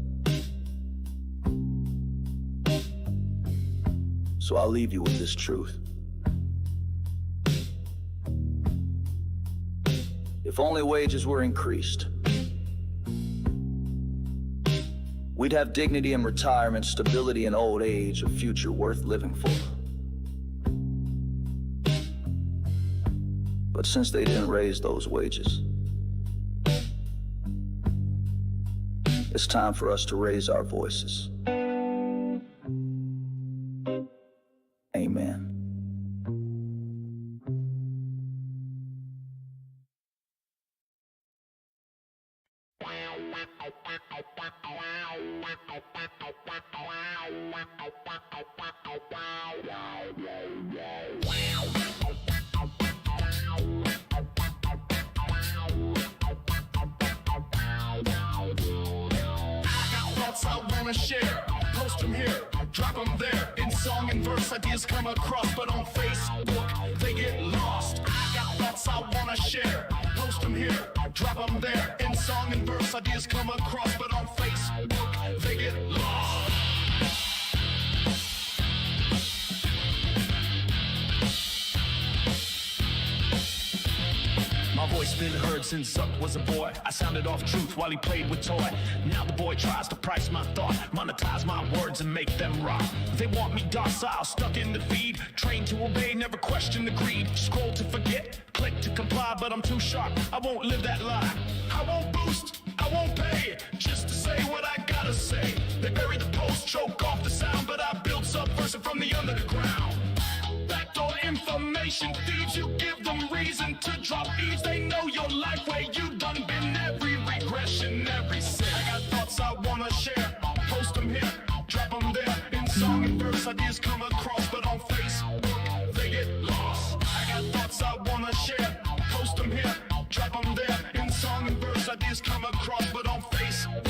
So I'll leave you with this truth. If only wages were increased, we'd have dignity in retirement, stability in old age, a future worth living for. But since they didn't raise those wages, it's time for us to raise our voices. Amen. I wanna share, post them here, drop them there. In song and verse, ideas come across, but on Facebook, they get lost. I got thoughts I wanna share, post them here, drop them there. In song and verse, ideas come across, but on Facebook, they get lost. My voice been heard since Zuck was a boy. I sounded off truth while he played with toy. Now the boy tries to price my thought, monetize my words and make them rock. They want me docile, stuck in the feed, trained to obey, never question the greed. Scroll to forget, click to comply, but I'm too sharp, I won't live that lie. I won't boost, I won't pay, just to say what I gotta say. They bury the post, choke off the sound, but I built subversive from the under the ground. Backdoor information thieves, you give them reason to drop eaves. They know your life where you done been, every regression, every sin. I got thoughts I wanna share, post them here, drop them there. In song and verse, ideas come across, but on Facebook, they get lost. I got thoughts I wanna share, post them here, drop them there. In song and verse, ideas come across, but on Facebook,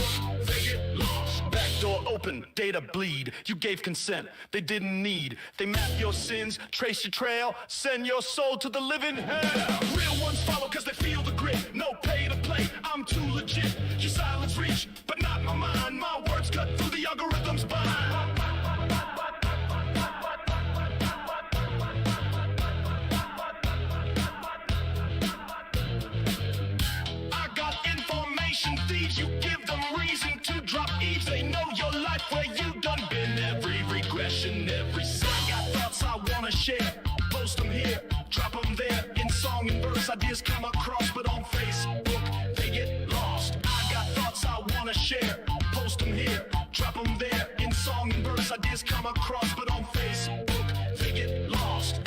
they get lost. Backdoor open, data bleed. You gave consent they didn't need. They map your sins, trace your trail, send your soul to the living hell. Real ones follow cause they feel the grit. No pay to play, I'm too legit. Your silence reach, but not my mind. My words cut through the algorithm's bind. I got information thieves, you give them reason to drop eaves. They know your life where you done been, every regression, every sin. I got thoughts I wanna share, post them here, drop them there. In song and verse, ideas come across, but on Facebook, they get lost. I got thoughts I wanna share, post them here, drop them there. In song and verse, ideas come across, but on Facebook, they get lost.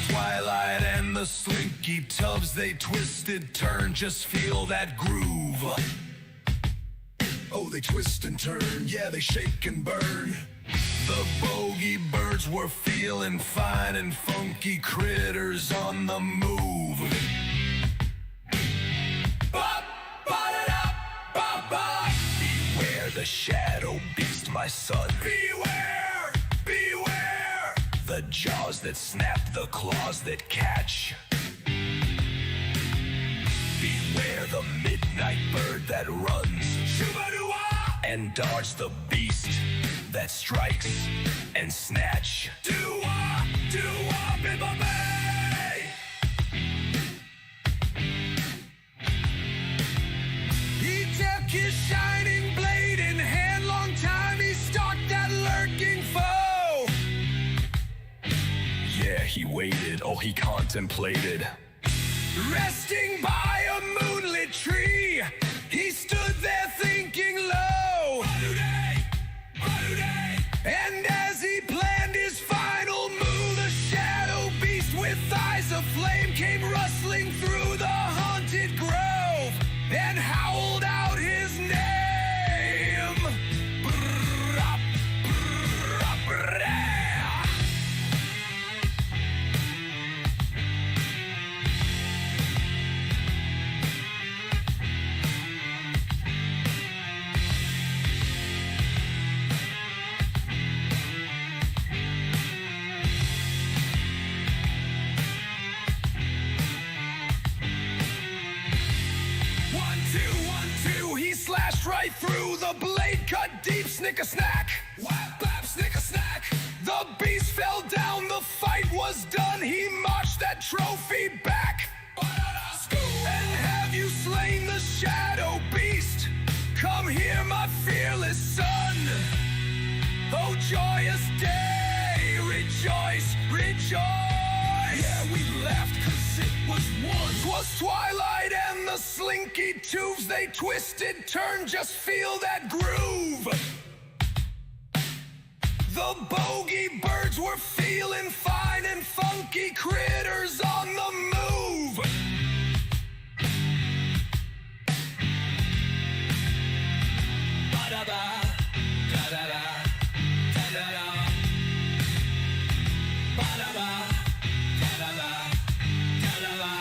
Twilight and the slinky tubs, they twisted, turn, just feel that groove. Oh, they twist and turn, yeah, they shake and burn. The bogey birds were feeling fine, and funky critters on the move. Bop, ba-da-da, ba-ba. Beware the shadow beast, my son. Beware, beware. The jaws that snap, the claws that catch. Beware the midnight bird that runs and darts, the beast that strikes and snatch. Do-wah, do-wah, bim-bam-bay. He took his shining blade in hand, long time he stalked that lurking foe. Yeah, he waited, oh, he contemplated. Resting by a moonlit tree, he stood there thinking low. And as he planned his final move, the shadow beast with eyes of flame came rustling through the haunted grove and howled out his name. Brrrap, brrrap, brrrap. Slashed right through, the blade cut deep, snick-a-snack. Whap, bap, snick-a-snack. The beast fell down, the fight was done. He marched that trophy back. And have you slain the shadow beast? Come here, my fearless son. Oh, joyous day, rejoice. night. Yeah, we laughed 'cause it was one. 'Twas twilight and the slinky tubes, they twisted, turned, just feel that groove. The bogey birds were feeling fine and funky critters on the move. Ba-da-ba, da-da-da, da-da-da. Ba-da-ba, da-da-da, da-da-da.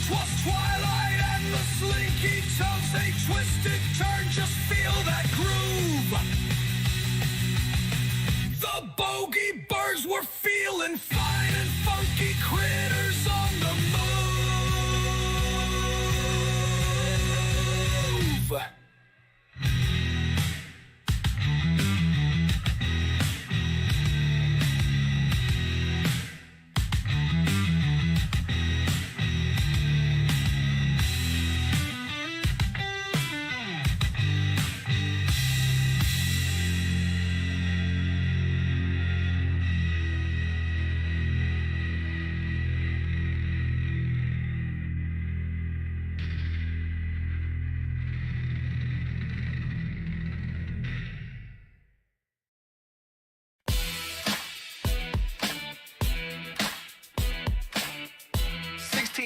'Twas twilight and the slinky toes, they twisted, turned, just feel that groove. The bogey birds were feeling fine and funky critters on the move.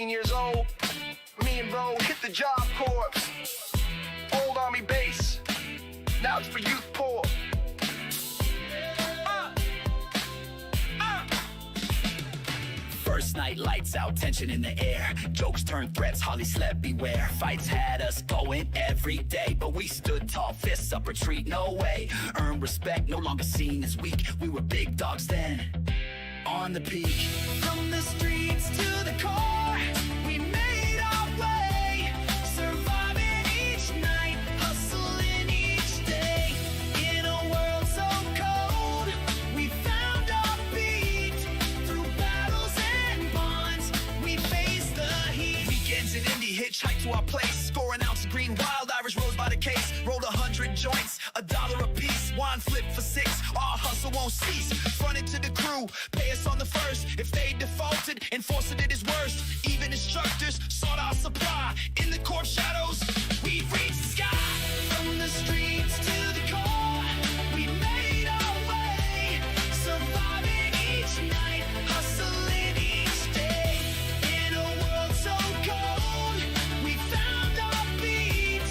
Years old, me and Ro hit the job corps. Old army base, now it's for youth poor. First night, lights out, tension in the air. Jokes turned threats, Holly slept, beware. Fights had us going every day, but we stood tall, fists up, retreat, no way. Earned respect, no longer seen as weak. We were big dogs then, on the peak. From the streets to the core, we made our way, surviving each night, hustling each day. In a world so cold, we found our beat. Through battles and bonds, we faced the heat. Weekends in Indy, hitchhike to our place. Score an ounce of green, wild Irish rose by the case. Rolled 100 joints, $1 a piece. Wine flip for 6, our hustle won't cease. Fronted to the crew, pay us on the first. If they defaulted, enforcing it is worst. Even instructors sought our supply. In the corpse shadows, we reached the sky. From the streets to the core, we made our way, surviving each night, hustling each day. In a world so cold, we found our beat.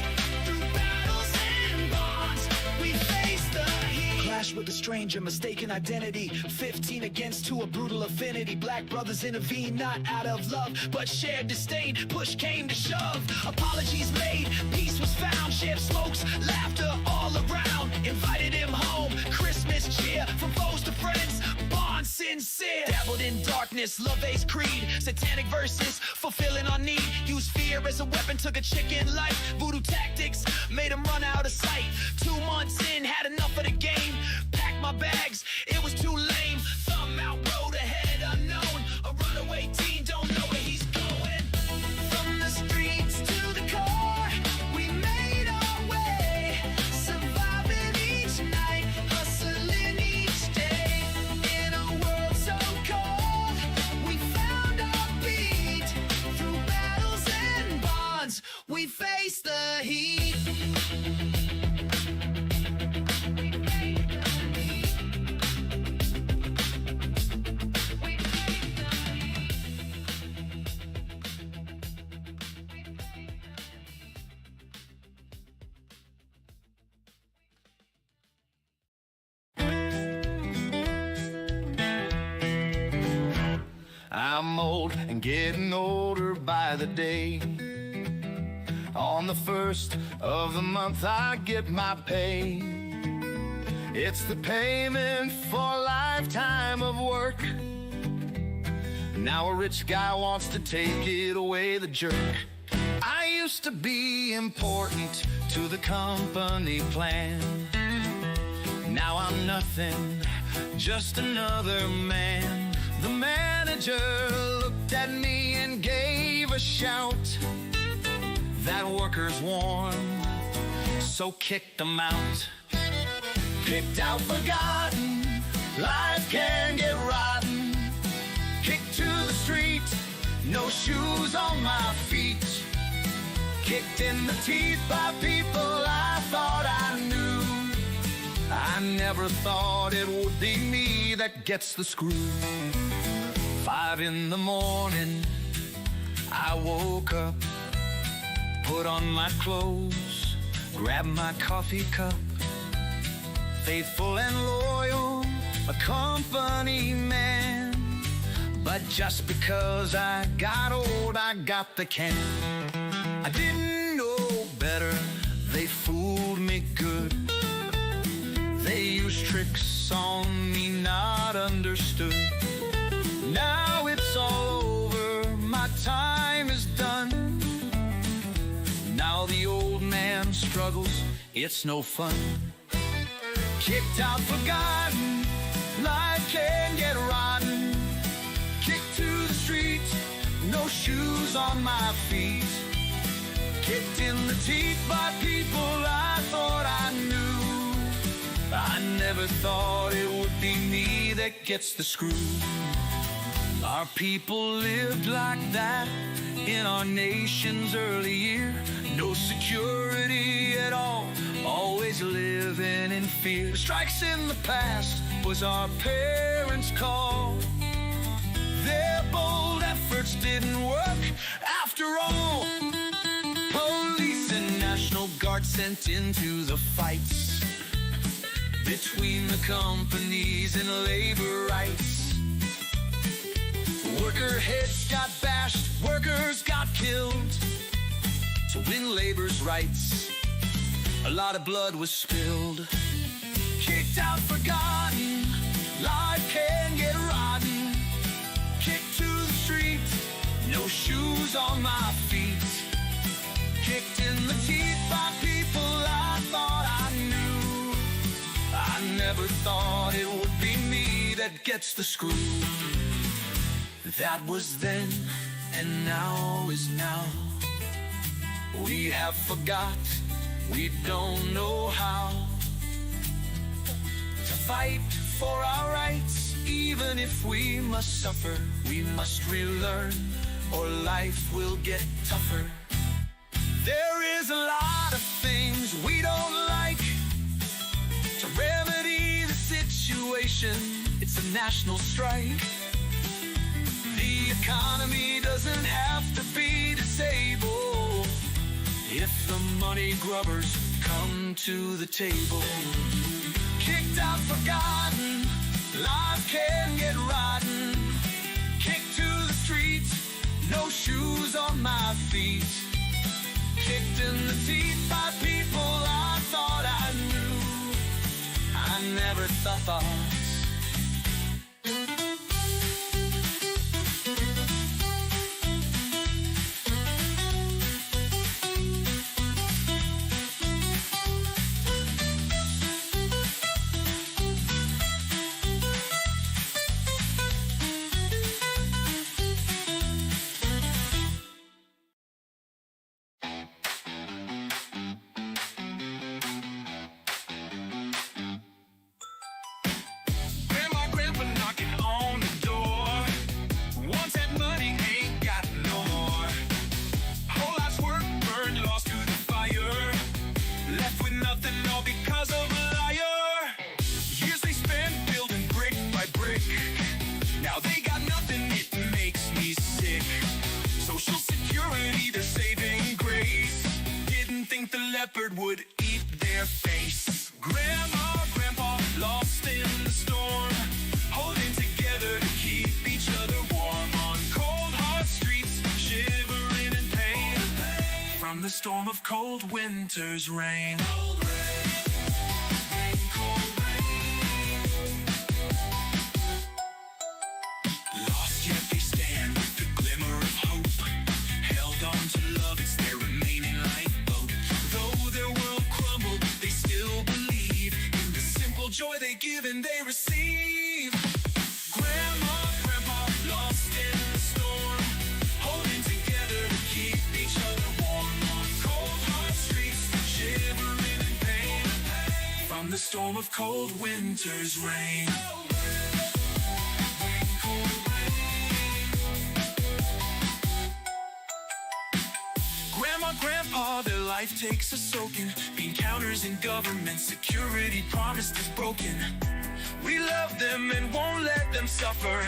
Through battles and bonds, we faced the heat. Clash with a stranger, mistaken identity. 15 against 2, a brutal affinity. Black brothers intervene, not out of love, but shared disdain. Push came to shove, apologies made, peace was found. Shared smokes, laughter all around. Invited him home, Christmas cheer. From foes to friends, bond sincere. Dabbled in darkness, love ace creed. Satanic verses, fulfilling our need. Used fear as a weapon, took a chicken life. Voodoo tactics, made him run out of sight. 2 months in, had enough of the game. Packed my bags, it was too lame. Thumb out, road ahead, unknown. A runaway teen, don't know where he's going. From the streets to the core, we made our way, surviving each night, hustling each day. In a world so cold, we found our beat. Through battles and bonds, we faced the heat. I'm old and getting older by the day. On the first of the month I get my pay. It's the payment for a lifetime of work. Now a rich guy wants to take it away, the jerk. I used to be important to the company plan. Now I'm nothing just another man. The manager looked at me and gave a shout. That worker's warm, so kicked them out. Kicked out, forgotten, life can get rotten. Kicked to the street, no shoes on my feet. Kicked in the teeth by people I thought I knew. I never thought it would be me that gets the screw. 5 in the morning, I woke up, put on my clothes, grabbed my coffee cup. Faithful and loyal, a company man. But just because I got old, I got the can. I didn't know better, they fooled me good. They used tricks on me, not understood. Now it's all over, my time is done. Now the old man struggles, it's no fun. Kicked out, forgotten, life can get rotten. Kicked to the street, no shoes on my feet. Kicked in the teeth by people I thought I knew. I never thought it would be me that gets the screw. Our people lived like that in our nation's early year. No security at all, always living in fear. Strikes in the past was our parents' call. Their bold efforts didn't work after all. Police and National Guard sent into the fights between the companies and labor rights. Worker heads got bashed, workers got killed. To win labor's rights, a lot of blood was spilled. Kicked out, forgotten, life can get rotten. Kicked to the street, no shoes on my feet. Kicked in the teeth by people I thought I knew. I never thought it would be me that gets the screw. That was then, and now is now. We have forgot, we don't know how to fight for our rights. Even if we must suffer, we must relearn, or life will get tougher. There is a lot of things we don't like. To remedy the situation, it's a national strike. The economy doesn't have to be disabled if the money grubbers come to the table. Kicked out, forgotten, life can get rotten. Kicked to the street, no shoes on my feet. Kicked in the teeth by people I thought I knew. I never thought. leopard would eat their face. Grandma, Grandpa, lost in the storm, holding together to keep each other warm on cold, hard streets, shivering in pain from the storm of cold winter's rain. Lost yet they stand with the glimmer of hope, held on to love, it's their remaining lifeboat. Though their world crumbled, they still believe in the simple joy they give and they receive. of cold winter's rain. Grandma, grandpa, their life takes a soaking. Bean counters in government security promised is broken. We love them and won't let them suffer.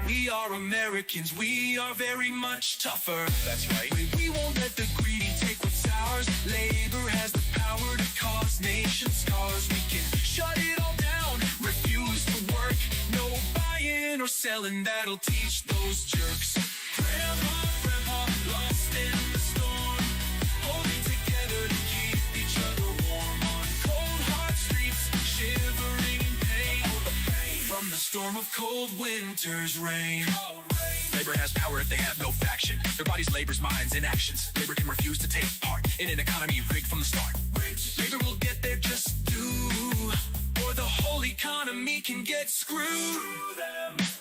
We are Americans, we are very much tougher. That's right. We won't let the greedy take what's ours. Labor has the power to cause nation scars. We can shut it all down, refuse to work. No buying or selling, that'll teach those jerks. Grandma, grandpa, lost in the storm, holding together to keep each other warm. On cold, hot streets, shivering in pain from the storm of cold winter's rain. Labor has power if they have no faction. Their bodies, labor's minds, and actions. Labor can refuse to take part in an economy rigged from the start. Labor will get there just due, or the whole economy can get screwed.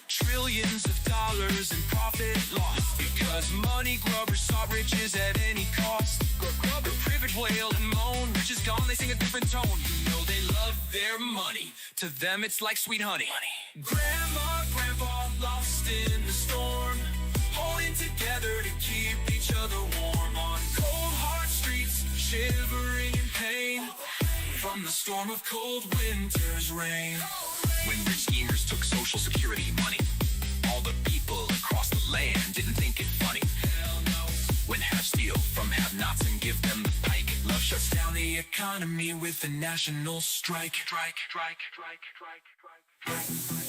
Trillions of dollars in profit lost because money grubbers sought riches at any cost. The privilege wail and moan, rich is gone, they sing a different tone. You know they love their money. To them it's like sweet honey. Grandma, grandpa, lost in the storm, holding together to keep each other warm. On cold, hard streets, shivering in pain from the storm of cold winter's rain. When rich schemers took social security money, all the people across the land didn't think it funny. Hell no. When half steal from have-nots and give them the pike, love shuts down the economy with a national strike.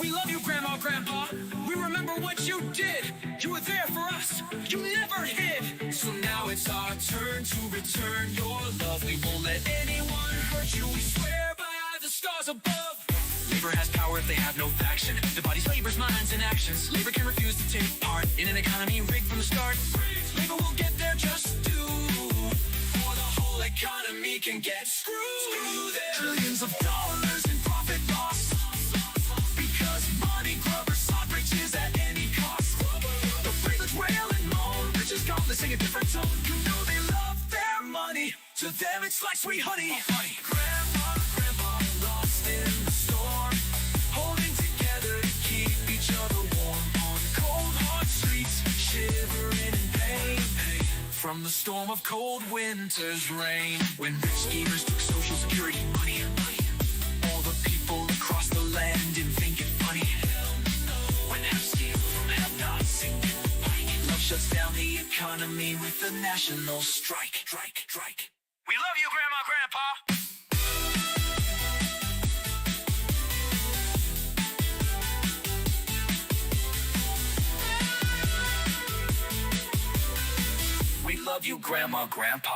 We love you, Grandma, Grandpa. We remember what you did. You were there for us. You never hid. So now it's our turn to return your love. We won't let anyone hurt you. We swear by the stars above. Labor has power if they have no faction. The body's labor's minds and actions. Labor can refuse to take part in an economy rigged from the start. Labor will get there just due, or the whole economy can get screwed. Trillions of dollars in profit lost because money grubbers sought riches at any cost. The privilege wail and moan, rich is gone, they sing a different tone. You know they love their money. To them it's like sweet honey. Grandma, grandpa, lost in the storm, holding together to keep each other warm. On cold, hard streets, shivering in pain from the storm of cold winter's rain. When rich schemers took social security money, all the people across the land didn't think it funny. When half steal from have-nots and get the pike, love shuts down the economy with a national strike. We love you, Grandma, Grandpa. We love you, Grandma, Grandpa.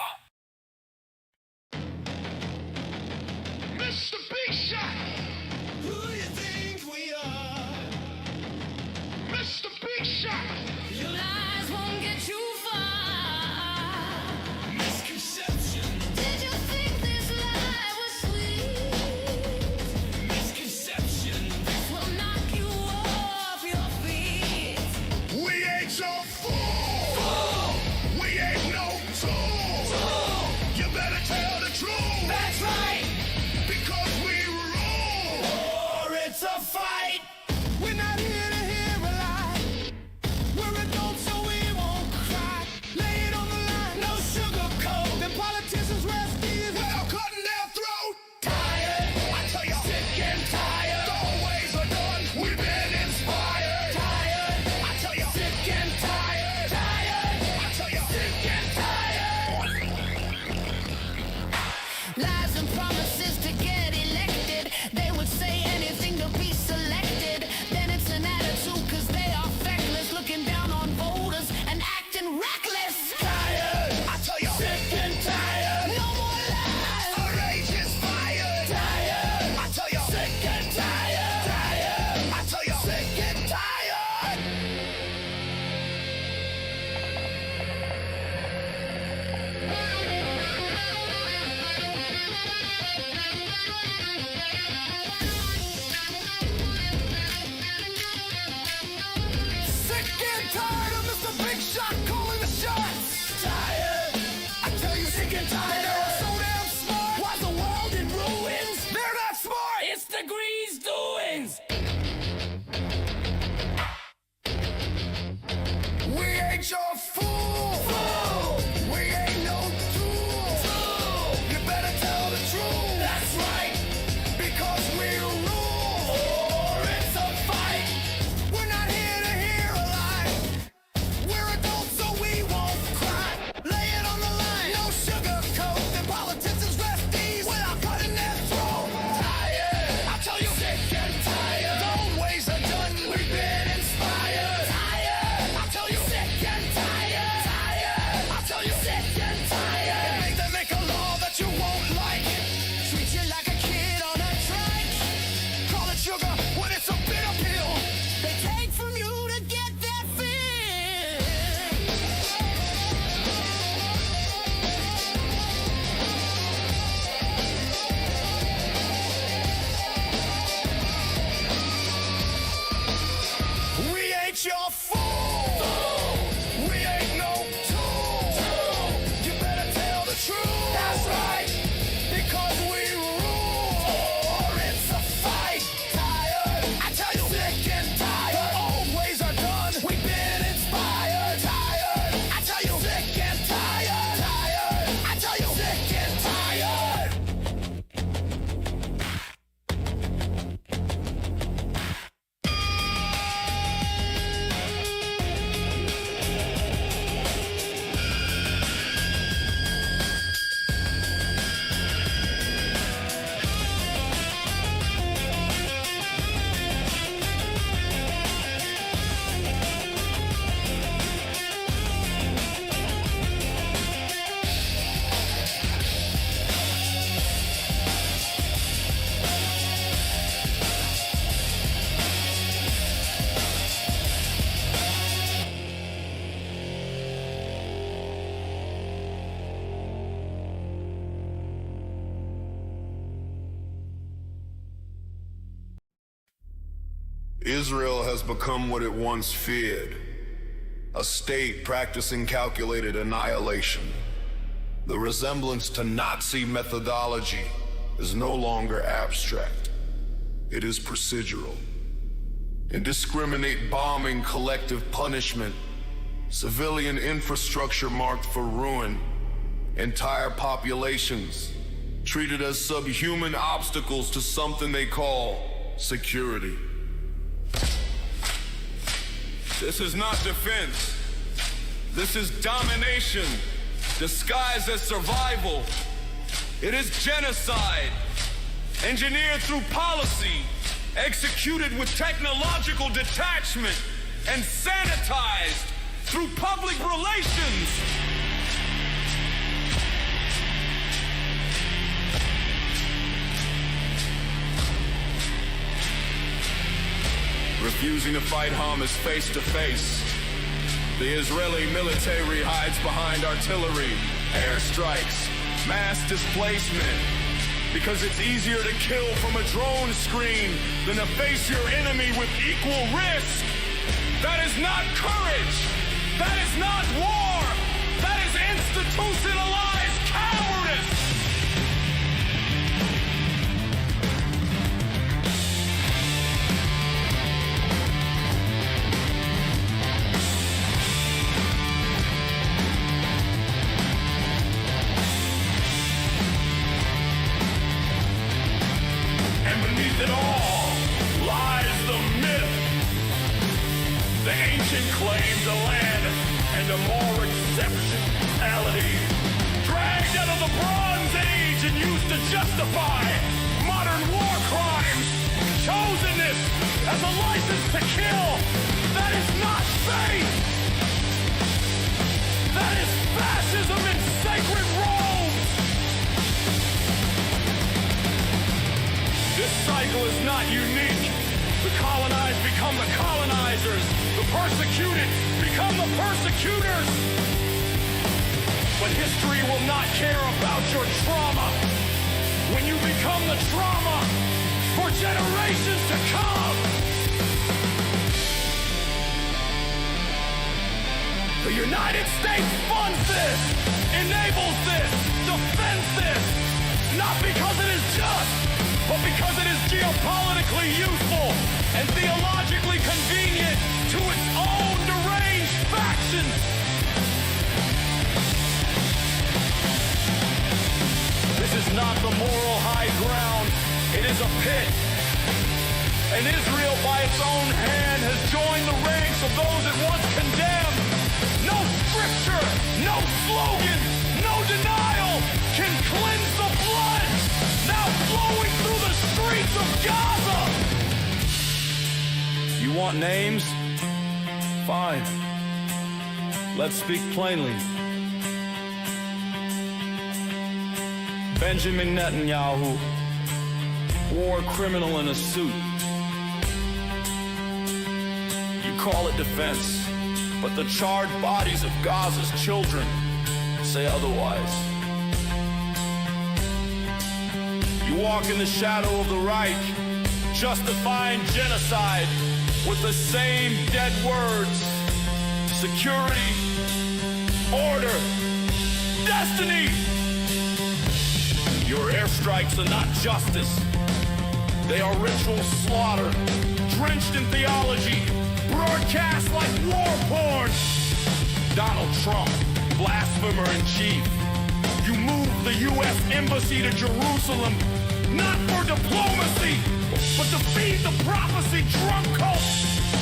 Mr. Big Shot! Who do you think we are? Mr. Big Shot! Your lies won't get you far. Misconception. Did you think this life was sweet? Misconception. This will knock you off your feet. We ain't your fool! We ain't no tool! Israel has become what it once feared, a state practicing calculated annihilation. The resemblance to Nazi methodology is no longer abstract. It is procedural. Indiscriminate bombing, collective punishment, civilian infrastructure marked for ruin, entire populations treated as subhuman obstacles to something they call security. This is not defense. This is domination, disguised as survival. It is genocide, engineered through policy, executed with technological detachment, and sanitized through public relations. Refusing to fight Hamas face to face, the Israeli military hides behind artillery, airstrikes, mass displacement, because it's easier to kill from a drone screen than to face your enemy with equal risk. That is not courage. That is not war. That is institutionalized cowardice. It all lies the myth, the ancient claim to land and a more exceptionality, dragged out of the Bronze Age and used to justify modern war crimes, chosen this as a license to kill. That is not faith. That is fascism in sacred robes. This cycle is not unique. The colonized become the colonizers. The persecuted become the persecutors. But history will not care about your trauma when you become the trauma for generations to come. The United States funds this, enables this, defends this, not because it is just, but because it is geopolitically useful and theologically convenient to its own deranged factions. This is not the moral high ground. It is a pit. And Israel, by its own hand, has joined the ranks of those it once condemned. No scripture, no slogan, no denial can cleanse the blood now flowing through the streets of Gaza. You want names? Fine. Let's speak plainly. Benjamin Netanyahu, war criminal in a suit. You call it defense, but the charred bodies of Gaza's children say otherwise. You walk in the shadow of the Reich, justifying genocide with the same dead words: security, order, destiny. Your airstrikes are not justice. They are ritual slaughter, drenched in theology, broadcast like war porn. Donald Trump, blasphemer in chief. You moved the U.S. Embassy to Jerusalem, not for diplomacy, but to feed the prophecy drunk cult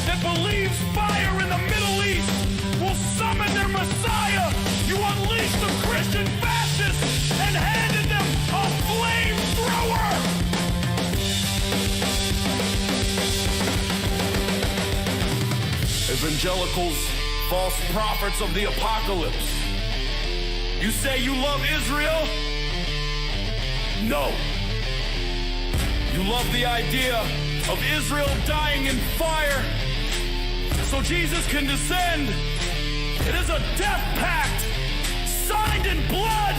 that believes fire in the Middle East will summon their Messiah. You unleashed the Christian fascists and handed them a flamethrower. Evangelicals, false prophets of the apocalypse. You say you love Israel? No. You love the idea of Israel dying in fire so Jesus can descend. It is a death pact, signed in blood,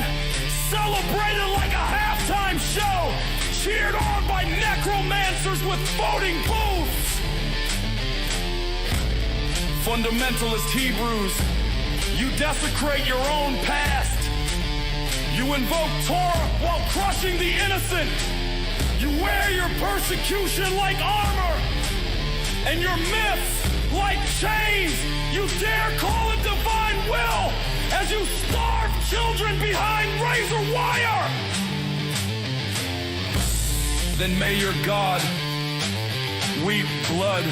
celebrated like a halftime show, cheered on by necromancers with voting booths. Fundamentalist Hebrews, you desecrate your own past. You invoke Torah while crushing the innocent. You wear your persecution like armor, and your myths like chains. You dare call it divine will as you starve children behind razor wire. Then may your God weep blood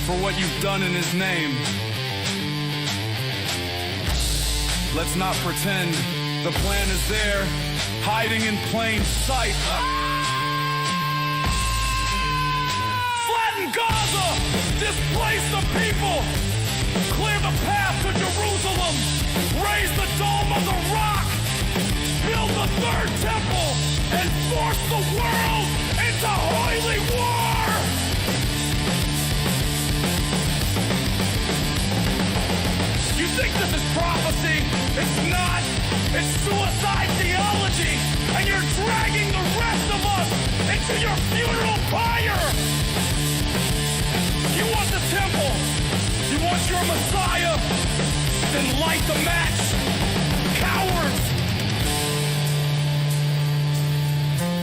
for what you've done in his name. Let's not pretend the plan is there, hiding in plain sight. Flatten Gaza! Displace the people! Clear the path to Jerusalem! Raise the dome of the rock! Build the third temple! And force the world into holy war! You think this is prophecy? It's not! It's suicide theology! And you're dragging the rest of us into your funeral pyre! You want the temple? You want your Messiah? Then light the match! Cowards!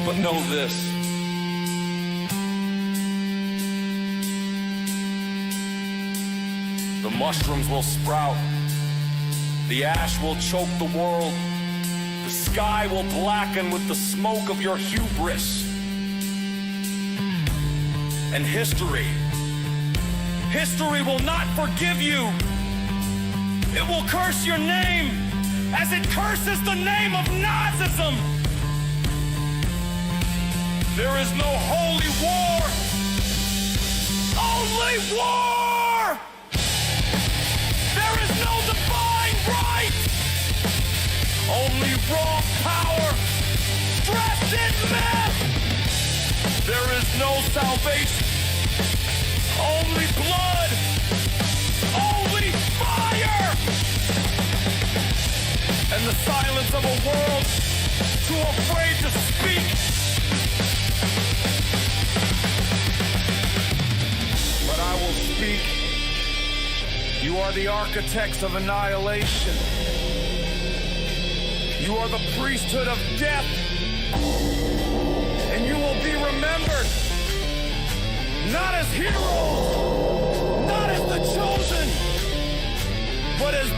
But know this. The mushrooms will sprout. The ash will choke the world. The sky will blacken with the smoke of your hubris. And history will not forgive you. It will curse your name as it curses the name of Nazism. There is no holy war, only war! There is no divine right, only raw power, dressed in myth. There is no salvation, only blood, only fire! And the silence of a world too afraid to speak. But I will speak. You are the architects of annihilation. You are the priesthood of death. And you will be remembered not as heroes, not as the chosen, but as